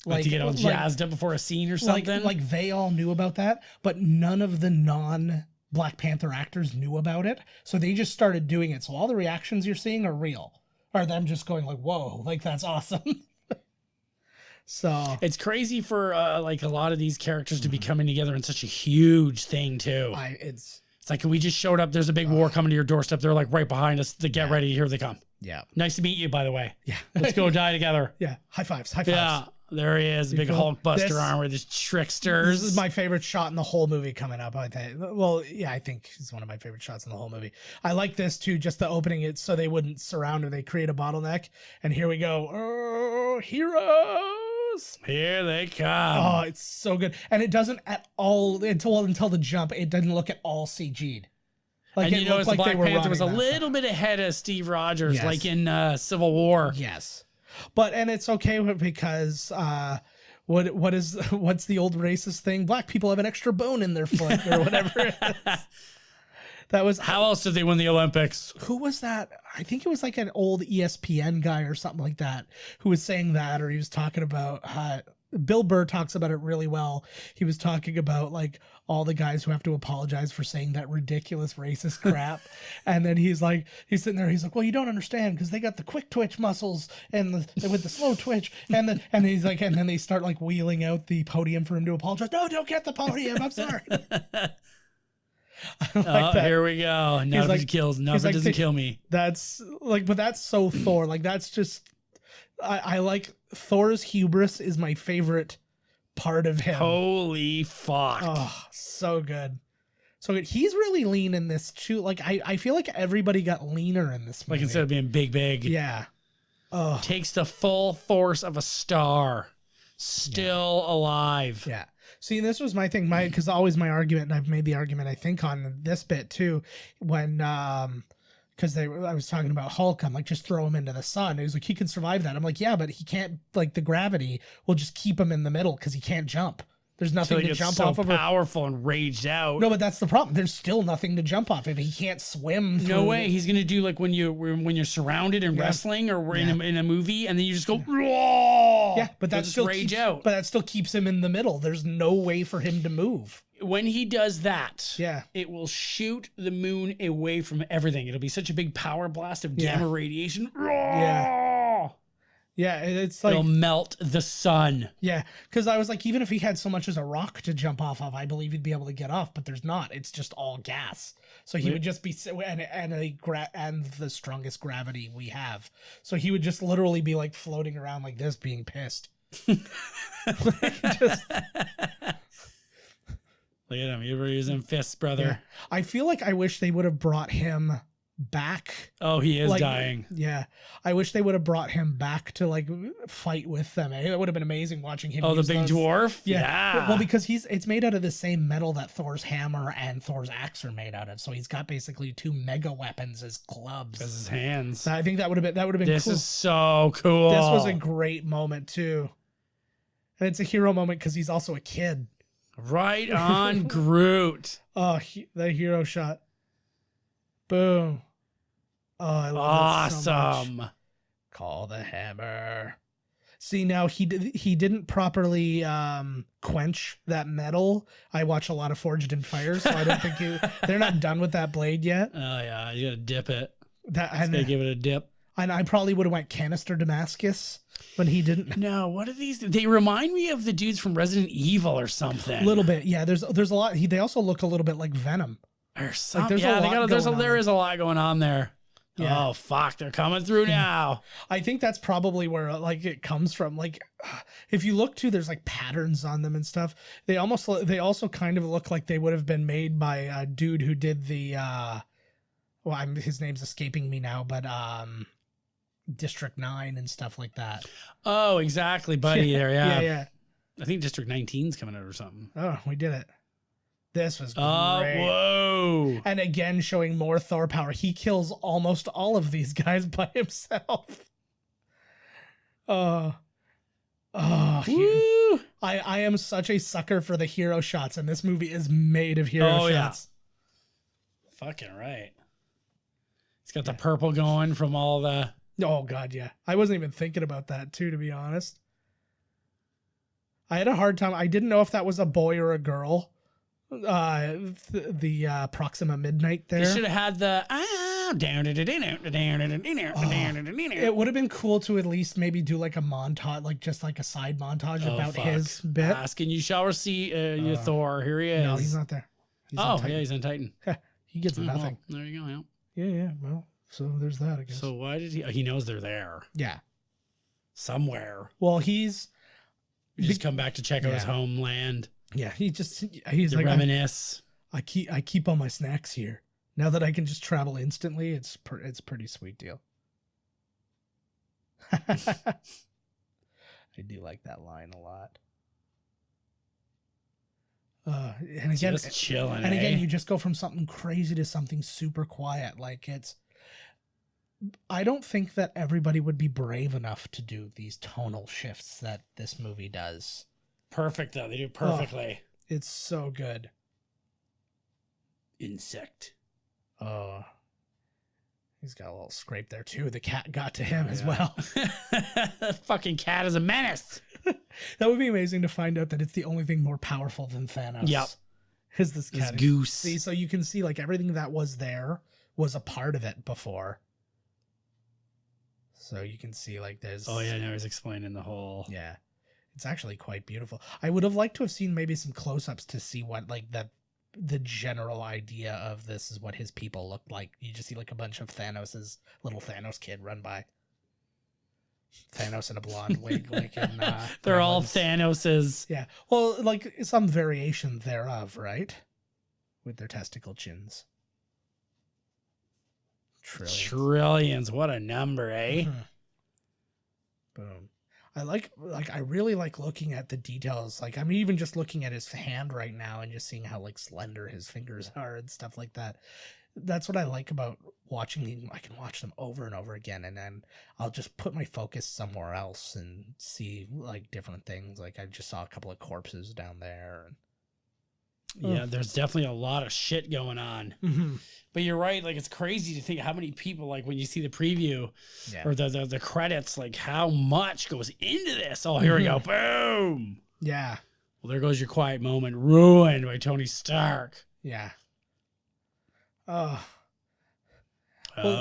Like to get all jazzed up before a scene or something? Like they all knew about that, but none of the non-Black Panther actors knew about it. So they just started doing it. So all the reactions you're seeing are real. Are them just going like, whoa, like that's awesome. So it's crazy for like a lot of these characters to be coming together in such a huge thing too. It's like we just showed up. There's a big war coming to your doorstep. They're like right behind us. To get ready. Here they come. Yeah. Nice to meet you, by the way. Yeah. Let's go die together. Yeah. High fives. Yeah. There he is. Big Hulkbuster armor. These tricksters. This is my favorite shot in the whole movie coming up. I think. Well, yeah, I think it's one of my favorite shots in the whole movie. I like this too. Just the opening it so they wouldn't surround and they create a bottleneck. And here we go. Oh, heroes. Here they come. Oh, it's so good. And it doesn't at all until the jump. It doesn't look at all CG'd. Like, and you notice the Black Panther was a little bit ahead of Steve Rogers, like in Civil War. Yes. And it's okay because what's the old racist thing? Black people have an extra bone in their foot or whatever it is. That was how else did they win the Olympics? Who was that? I think it was like an old ESPN guy or something like that who was saying that, or he was talking about Bill Burr talks about it really well. He was talking about like all the guys who have to apologize for saying that ridiculous racist crap. And then he's sitting there, he's like, well, you don't understand because they got the quick twitch muscles and with the slow twitch. And he's like, and then they start like wheeling out the podium for him to apologize. No, don't get the podium. I'm sorry. Here we go. None of it kills. None of it doesn't kill me. That's like, but that's so Thor. Like, that's just, I like Thor's hubris is my favorite part of him. Holy fuck. Oh, so good. So good. He's really lean in this too. Like, I feel like everybody got leaner in this movie. Like, instead of being big. Yeah. Oh. Takes the full force of a star. Still alive. Yeah. See, this was my thing, because always my argument, and I've made the argument, I think, on this bit too, when, because I was talking about Hulk, I'm like, just throw him into the sun. He was like, he can survive that. I'm like, yeah, but he can't, like, the gravity will just keep him in the middle because he can't jump. There's nothing to jump off of. Powerful and raged out. No, but that's the problem. There's still nothing to jump off if he can't swim. No way. He's gonna do like when you're surrounded in wrestling or in a movie, and then you just go. Yeah, but that still rage out. But that still keeps him in the middle. There's no way for him to move. When he does that, yeah, it will shoot the moon away from everything. It'll be such a big power blast of gamma radiation. Yeah. Yeah, it's like... It'll melt the sun. Yeah, because I was like, even if he had so much as a rock to jump off of, I believe he'd be able to get off, but there's not. It's just all gas. So he would just be... And the strongest gravity we have. So he would just literally be like floating around like this, being pissed. Look at him. You're using fists, brother. Yeah. I feel like I wish they would have brought him back. Oh, he is dying. Yeah. I wish they would have brought him back to like fight with them. It would have been amazing watching him. Oh, the big dwarf? Yeah. Well, because it's made out of the same metal that Thor's hammer and Thor's axe are made out of. So he's got basically two mega weapons as clubs. As his hands. So I think that would have been this cool. Is so cool. This was a great moment too. And it's a hero moment because he's also a kid. Right on Groot. Oh, the hero shot. Boom. Oh, I love it so much. Call the hammer. See, now he didn't properly quench that metal. I watch a lot of Forged in Fire, so I don't think they're not done with that blade yet. Oh yeah, you gotta dip it. I'm gonna give it a dip. And I probably would have went canister Damascus, but he didn't. No, what are these? They remind me of the dudes from Resident Evil or something. A little bit, yeah. There's a lot. They also look a little bit like Venom. Or something. Like, there is a lot going on there. Yeah. Oh fuck, they're coming through now. I think that's probably where like it comes from. Like, if you look too, there's like patterns on them and stuff. They also kind of look like they would have been made by a dude who did the his name's escaping me now, but District 9 and stuff like that. Oh, exactly, buddy. Yeah. I think District 19's coming out or something. Oh, we did it. This was great. Whoa. And again, showing more Thor power. He kills almost all of these guys by himself. I am such a sucker for the hero shots, and this movie is made of hero shots. Yeah. Fucking right. It's got the purple going from all the... Oh, God, yeah. I wasn't even thinking about that, too, to be honest. I had a hard time. I didn't know if that was a boy or a girl. The Proxima Midnight there. You should have had the it would have been cool to at least maybe do like a montage, like just like a side montage about his bit. Asking you shall see your Thor. Here he is. No, he's not there. He's he's on Titan. He gets nothing. Well, there you go. Yeah. Well, so there's that, I guess. So why did he knows they're there. Yeah. Somewhere. Well, he's just come back to check out his homeland. Yeah, he's like reminisce. I keep all my snacks here. Now that I can just travel instantly, it's a pretty sweet deal. I do like that line a lot. And again, just chilling. And again, you just go from something crazy to something super quiet. Like I don't think that everybody would be brave enough to do these tonal shifts that this movie does. Perfect though. They do perfectly. It's so good. Insect. Oh. He's got a little scrape there too. The cat got to him as well. That fucking cat is a menace. That would be amazing to find out that it's the only thing more powerful than Thanos. Yep. Is this cat. This goose. See, so you can see like everything that was there was a part of it before. So you can see like there's... Oh yeah, now he's explaining the whole... Yeah. It's actually quite beautiful. I would have liked to have seen maybe some close-ups to see what like the general idea of this is what his people look like. You just see like a bunch of Thanos's little Thanos kid run by. Thanos in a blonde wig, like in they're all Thanos's. Yeah. Well, like some variation thereof, right? With their testicle chins. Trillions. What a number, eh? Mm-hmm. Boom. I really like looking at the details. Like I'm even just looking at his hand right now and just seeing how like slender his fingers are and stuff like that. That's what I like about watching these. I can watch them over and over again, and then I'll just put my focus somewhere else and see like different things. Like I just saw a couple of corpses down there. Yeah, there's definitely a lot of shit going on. Mm-hmm. But you're right. Like, it's crazy to think how many people, like, when you see the preview or the credits, like, how much goes into this. Oh, here we go. Boom. Yeah. Well, there goes your quiet moment. Ruined by Tony Stark. Yeah. Oh,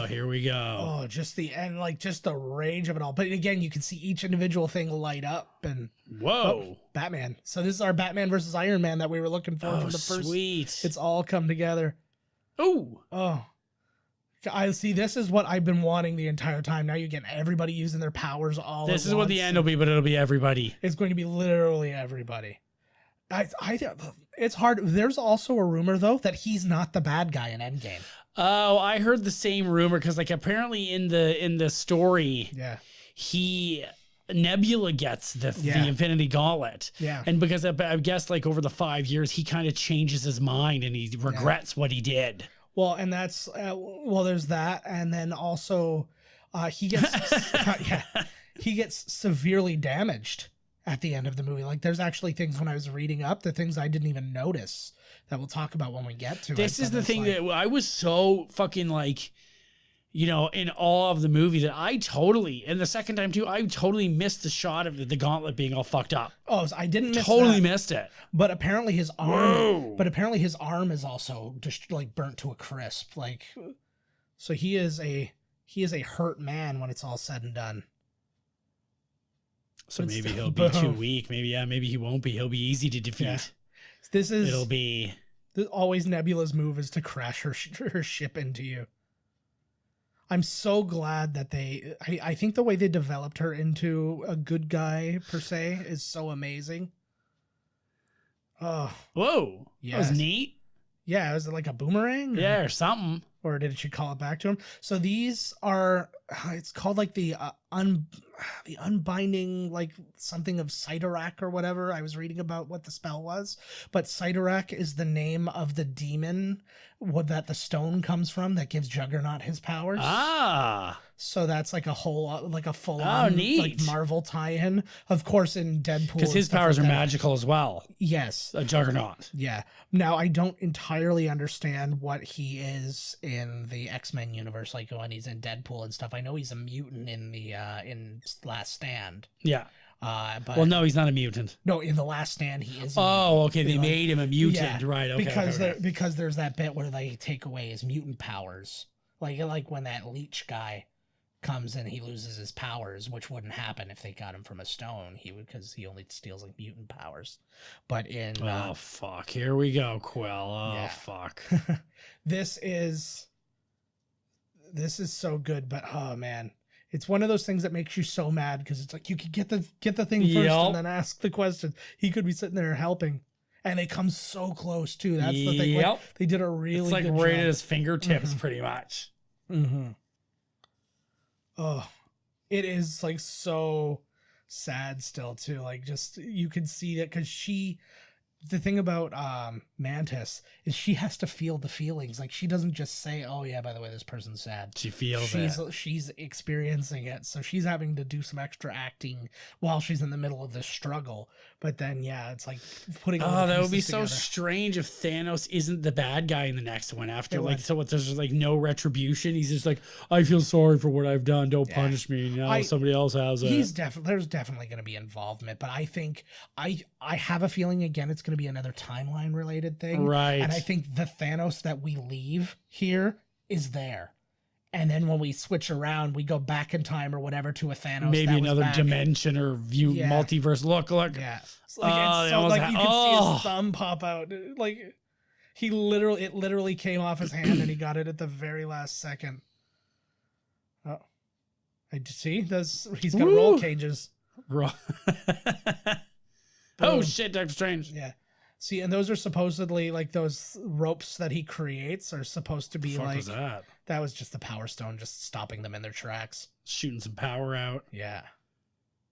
here we go. Oh, just the end, like, just the rage of it all. But again, you can see each individual thing light up and... Whoa. Oh, Batman. So this is our Batman versus Iron Man that we were looking for from the first... sweet. It's all come together. Ooh. Oh. I see, this is what I've been wanting the entire time. Now you get everybody using their powers all This at is what once. the end will be, but it'll be everybody. It's going to be literally everybody. It's hard. There's also a rumor, though, that he's not the bad guy in Endgame. Oh, I heard the same rumor because, like, apparently in the story, Nebula gets the Infinity Gauntlet. Yeah. And because I guess, like, over the 5 years, he kind of changes his mind and he regrets what he did. Well, and that's there's that, and then also he gets he gets severely damaged at the end of the movie. Like, there's actually things when I was reading up, the things I didn't even notice that we'll talk about when we get to it. This is the thing that I was so fucking, like, you know, in awe of the movie that I totally, and the second time too, I totally missed the shot of the gauntlet being all fucked up. Oh, I didn't miss totally that. missed it. But apparently his arm. But apparently his arm is also just like burnt to a crisp. Like, so he is a hurt man when it's all said and done. So maybe he'll be too weak. Maybe he won't be. He'll be easy to defeat. Yeah. It'll be always Nebula's move is to crash her ship into you. I'm so glad that I think the way they developed her into a good guy, per se, is so amazing. Oh. Whoa. Yes. That was neat. Yeah, was it like a boomerang? Yeah, or something. Or did she call it back to him? So these are, it's called like the unbinding, like something of Cyttorak or whatever. I was reading about what the spell was. But Cyttorak is the name of the demon that the stone comes from that gives Juggernaut his powers. Ah. So that's like a whole, like a full-on like Marvel tie-in. Of course, in Deadpool. Because his powers are magical as well. Yes. A Juggernaut. Yeah. Now, I don't entirely understand what he is in the X-Men universe, like when he's in Deadpool and stuff. I know he's a mutant in the in Last Stand. Yeah. But well, no, he's not a mutant. No, in The Last Stand, he is. Oh, okay. They made him a mutant, right? Okay. Because there's that bit where they take away his mutant powers, like when that leech guy comes and he loses his powers, which wouldn't happen if they got him from a stone. He would, because he only steals like mutant powers. But in oh fuck, here we go, Quill. Oh yeah. Fuck. This is so good, but oh man. It's one of those things that makes you so mad because it's like you could get the thing first and then ask the question. He could be sitting there helping, and it comes so close too. That's the thing. Like, they did a really good job. It's like right at his fingertips, pretty much. Mm-hmm. Oh, it is like so sad still too. Like just you can see that because the thing about Mantis is she has to feel the feelings. Like, she doesn't just say, oh yeah, by the way, this person's sad. She feels it. She's experiencing it. So she's having to do some extra acting while she's in the middle of this struggle. But then, yeah, it's like putting that would be together. so strange if Thanos isn't the bad guy in the next one after there's like no retribution. He's just like, I feel sorry for what I've done. Don't punish me. Now somebody else has it. There's definitely going to be involvement, but I think I have a feeling again it's going to be another timeline related thing, right? And I think the Thanos that we leave here is there, and then when we switch around, we go back in time or whatever to a Thanos, maybe another dimension or multiverse. Look, yeah. You can see his thumb pop out, like it literally came off his hand, and he got it at the very last second. Oh, I see. He's got roll cages. Oh shit, Doctor Strange. Yeah. See, and those are supposedly like those ropes that he creates are supposed to be What like was that? That was just the Power Stone, just stopping them in their tracks, shooting some power out. Yeah.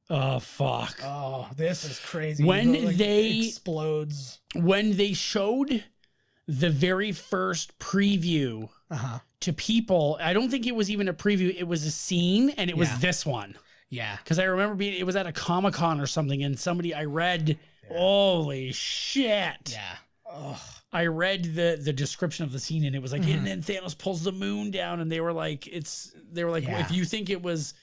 Oh fuck. Oh, this is crazy. When they explodes. When they showed the very first preview to people, I don't think it was even a preview. It was a scene, and it was this one. Yeah. Because I remember it was at a Comic-Con or something, and I read, holy shit. Yeah. Ugh. I read the description of the scene, and it was like, and then Thanos pulls the moon down, and they were like, well, if you think it was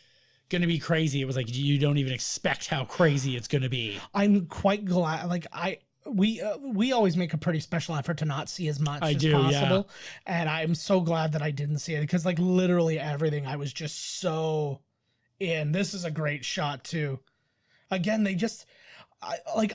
going to be crazy, it was like, you don't even expect how crazy it's going to be. I'm quite glad, like, we always make a pretty special effort to not see as much as possible. Yeah. And I'm so glad that I didn't see it, because like literally everything, I was just so in. This is a great shot too. Again,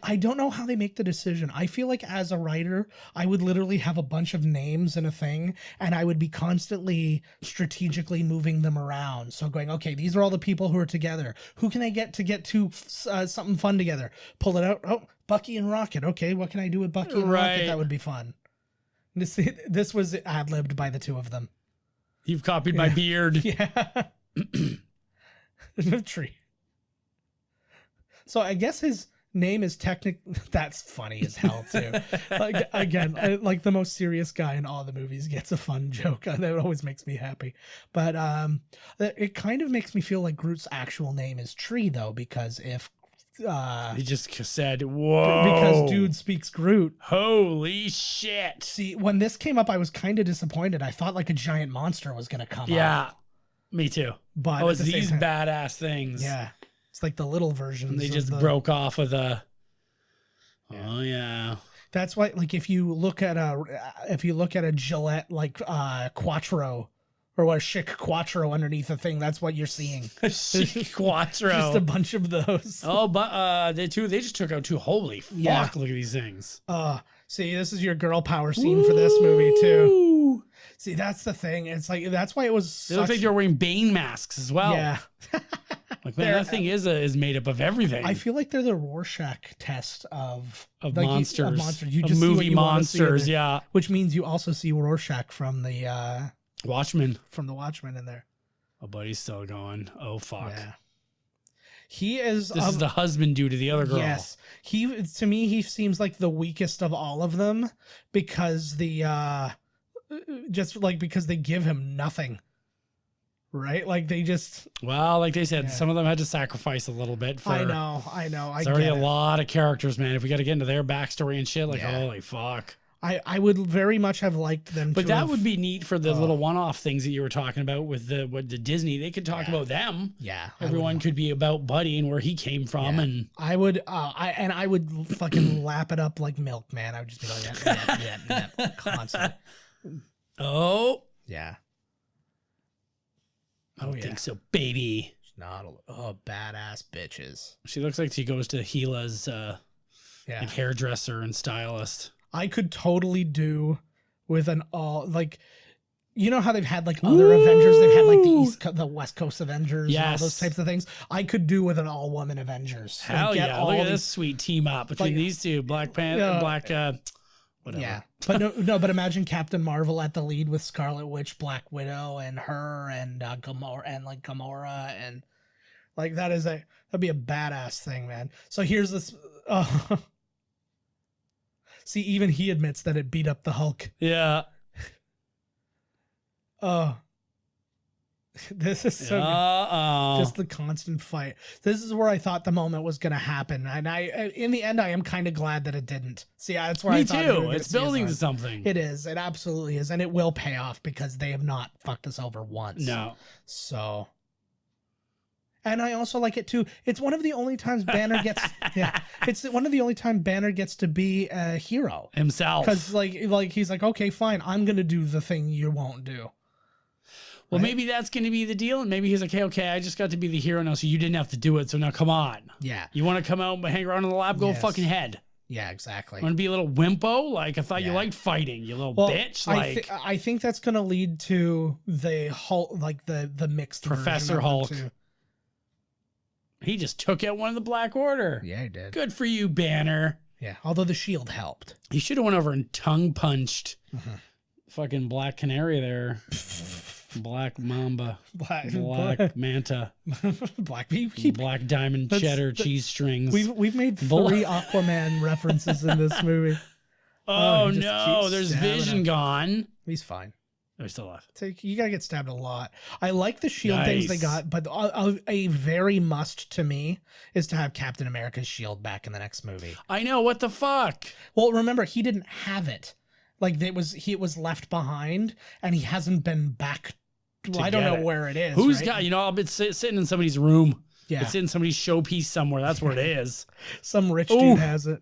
I don't know how they make the decision. I feel like as a writer, I would literally have a bunch of names in a thing, and I would be constantly strategically moving them around. So going, okay, these are all the people who are together. Who can I get to something fun together? Pull it out. Oh, Bucky and Rocket. Okay, what can I do with Bucky and Rocket? That would be fun. This was ad-libbed by the two of them. You've copied my beard. Yeah. There's no tree. So I guess his name is that's funny as hell too. Like again, like the most serious guy in all the movies gets a fun joke. That always makes me happy. But it kind of makes me feel like Groot's actual name is Tree though, because if he just said, whoa, because dude speaks Groot. Holy shit. See, when this came up, I was kind of disappointed. I thought like a giant monster was gonna come up. Yeah, me too. But it's these badass things. Yeah. It's like the little versions. And they just broke off of the. Oh yeah. That's why, like, if you look at a Gillette like Quattro or a Chic Quattro underneath the thing, that's what you're seeing. A Chic Quattro. Just a bunch of those. Oh, but they just took out two. Holy fuck! Yeah. Look at these things. See, this is your girl power scene for this movie too. See, that's the thing. It's like that's why it was. They look like they're wearing Bane masks as well. Yeah. Like, man, that thing is made up of everything. I feel like they're the Rorschach test of like monsters. You just movie monsters, yeah. Which means you also see Rorschach from the Watchmen. From the Watchmen in there. Oh, but he's still going. Oh fuck. Yeah. He is. This is the husband due to the other girl. Yes. To me, he seems like the weakest of all of them because because they give him nothing. Right? Like they just. Well, like they said, some of them had to sacrifice a little bit. I know. There's already a lot of characters, man. If we got to get into their backstory and shit, like holy fuck. I would very much have liked them. But that would be neat for the little one-off things that you were talking about with the Disney. They could talk about them. Yeah. Everyone could be about Buddy and where he came from. And I would fucking lap it up like milk, man. I would just be like, yeah, constantly. Oh. Yeah. I don't think so, baby. She's not badass bitches. She looks like she goes to Gila's like hairdresser and stylist. I could totally do with an you know how they've had like other Avengers, they've had like the West Coast Avengers and all those types of things. I could do with an all-woman Avengers. Hell yeah, look at this sweet team up between these two, Black Panther, whatever. Yeah, but but imagine Captain Marvel at the lead with Scarlet Witch, Black Widow, and her, and Gamora, and like that'd be a badass thing, man. So here's this. See, even he admits that it beat up the Hulk. Yeah. This is so good. Just the constant fight. This is where I thought the moment was going to happen, and in the end, I am kind of glad that it didn't. See, that's where Me I thought too. It's building to something. It is. It absolutely is, and it will pay off because they have not fucked us over once. No. So. And I also like it too. It's one of the only times Banner gets. It's one of the only time Banner gets to be a hero himself. Because like he's like, okay, fine, I'm gonna do the thing you won't do. Well, maybe that's going to be the deal. And maybe he's like, hey, okay, I just got to be the hero now, so you didn't have to do it. So now come on. Yeah. You want to come out and hang around in the lab? Go fucking head. Yeah, exactly. Want to be a little wimpo? Like, I thought you liked fighting, you little bitch. Like, I think that's going to lead to the Hulk, like the mixed Professor Hulk. He just took out one of the Black Order. Yeah, he did. Good for you, Banner. Yeah, although the shield helped. He should have went over and tongue punched fucking Black Canary there. Black Mamba, Black Manta, Black Diamond Cheddar cheese strings. We've made 3 Aquaman references in this movie. Oh no, there's Vision gone. He's fine. They're still alive. You gotta get stabbed a lot. I like the shield things they got, but a very must to me is to have Captain America's shield back in the next movie. I know, what the fuck? Well, remember, he didn't have it. Like it was left behind, and he hasn't been back. Well, I don't know where it is. Who's got? I've been sitting in somebody's room. Yeah, it's in somebody's showpiece somewhere. That's where it is. Some rich dude has it.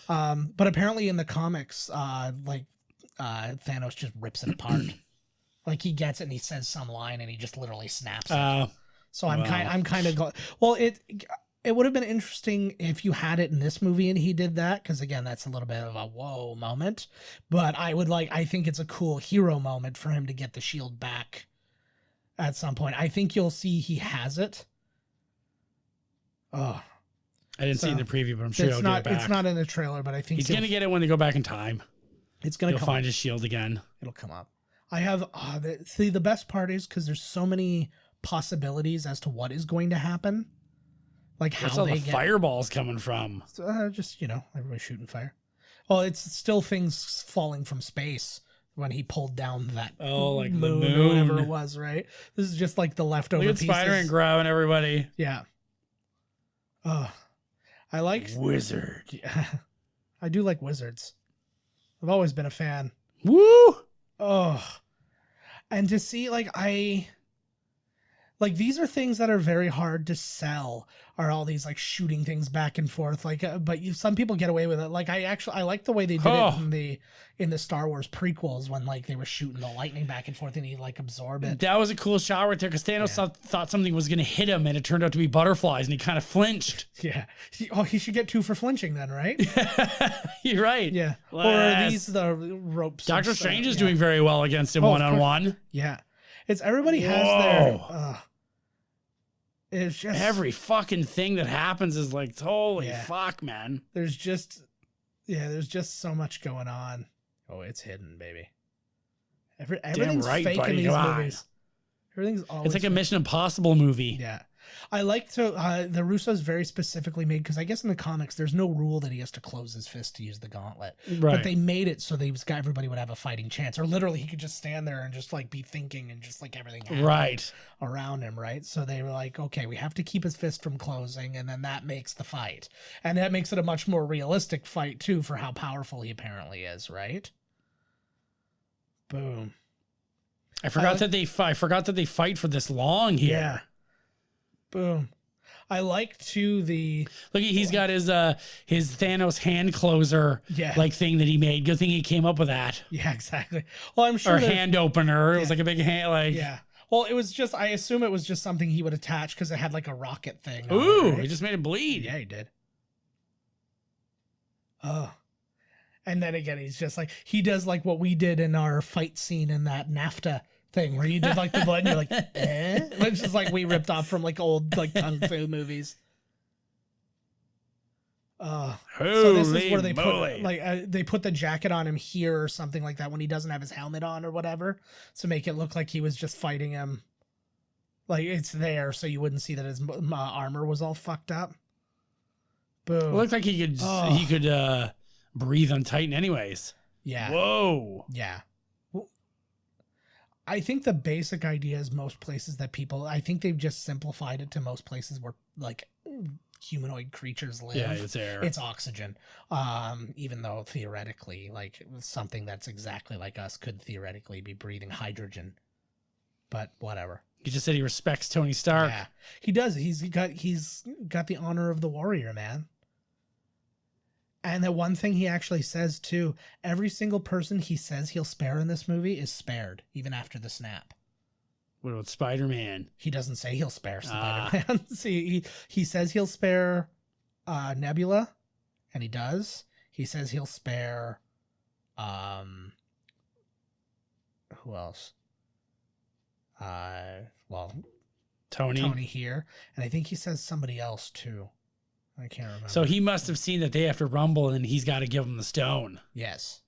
But apparently in the comics, Thanos just rips it apart. Like he gets it and he says some line and he just literally snaps it. So I'm kind of well. It would have been interesting if you had it in this movie and he did that, because again, that's a little bit of a whoa moment. But I think it's a cool hero moment for him to get the shield back at some point. I think you'll see he has it. Oh, I didn't see it in the preview, but I'm sure he'll get it back. It's not in the trailer, but I think he's gonna get it when they go back in time. It's gonna. He'll find his shield again. It'll come up. I have the best part is because there's so many possibilities as to what is going to happen. Like what's all the fireballs coming from? Just everybody shooting fire. Well, it's still things falling from space when he pulled down that like moon, the moon or whatever it was. Right. This is just like the leftover. Look at Spider-Man grabbing everybody. Yeah. Oh, I like Wizard. Yeah, I do like wizards. I've always been a fan. Woo! Oh, and to see these are things that are very hard to sell, are all these like shooting things back and forth, but some people get away with it. Like I like the way they did it in the Star Wars prequels when like they were shooting the lightning back and forth and he like absorbed it. That was a cool shot right there because Thanos thought something was going to hit him and it turned out to be butterflies and he kind of flinched. Yeah. He should get 2 for flinching then, right? You're right. Yeah. Or are these the ropes? Doctor Strange is doing very well against him one-on-one. Yeah. It's everybody has their... It's just every fucking thing that happens is like, holy fuck, man. There's just so much going on. Oh, it's hidden, baby. Everything's fake in these movies. Everything's always it's like a Mission Impossible movie. Yeah. I like to the Russos very specifically made, because I guess in the comics there's no rule that he has to close his fist to use the gauntlet. Right. But they made it so everybody would have a fighting chance, or literally he could just stand there and just like be thinking and just like everything around him, right? So they were like, okay, we have to keep his fist from closing, and then that makes the fight. And that makes it a much more realistic fight too, for how powerful he apparently is, right? Boom. I forgot that they fight for this long here. Yeah. Boom. I like too look. He's got his Thanos hand closer like thing that he made. Good thing he came up with that. Yeah, exactly. Well, I'm sure. Or hand opener. It was like a big hand. Like Well, it was just. I assume it was just something he would attach because it had like a rocket thing. Ooh, he just made it bleed. Yeah, he did. Oh. And then again, he's just like he does like what we did in our fight scene in that NAFTA thing where you did like the blood and you're like, Which is like we ripped off from like old like kung fu movies. So this is where they put they put the jacket on him here or something like that when he doesn't have his helmet on or whatever, to make it look like he was just fighting him. Like it's there so you wouldn't see that his armor was all fucked up. Boom. It looked like he could breathe on Titan anyways. Yeah. Whoa. Yeah. Well, I think the basic idea is most places that people, I think they've just simplified it to most places where like humanoid creatures live. Yeah, it's air. It's oxygen. Even though theoretically, like something that's exactly like us could theoretically be breathing hydrogen. But whatever. He just said he respects Tony Stark. Yeah, he does. He's got the honor of the warrior, man. And the one thing he actually says too, every single person he says he'll spare in this movie is spared, even after the snap. What about Spider-Man? He doesn't say he'll spare Spider-Man. See, he says he'll spare Nebula, and he does. He says he'll spare who else? Well, Tony here, and I think he says somebody else too. I can't remember. So he must have seen that they have to rumble, and he's got to give them the stone. Yes.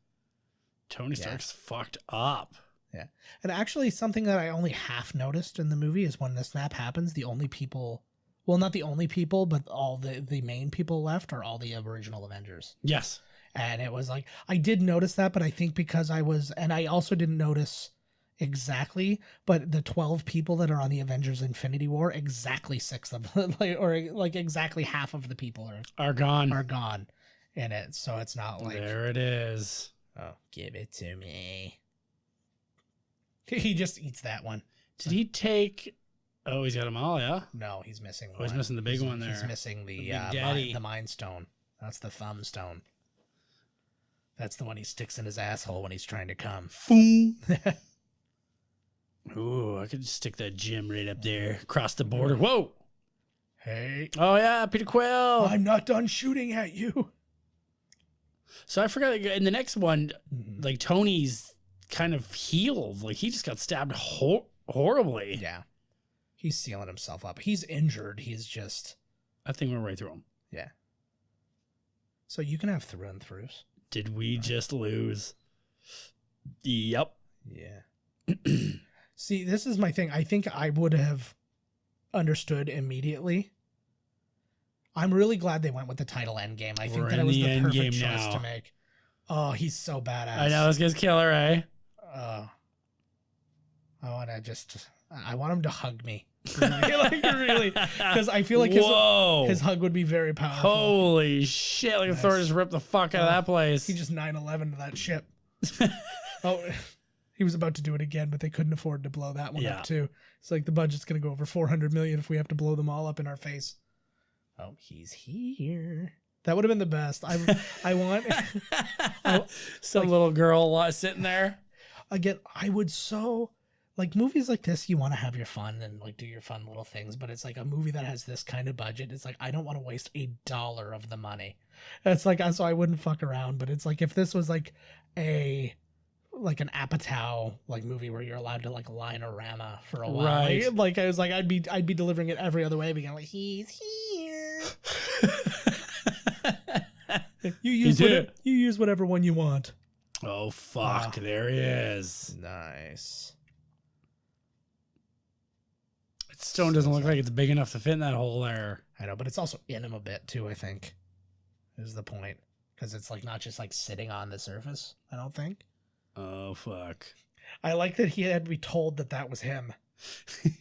Tony Stark's fucked up. Yeah. And actually something that I only half noticed in the movie is when the snap happens, the only people, well, not the only people, but all the main people left are all the original Avengers. Yes. And it was like, I did notice that, but I think because and I also didn't notice exactly, but the 12 people that are on the Avengers Infinity War, exactly 6 of them, like exactly half of the people are gone in it. So it's not like, there it is. Oh, give it to me. He just eats that one. Did he take? Oh, he's got them all. Yeah. No, he's missing one. Oh, he's missing the big one there. He's missing the Mind Stone. That's the Thumb Stone. That's the one he sticks in his asshole when he's trying to come. Boom. Ooh, I could just stick that gem right up there, across the border. Whoa. Hey. Oh yeah, Peter Quill. I'm not done shooting at you. So I forgot in the next one, like Tony's kind of healed. Like he just got stabbed horribly. Yeah. He's sealing himself up. He's injured. He's just. I think we're right through him. Yeah. So you can have through and throughs. Did we just lose? Yep. Yeah. See, this is my thing. I think I would have understood immediately. I'm really glad they went with the title Endgame. I think that it was the perfect choice to make. Oh, he's so badass. I know, this guy's killer, eh? I want him to hug me. Really. Because I feel like his hug would be very powerful. Holy shit. Like Thor just ripped the fuck out of that place. He just 9/11 to that ship. Oh, he was about to do it again, but they couldn't afford to blow that one up too. It's like the budget's going to go over $400 million if we have to blow them all up in our face. Oh, he's here. That would have been the best. I want some little girl sitting there. Again, I would like movies like this, you want to have your fun and like do your fun little things, but it's like a movie that has this kind of budget. It's like, I don't want to waste $1 of the money. It's like, so I wouldn't fuck around, but it's like, if this was like an Apatow like movie where you're allowed to like line-orama for a while. Right. Like I was like, I'd be delivering it every other way, being like, he's here. You use whatever one you want. Oh fuck, there he is. Nice. Stone doesn't look like it's big enough to fit in that hole there. I know, but it's also in him a bit too, I think. Is the point. Because it's like not just like sitting on the surface, I don't think. Oh fuck. I like that he had to be told that was him.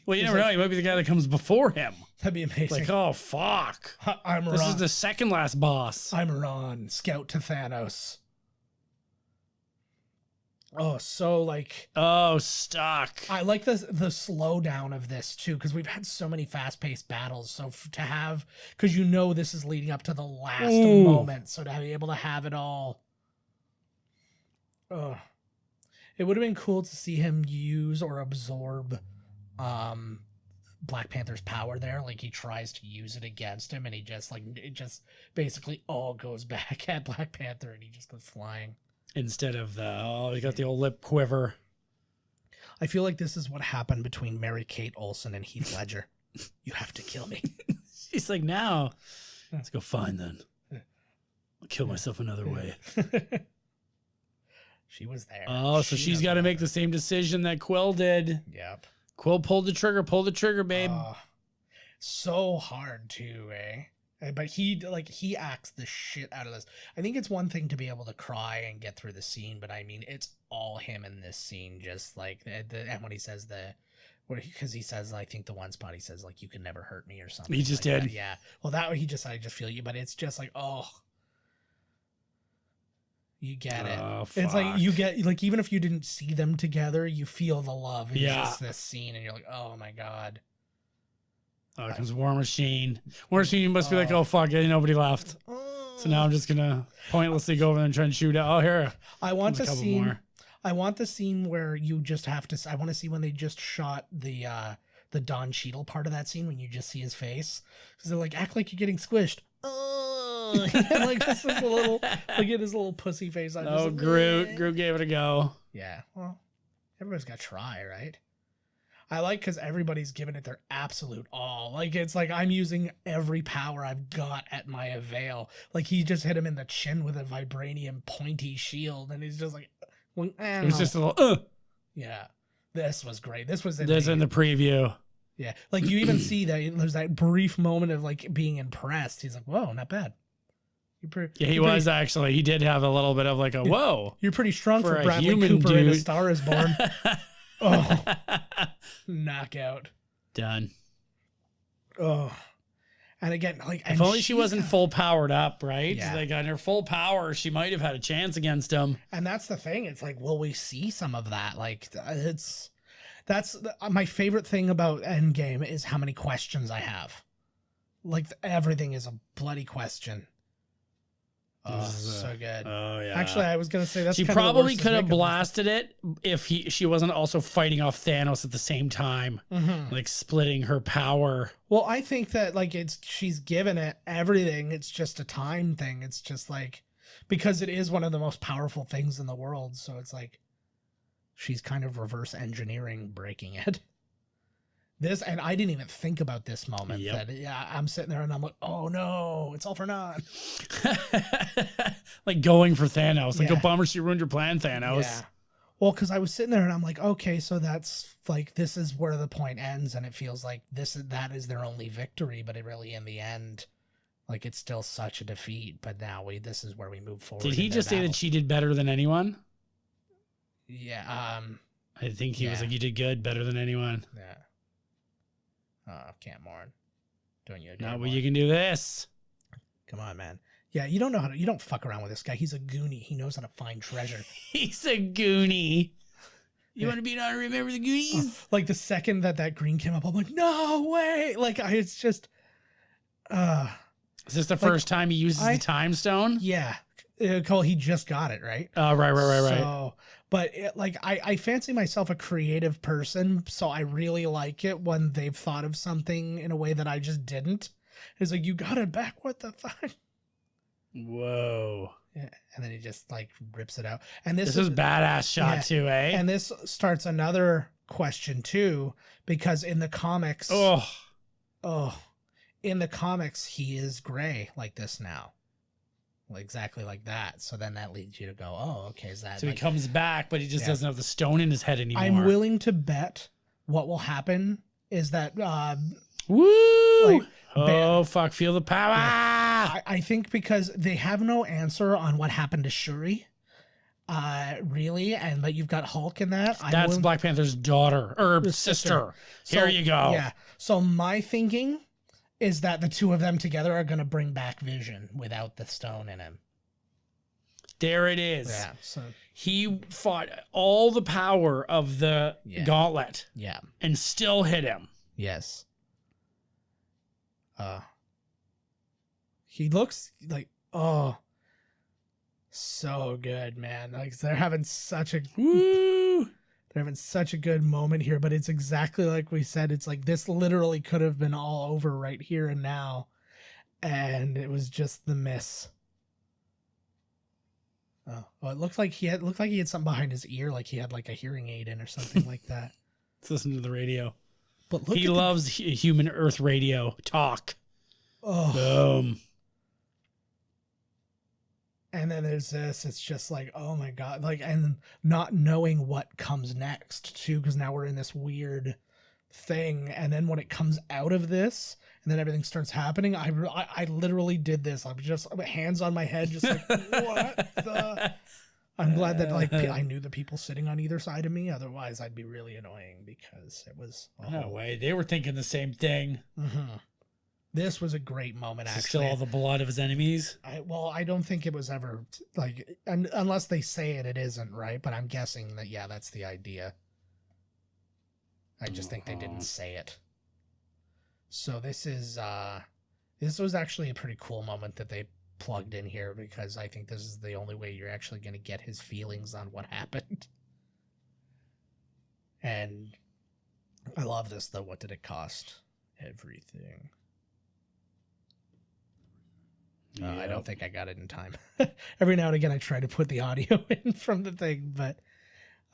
Well, you never know. He might be the guy that comes before him. That'd be amazing. Like, oh fuck. This is the second last boss. I'm Ron, scout to Thanos. Oh, so like... Oh, stuck. I like the slowdown of this, too, because we've had so many fast-paced battles. So to have... Because you know this is leading up to the last moment. So to be able to have it all... Oh. It would have been cool to see him use or absorb Black Panther's power there. Like, he tries to use it against him, and it just basically all goes back at Black Panther, and he just goes flying. Instead of he got the old lip quiver. I feel like this is what happened between Mary-Kate Olsen and Heath Ledger. You have to kill me. She's like, now, let's go fine then. I'll kill myself another way. She was there. Oh, so she's got to make the same decision that Quill did. Yep. Quill pulled the trigger, babe. So hard too, eh? But he acts the shit out of this. I think it's one thing to be able to cry and get through the scene, but I mean, it's all him in this scene. Just like and when he says because he says, I think the one spot he says like, "You can never hurt me" or something. He just like did. That. Yeah. Well, I just feel you, but it's just like, oh, you get it. Oh, it's like fuck. you get like, even if you didn't see them together, you feel the love in Yeah. just this scene, and you're like, oh my god. Oh, it comes War Machine. War Machine must be like, oh fuck, yeah, nobody left. So now I'm just gonna pointlessly go over there and try and shoot it. Oh, here. I want There's the a couple scene. more. I want the scene where you just have to. I want to see when they just shot the Don Cheadle part of that scene when you just see his face, because they're like, act like you're getting squished. Oh, like this is a little, look at his little pussy face. I'm Oh, just like, Groot. Groot gave it a go. Yeah. Well, everybody's got to try, right? I like because everybody's giving it their absolute all. Like, it's like I'm using every power I've got at my avail. Like, he just hit him in the chin with a vibranium pointy shield, and he's just like, well, It was just a little, yeah. This was great. This was in the preview. Yeah. Like, you even see that there's that brief moment of like being impressed. He's like, whoa, not bad. Yeah, he was actually. He did have a little bit of like a whoa. You're pretty strong for a Bradley human Cooper in A dude. Star Is Born. Oh, knockout. Done. Oh, and again, like, If only she wasn't full powered up, right? Yeah. Like on her full power, she might have had a chance against him. And that's the thing. It's like, will we see some of that? Like, that's my favorite thing about Endgame is how many questions I have. Like, everything is a bloody question. Oh, so good. Oh yeah. Actually, I was gonna say that's she kind of the probably worst could have makeup. blasted it if she wasn't also fighting off Thanos at the same time, like splitting her power. Well, I think that like she's given it everything. It's just a time thing. It's just like, because it is one of the most powerful things in the world. So it's like she's kind of reverse engineering breaking it. This, and I didn't even think about this moment. Yep. That yeah, I'm sitting there and I'm like, oh no, it's all for naught. Like going for Thanos. Like, Yeah. a bummer she ruined your plan, Thanos. Yeah. Well, because I was sitting there and I'm like, okay, so that's like, this is where the point ends, and it feels like that is their only victory, but it really, in the end, like, it's still such a defeat. But now this is where we move forward. Did he into just say that she did better than anyone? Yeah. I think he was like, you did good, better than anyone. Yeah. Oh, can't mourn. Doing you a Not good what you can do this. Come on, man. Yeah, you don't fuck around with this guy. He's a goonie. He knows how to find treasure. He's a goonie. You want to be on Remember the Goonies? Like, the second that green came up, I'm like, no way. Like, it's just, Is this the first time he uses the time stone? Yeah. Cole, he just got it, right? Right. So, but I fancy myself a creative person, so I really like it when they've thought of something in a way that I just didn't. It's like, you got it back, what the fuck? Whoa. Yeah, and then he just like rips it out. And this is badass shot too, eh? And this starts another question too, because in the comics, in the comics, he is gray like this now. Exactly like that. So then that leads you to go, oh, okay, is that so like, he comes back, but he just doesn't have the stone in his head anymore. I'm willing to bet what will happen is that woo! Fuck, feel the power. Yeah. I think because they have no answer on what happened to Shuri. Really, but you've got Hulk in that. That's Black Panther's daughter or sister. Here you go. Yeah. So my thinking is that the two of them together are going to bring back Vision without the stone in him. There it is. Yeah. So he fought all the power of the gauntlet. Yeah. And still hit him. Yes. He looks like, oh, so good, man. Like, they're having such a good moment here, but it's exactly like we said. It's like, this literally could have been all over right here and now, and it was just the miss. Oh, well, it looked like he had something behind his ear, like he had like a hearing aid in or something like that. Let's listen to the radio. But look, he loves human Earth radio talk. Oh, boom. And then there's this, it's just like, oh my God, like, and not knowing what comes next too, because now we're in this weird thing, and then when it comes out of this and then everything starts happening, I literally did this. I'm just hands on my head, just like, what the? I'm glad that like I knew the people sitting on either side of me. Otherwise, I'd be really annoying because it was. No way. They were thinking the same thing. Mm-hmm. This was a great moment. Actually, still all the blood of his enemies. I don't think it was ever like, unless they say it isn't, right. But I'm guessing that that's the idea. I just think they didn't say it. So this was actually a pretty cool moment that they plugged in here, because I think this is the only way you're actually going to get his feelings on what happened. And I love this though. What did it cost? Everything. I don't think I got it in time. Every now and again I try to put the audio in from the thing, but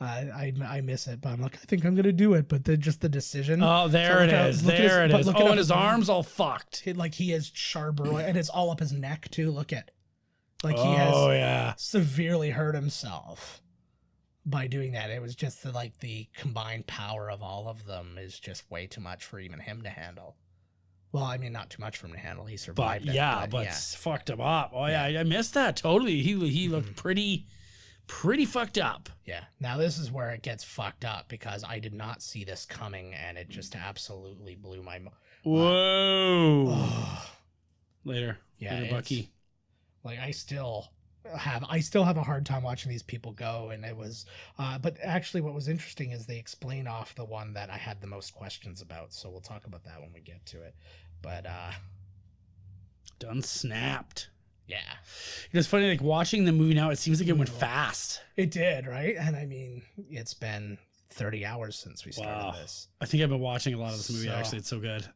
I miss it. But I'm like, I think I'm gonna do it, but just the decision. Oh, there it is. There it is. Oh, and his arms all fucked. Like he has sharp, and it's all up his neck too. Look at, like he has severely hurt himself by doing that. It was just the combined power of all of them is just way too much for even him to handle. Well, I mean, not too much for him to handle. He survived but it's fucked him up. Oh yeah, I missed that totally. He looked pretty fucked up. Yeah. Now this is where it gets fucked up, because I did not see this coming, and it just absolutely blew my. Whoa. Later. Yeah, Later, Bucky. Like I still have a hard time watching these people go, and it was. But actually, what was interesting is they explain off the one that I had the most questions about. So we'll talk about that when we get to it. But done snapped. Yeah. It's funny, like watching the movie now, it seems like it went fast. It did, right? And I mean, it's been 30 hours since we started this. I think I've been watching a lot of this movie, actually. It's so good.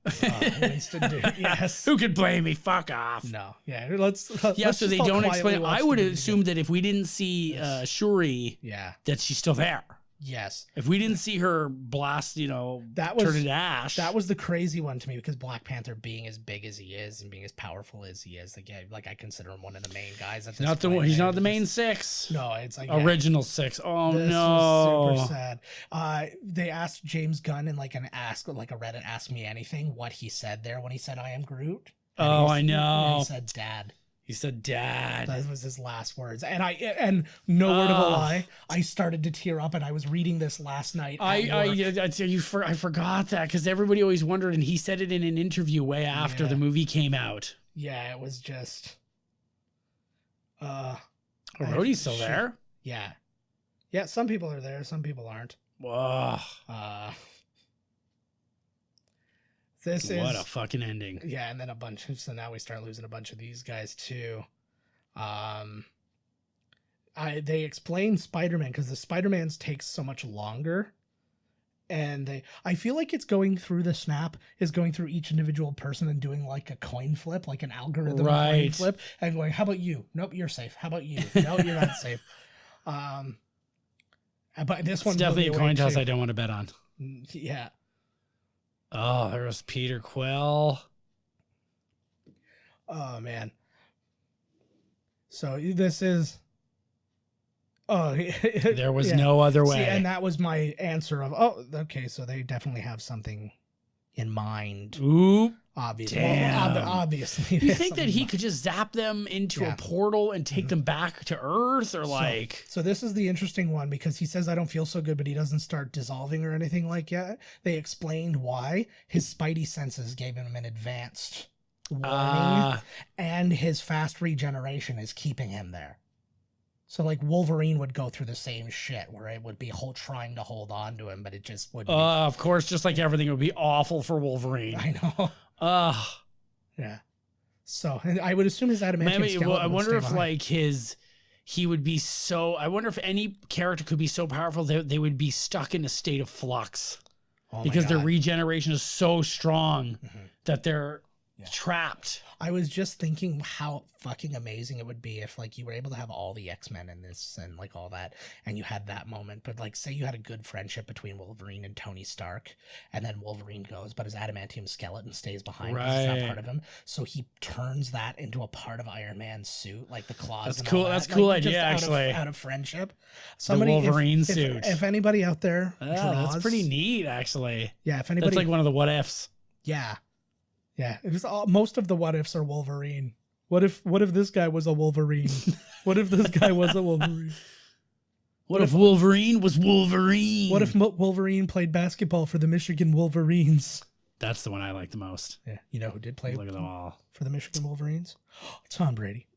Winston dude, yes. Who could blame me? Fuck off. No. Yeah, let's so they don't explain. I would assume that if we didn't see Shuri, that she's still there. Yes. If we didn't see her blast, turn into ash. That was the crazy one to me, because Black Panther, being as big as he is and being as powerful as he is, like I consider him one of the main guys at this point. He's not the main six. No, it's like original six. Oh this no. Was super sad. They asked James Gunn in a Reddit Ask Me Anything what he said there when he said I am Groot. Oh, I know. He said Dad. He said Dad. That was his last words. And no word of a lie, I started to tear up, and I was reading this last night. I forgot that, because everybody always wondered, and he said it in an interview way after the movie came out. Yeah, it was just Rhodey's still there? Yeah. Yeah, some people are there, some people aren't. Whoa. What a fucking ending. Yeah, and then so now we start losing a bunch of these guys too. They explain Spider-Man, because the Spider-Mans takes so much longer. And I feel like it's going through the snap, is going through each individual person and doing like a coin flip, like an algorithm coin flip, and going, how about you? Nope, you're safe. How about you? No, you're not safe. But this one's definitely a coin toss I don't want to bet on. Yeah. Oh, there was Peter Quill. Oh, man. So this is... Oh, there was no other way. See, and that was my answer of, okay, so they definitely have something in mind. Ooh. Obviously. Damn. Well, obviously. You think that he could just zap them into a portal and take them back to Earth, or like... So this is the interesting one, because he says, I don't feel so good, but he doesn't start dissolving or anything like that. They explained why. His spidey senses gave him an advanced warning, and his fast regeneration is keeping him there. So like Wolverine would go through the same shit, where it would be trying to hold on to him, but it just wouldn't. Of course, just like everything would be awful for Wolverine. I know. Yeah. So, and I would assume his adamantium skeleton I wonder if behind. he would be so. I wonder if any character could be so powerful that they would be stuck in a state of flux, because their regeneration is so strong that they're trapped. I was just thinking how fucking amazing it would be if like you were able to have all the X-Men in this and like all that, and you had that moment. But like, say you had a good friendship between Wolverine and Tony Stark, and then Wolverine goes, but his adamantium skeleton stays behind because it's not part of him. So he turns that into a part of Iron Man's suit, like the claws. That's and cool. all that. That's cool idea, actually. out of friendship. Somebody, the Wolverine suit. If anybody out there draws, that's pretty neat, actually. Yeah, if anybody, that's like one of the what ifs. Yeah. Yeah, it was most of the what ifs are Wolverine. What if this guy was a Wolverine? What if this guy was a Wolverine? What if Wolverine was Wolverine? What if Wolverine played basketball for the Michigan Wolverines? That's the one I like the most. Yeah, you know who did play? Look at them all for the Michigan Wolverines. Tom Brady.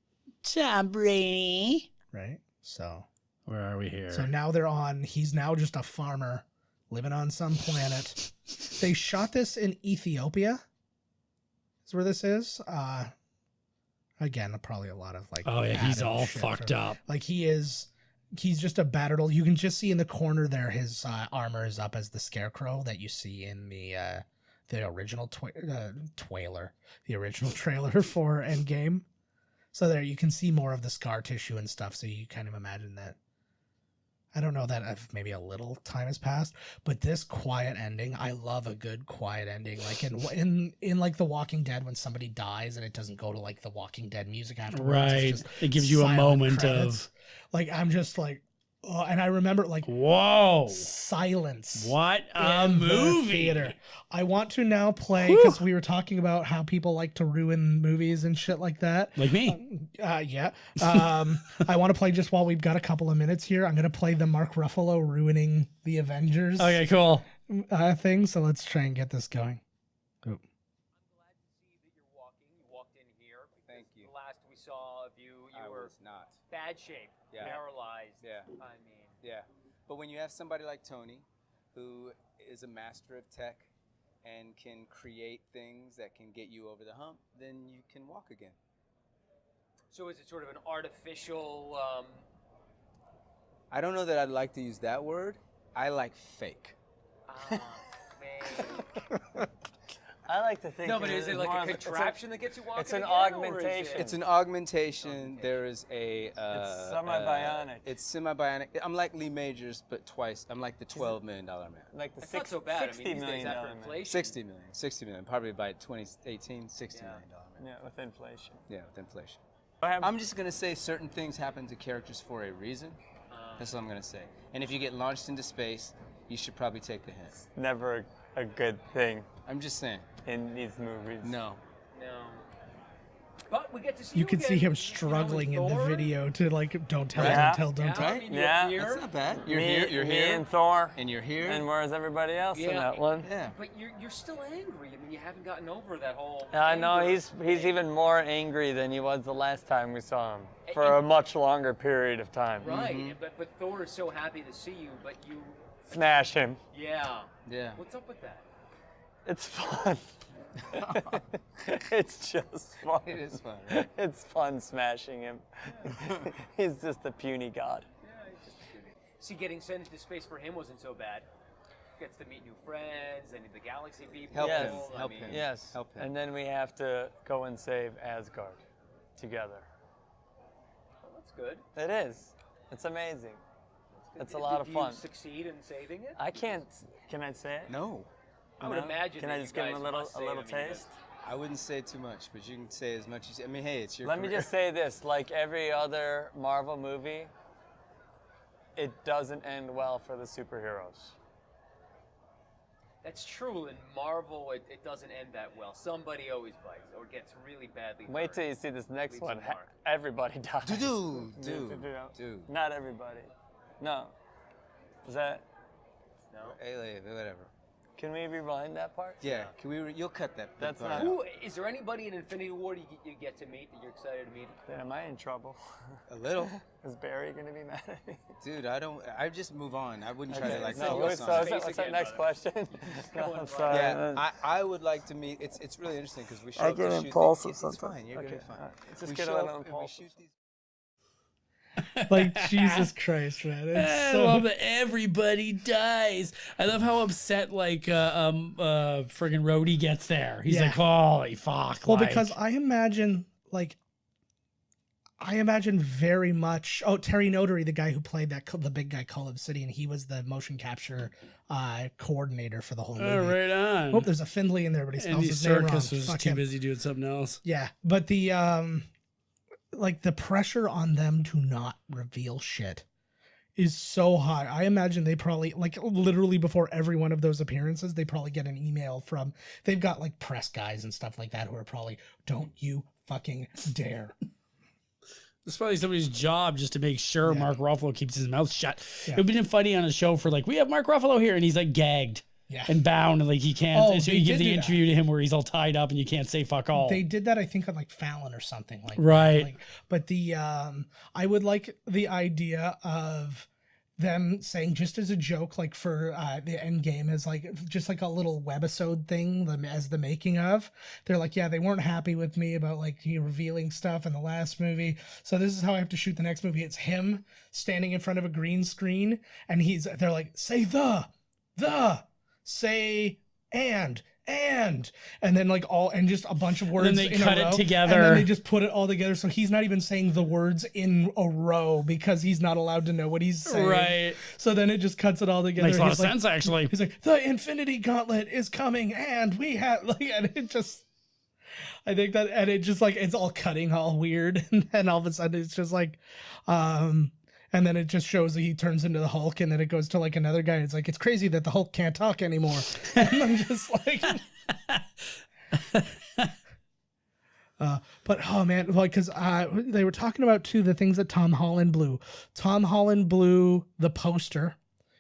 Tom Brady. Right. So where are we here? So now they're on. He's now just a farmer living on some planet. They shot this in Ethiopia. Is where this is. Again, probably a lot of like. Oh yeah, he's all fucked up. Like he's just a battered old. You can just see in the corner there his armor is up as the Scarecrow that you see in the original the original trailer for Endgame. So there you can see more of the scar tissue and stuff. So you kind of imagine that. I don't know that if maybe a little time has passed, but this quiet ending, I love a good quiet ending. Like in like The Walking Dead, when somebody dies and it doesn't go to like The Walking Dead music afterwards. Right. It gives you a moment credits. Like, I'm just like, oh, and I remember like, whoa, silence. What a movie. Theater. I want to now play, because we were talking about how people like to ruin movies and shit like that. Like me. Yeah. I want to play, just while we've got a couple of minutes here, I'm going to play the Mark Ruffalo ruining the Avengers. Okay, cool. Thing. So let's try and get this going. I'm glad to see that you're walking. You walked in here. Thank you. The last we saw of you, you were not bad shape, paralyzed. Yeah. I mean. Yeah. But when you have somebody like Tony, who is a master of tech and can create things that can get you over the hump, then you can walk again. So is it sort of an artificial... I don't know that I'd like to use that word. I like fake. Man. I like to think. No, but is it like a contraption that gets you walking? It's an again, augmentation. It's an augmentation. Okay. There is a. It's semi-bionic. It's semi-bionic. I'm like Lee Majors, but twice. I'm like the $12 million man. Like the That's not so bad. $60 million after man. inflation. 60 million. Probably by 2018, $60 million man. Yeah, with inflation. Yeah, with inflation. I'm just gonna say certain things happen to characters for a reason. That's what I'm gonna say. And if you get launched into space, you should probably take the hint. It's never a good thing. I'm just saying. In these movies. No. But we get to see you can see him struggling in the video to like, don't tell, don't tell. Right? I mean, yeah. That's not bad. You're me here. And Thor. And you're here. And where's everybody else in that one? Yeah. But you're still angry. I mean, you haven't gotten over that whole... I know, he's even more angry than he was the last time we saw him. For a much longer period of time. Right. Mm-hmm. But Thor is so happy to see you, but you... Smash him. Yeah. Yeah. What's up with that? It's fun. It's just fun. It is fun, right? It's fun smashing him. He's just a puny god. Yeah, he's just puny. See, getting sent into space for him wasn't so bad. Gets to meet new friends and the galaxy people. Help him. Yes. Help him. And then we have to go and save Asgard together. Well, that's good. It is. It's amazing. It's a lot of fun. Did you succeed in saving it? I can't. Can I say it? No. I would imagine. Can I just give him a little taste? I wouldn't say too much, but you can say as much as. I mean, hey, it's your. Let me just say this: like every other Marvel movie, it doesn't end well for the superheroes. That's true. In Marvel, it doesn't end that well. Somebody always bites or gets really badly hurt. Wait till you see this next one. Everybody dies. Dude. Not everybody. No. Is that? No. Hey, whatever. Can we rewind that part? Yeah. Can we? You'll cut that. That's part. not. Is there anybody in Infinity War you get to meet that you're excited to meet? Then am I in trouble? A little. Is Barry gonna be mad at me? Dude, I don't. I just move on. I wouldn't try to like. No, what's that next question? No, I'm sorry. Yeah, I would like to meet. It's really interesting because we show I up get to shoot impulsive these. sometimes. It's fine. You're gonna be fine. Just get a little impulsive. Like, Jesus Christ, man. I love that everybody dies. I love how upset friggin' Rhodey gets there. He's like, holy fuck. Well, because I imagine very much. Oh, Terry Notary, the guy who played the big guy Call Obsidian, he was the motion capture coordinator for the whole movie. Oh, right on. Oh, there's a Findlay in there, but he spells his name wrong. Circus was too busy doing something else. Yeah, but the the pressure on them to not reveal shit is so high. I imagine they probably, like, literally before every one of those appearances, they probably get an email from, they've got like press guys and stuff like that who are probably, don't you fucking dare. It's probably somebody's job just to make sure Mark Ruffalo keeps his mouth shut. It would have been funny on a show for like, we have Mark Ruffalo here, and he's like gagged and bound, and like he can't. So you give the interview to him where he's all tied up and you can't say fuck all. They did that, I think, on like Fallon or something like right. That. Like, but the I would like the idea of them saying, just as a joke, like for the end game, is like just like a little webisode thing as the making of. They're like, yeah, they weren't happy with me about like revealing stuff in the last movie, so this is how I have to shoot the next movie. It's him standing in front of a green screen, and they're like, say say and then like just a bunch of words. And then they cut it together, and then they just put it all together, so he's not even saying the words in a row because he's not allowed to know what he's saying. Right. So then it just cuts it all together. Makes a lot of sense, actually. He's like, the Infinity Gauntlet is coming, and we have and it just. I think that, and it just like it's all cutting all weird, and then all of a sudden it's just like, and then it just shows that he turns into the Hulk, and then it goes to like another guy. And it's like, it's crazy that the Hulk can't talk anymore. And I'm just like, but oh man, like, because they were talking about too the things that Tom Holland blew. Tom Holland blew the poster.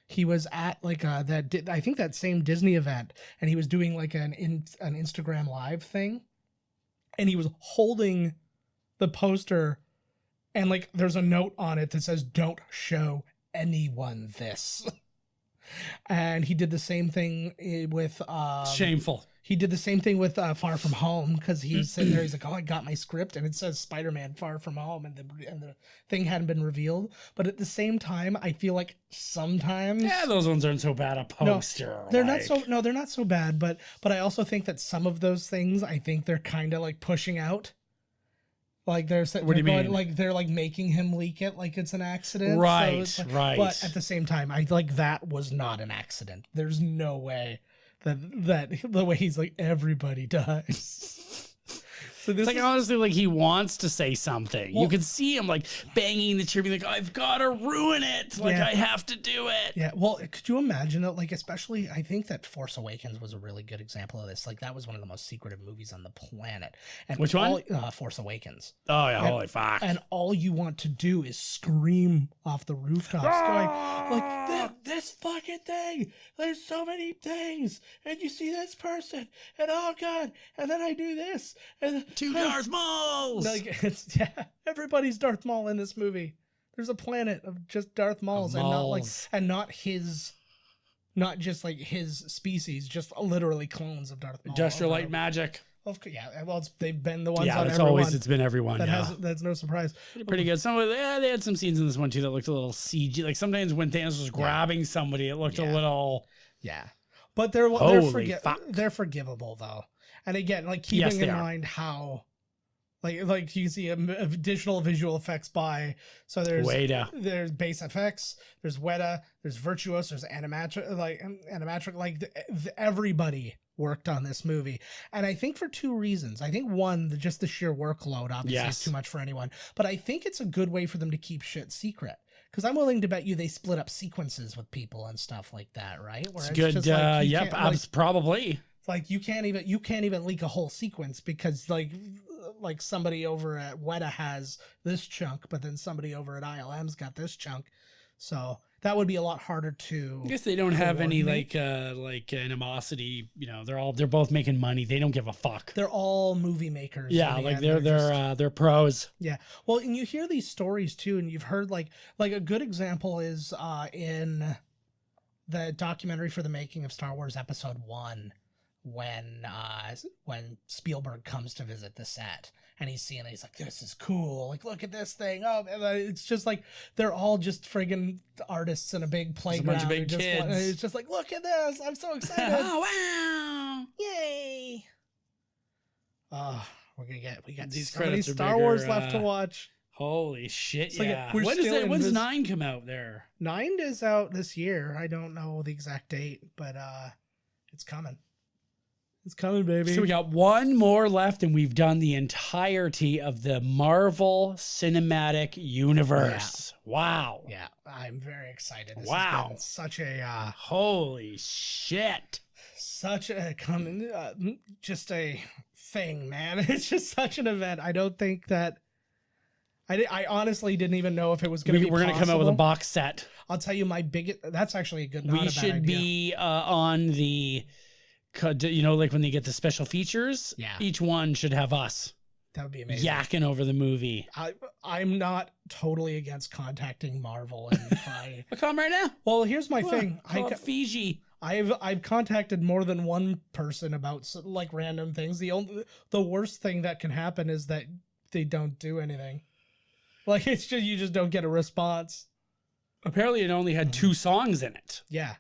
He was at like I think that same Disney event, and he was doing like an Instagram live thing, and he was holding the poster. And like, there's a note on it that says, "Don't show anyone this." And he did the same thing with shameful. He did the same thing with Far From Home, because he's sitting there. He's like, "Oh, I got my script, and it says Spider-Man Far From Home," and the thing hadn't been revealed. But at the same time, I feel like sometimes those ones aren't so bad a poster. No, they're not so bad. But I also think that some of those things, I think they're kind of like pushing out. Like what do you mean? Like they're like making him leak it like it's an accident. Right, so like, right. But at the same time, I like that was not an accident. There's no way that the way he's like, everybody dies. So it's like, honestly, like he wants to say something. Well, you can see him like banging the chair, being like, I've got to ruin it. Like, I have to do it. Yeah. Well, could you imagine it? Like, especially, I think that Force Awakens was a really good example of this. Like, that was one of the most secretive movies on the planet. And which one? Force Awakens. Oh, yeah. Holy fuck. And all you want to do is scream off the rooftops going, like, this fucking thing. There's so many things. And you see this person. And oh, God. And then I do this. And two Darth Mauls. Like, everybody's Darth Maul in this movie. There's a planet of just Darth Mauls, and not just like his species, just literally clones of Darth Maul. Industrial light magic. Yeah, well, they've been the ones. Yeah, on it's everyone. It's been everyone. That's no surprise. Pretty good. They had some scenes in this one too that looked a little CG. Like sometimes when Thanos was grabbing somebody, it looked a little. Yeah, but they're forgivable though. And again, like keeping in mind how, like you see additional visual effects so there's Weta. There's base effects, there's Weta, there's Virtuos, there's animatric, like everybody worked on this movie. And I think for two reasons. I think one, just the sheer workload obviously is too much for anyone, but I think it's a good way for them to keep shit secret. Because I'm willing to bet you they split up sequences with people and stuff like that, right? Where it's good. Just like, probably. Like you can't even leak a whole sequence because like somebody over at Weta has this chunk, but then somebody over at ILM's got this chunk. So that would be a lot harder to. I guess they don't have any like animosity. You know, they're both making money. They don't give a fuck. They're all movie makers. Yeah, like they're pros. Yeah. Well, and you hear these stories too, and you've heard like a good example is in the documentary for the making of Star Wars Episode 1. when Spielberg comes to visit the set. And he's seeing it, he's like, this is cool. Like, look at this thing. Oh, and it's just like, they're all just friggin' artists in a big playground. There's a bunch of big kids. It's just like, look at this. I'm so excited. Oh, wow. Yay. We got these so many credits Star Wars left to watch. Holy shit, It's like yeah. when's 9 come out there? 9 is out this year. I don't know the exact date, but it's coming. It's coming, baby. So we got one more left, and we've done the entirety of the Marvel Cinematic Universe. Yeah. Wow. Yeah, I'm very excited. This wow. has been such a... holy shit. Such a... just a thing, man. It's just such an event. I don't think that... I honestly didn't even know if it was going to be We're going to come out with a box set. I'll tell you my biggest... That's actually a good... We should be on the... You know, like when they get the special features, each one should have us. That would be amazing. Yakking over the movie. I'm not totally against contacting Marvel. And if I'll come right now. Well, here's my thing. Fiji. I've contacted more than one person about like random things. The worst thing that can happen is that they don't do anything. Like it's just you just don't get a response. Apparently, it only had 2 songs in it. Yeah.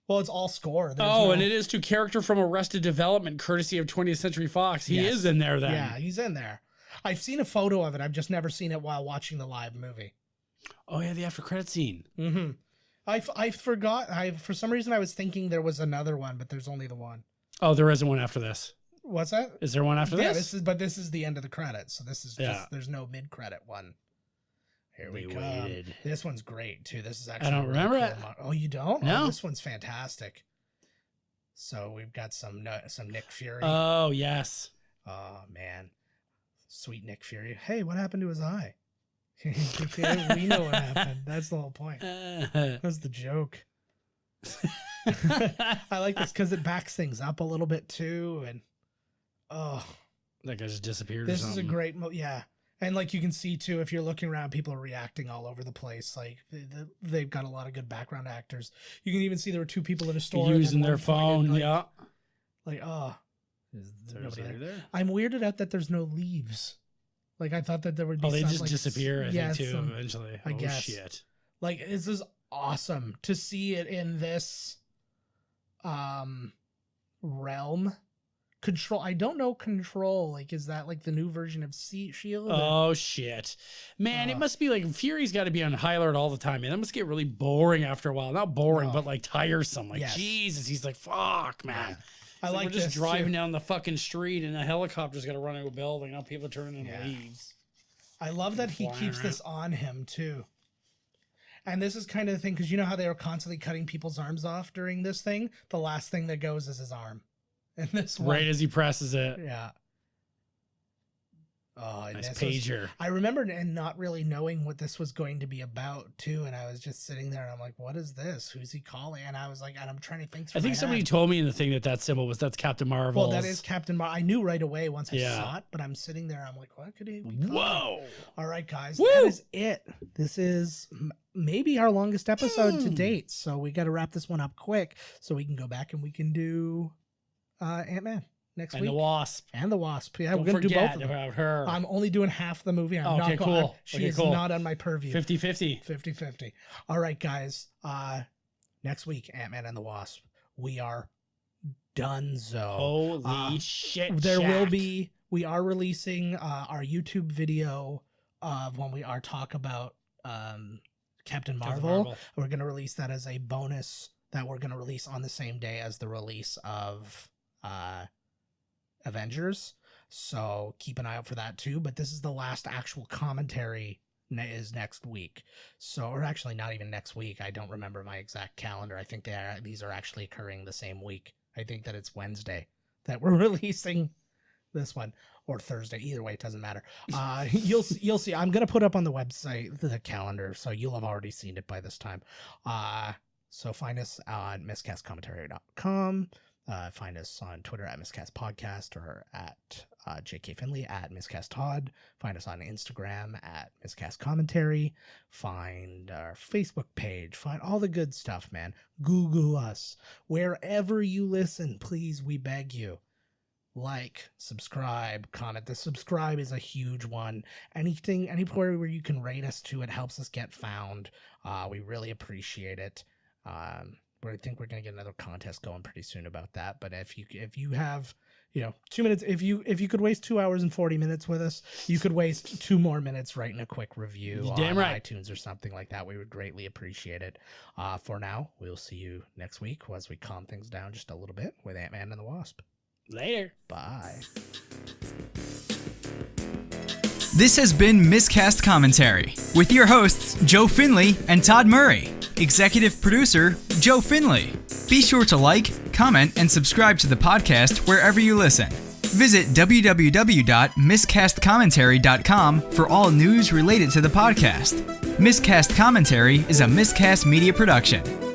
Well, it's all score. And it is to character from Arrested Development, courtesy of 20th Century Fox. He is in there then. Yeah, he's in there. I've seen a photo of it. I've just never seen it while watching the live movie. Oh, yeah, the after credit scene. Mm-hmm. I forgot. For some reason, I was thinking there was another one, but there's only the one. Oh, there isn't one after this. What's that? Is there one after this? Yeah, this is the end of the credits. So this is just, there's no mid-credit one. Here we go. Waited. This one's great too. This is actually I don't remember it. Oh, you don't? No. Oh, this one's fantastic. So we've got some Nick Fury. Oh yes. Oh man, sweet Nick Fury. Hey, what happened to his eye? We know what happened. That's the whole point. That's the joke. I like this because it backs things up a little bit too, and that guy just disappeared. This is a great yeah. And like you can see too, if you're looking around, people are reacting all over the place. Like they've got a lot of good background actors. You can even see there were 2 people in a store using their phone. Like, nobody there. I'm weirded out that there's no leaves. Like I thought that there would be. They some, just like, disappear. I think too. Eventually, I guess. Shit. Like this is awesome to see it in this realm. Control. I don't know Control. Like, is that like the new version of Shield? Oh shit, man! It must be like Fury's got to be on high alert all the time, man. That must get really boring after a while. Not boring, but like tiresome. Like Jesus, he's like, fuck, man. I like we're just driving down the fucking street and a helicopter's got to run into a building. Now people are turning into leaves. I love that he keeps this on him too. And this is kind of the thing because you know how they were constantly cutting people's arms off during this thing. The last thing that goes is his arm. And this one, right as he presses it. Yeah. Oh, nice pager. I remembered and not really knowing what this was going to be about too, and I was just sitting there and I'm like, "What is this? Who's he calling?" And I was like, and I'm trying to think. I think somebody told me in the thing that symbol that's Captain Marvel. Well, that is Captain Marvel. I knew right away once I saw it, but I'm sitting there. I'm like, "What could he be calling?" Whoa! All right, guys, that is it. This is maybe our longest episode to date, so we got to wrap this one up quick so we can go back and we can do Ant-Man next week. And the Wasp. And the Wasp. Yeah, Don't we're going to do both of them. about her. I'm only doing half the movie. I'm not cool. She is not on my purview. 50-50. 50-50. All right, guys. Next week, Ant-Man and the Wasp. We are donezo. Holy shit. We are releasing our YouTube video of when we are talk about Captain Marvel. We're going to release that as a bonus that we're going to release on the same day as the release of Avengers. So keep an eye out for that too. But this is the last actual commentary is next week. So, or actually not even next week. I don't remember my exact calendar. I think these are actually occurring the same week. I think that it's Wednesday that we're releasing this one, or Thursday. Either way, it doesn't matter. You'll see. I'm going to put up on the website the calendar, so you'll have already seen it by this time. So find us on miscastcommentary.com. Find us on Twitter at Miscast Podcast or at JK Finley at Miscast Todd. Find us on Instagram at Miscast Commentary. Find our Facebook page. Find all the good stuff, man. Google us. Wherever you listen, please, we beg you. Like, subscribe, comment. The subscribe is a huge one. Anywhere where you can rate us to, it helps us get found. We really appreciate it. I think we're gonna get another contest going pretty soon about that. But if you have 2 minutes, if you could waste 2 hours and 40 minutes with us, you could waste 2 more minutes writing a quick review on iTunes or something like that. We would greatly appreciate it. For now, we'll see you next week as we calm things down just a little bit with Ant-Man and the Wasp. Later. Bye. This has been Miscast Commentary with your hosts, Joe Finley and Todd Murray. Executive producer, Joe Finley. Be sure to like, comment, and subscribe to the podcast wherever you listen. Visit www.miscastcommentary.com for all news related to the podcast. Miscast Commentary is a Miscast Media production.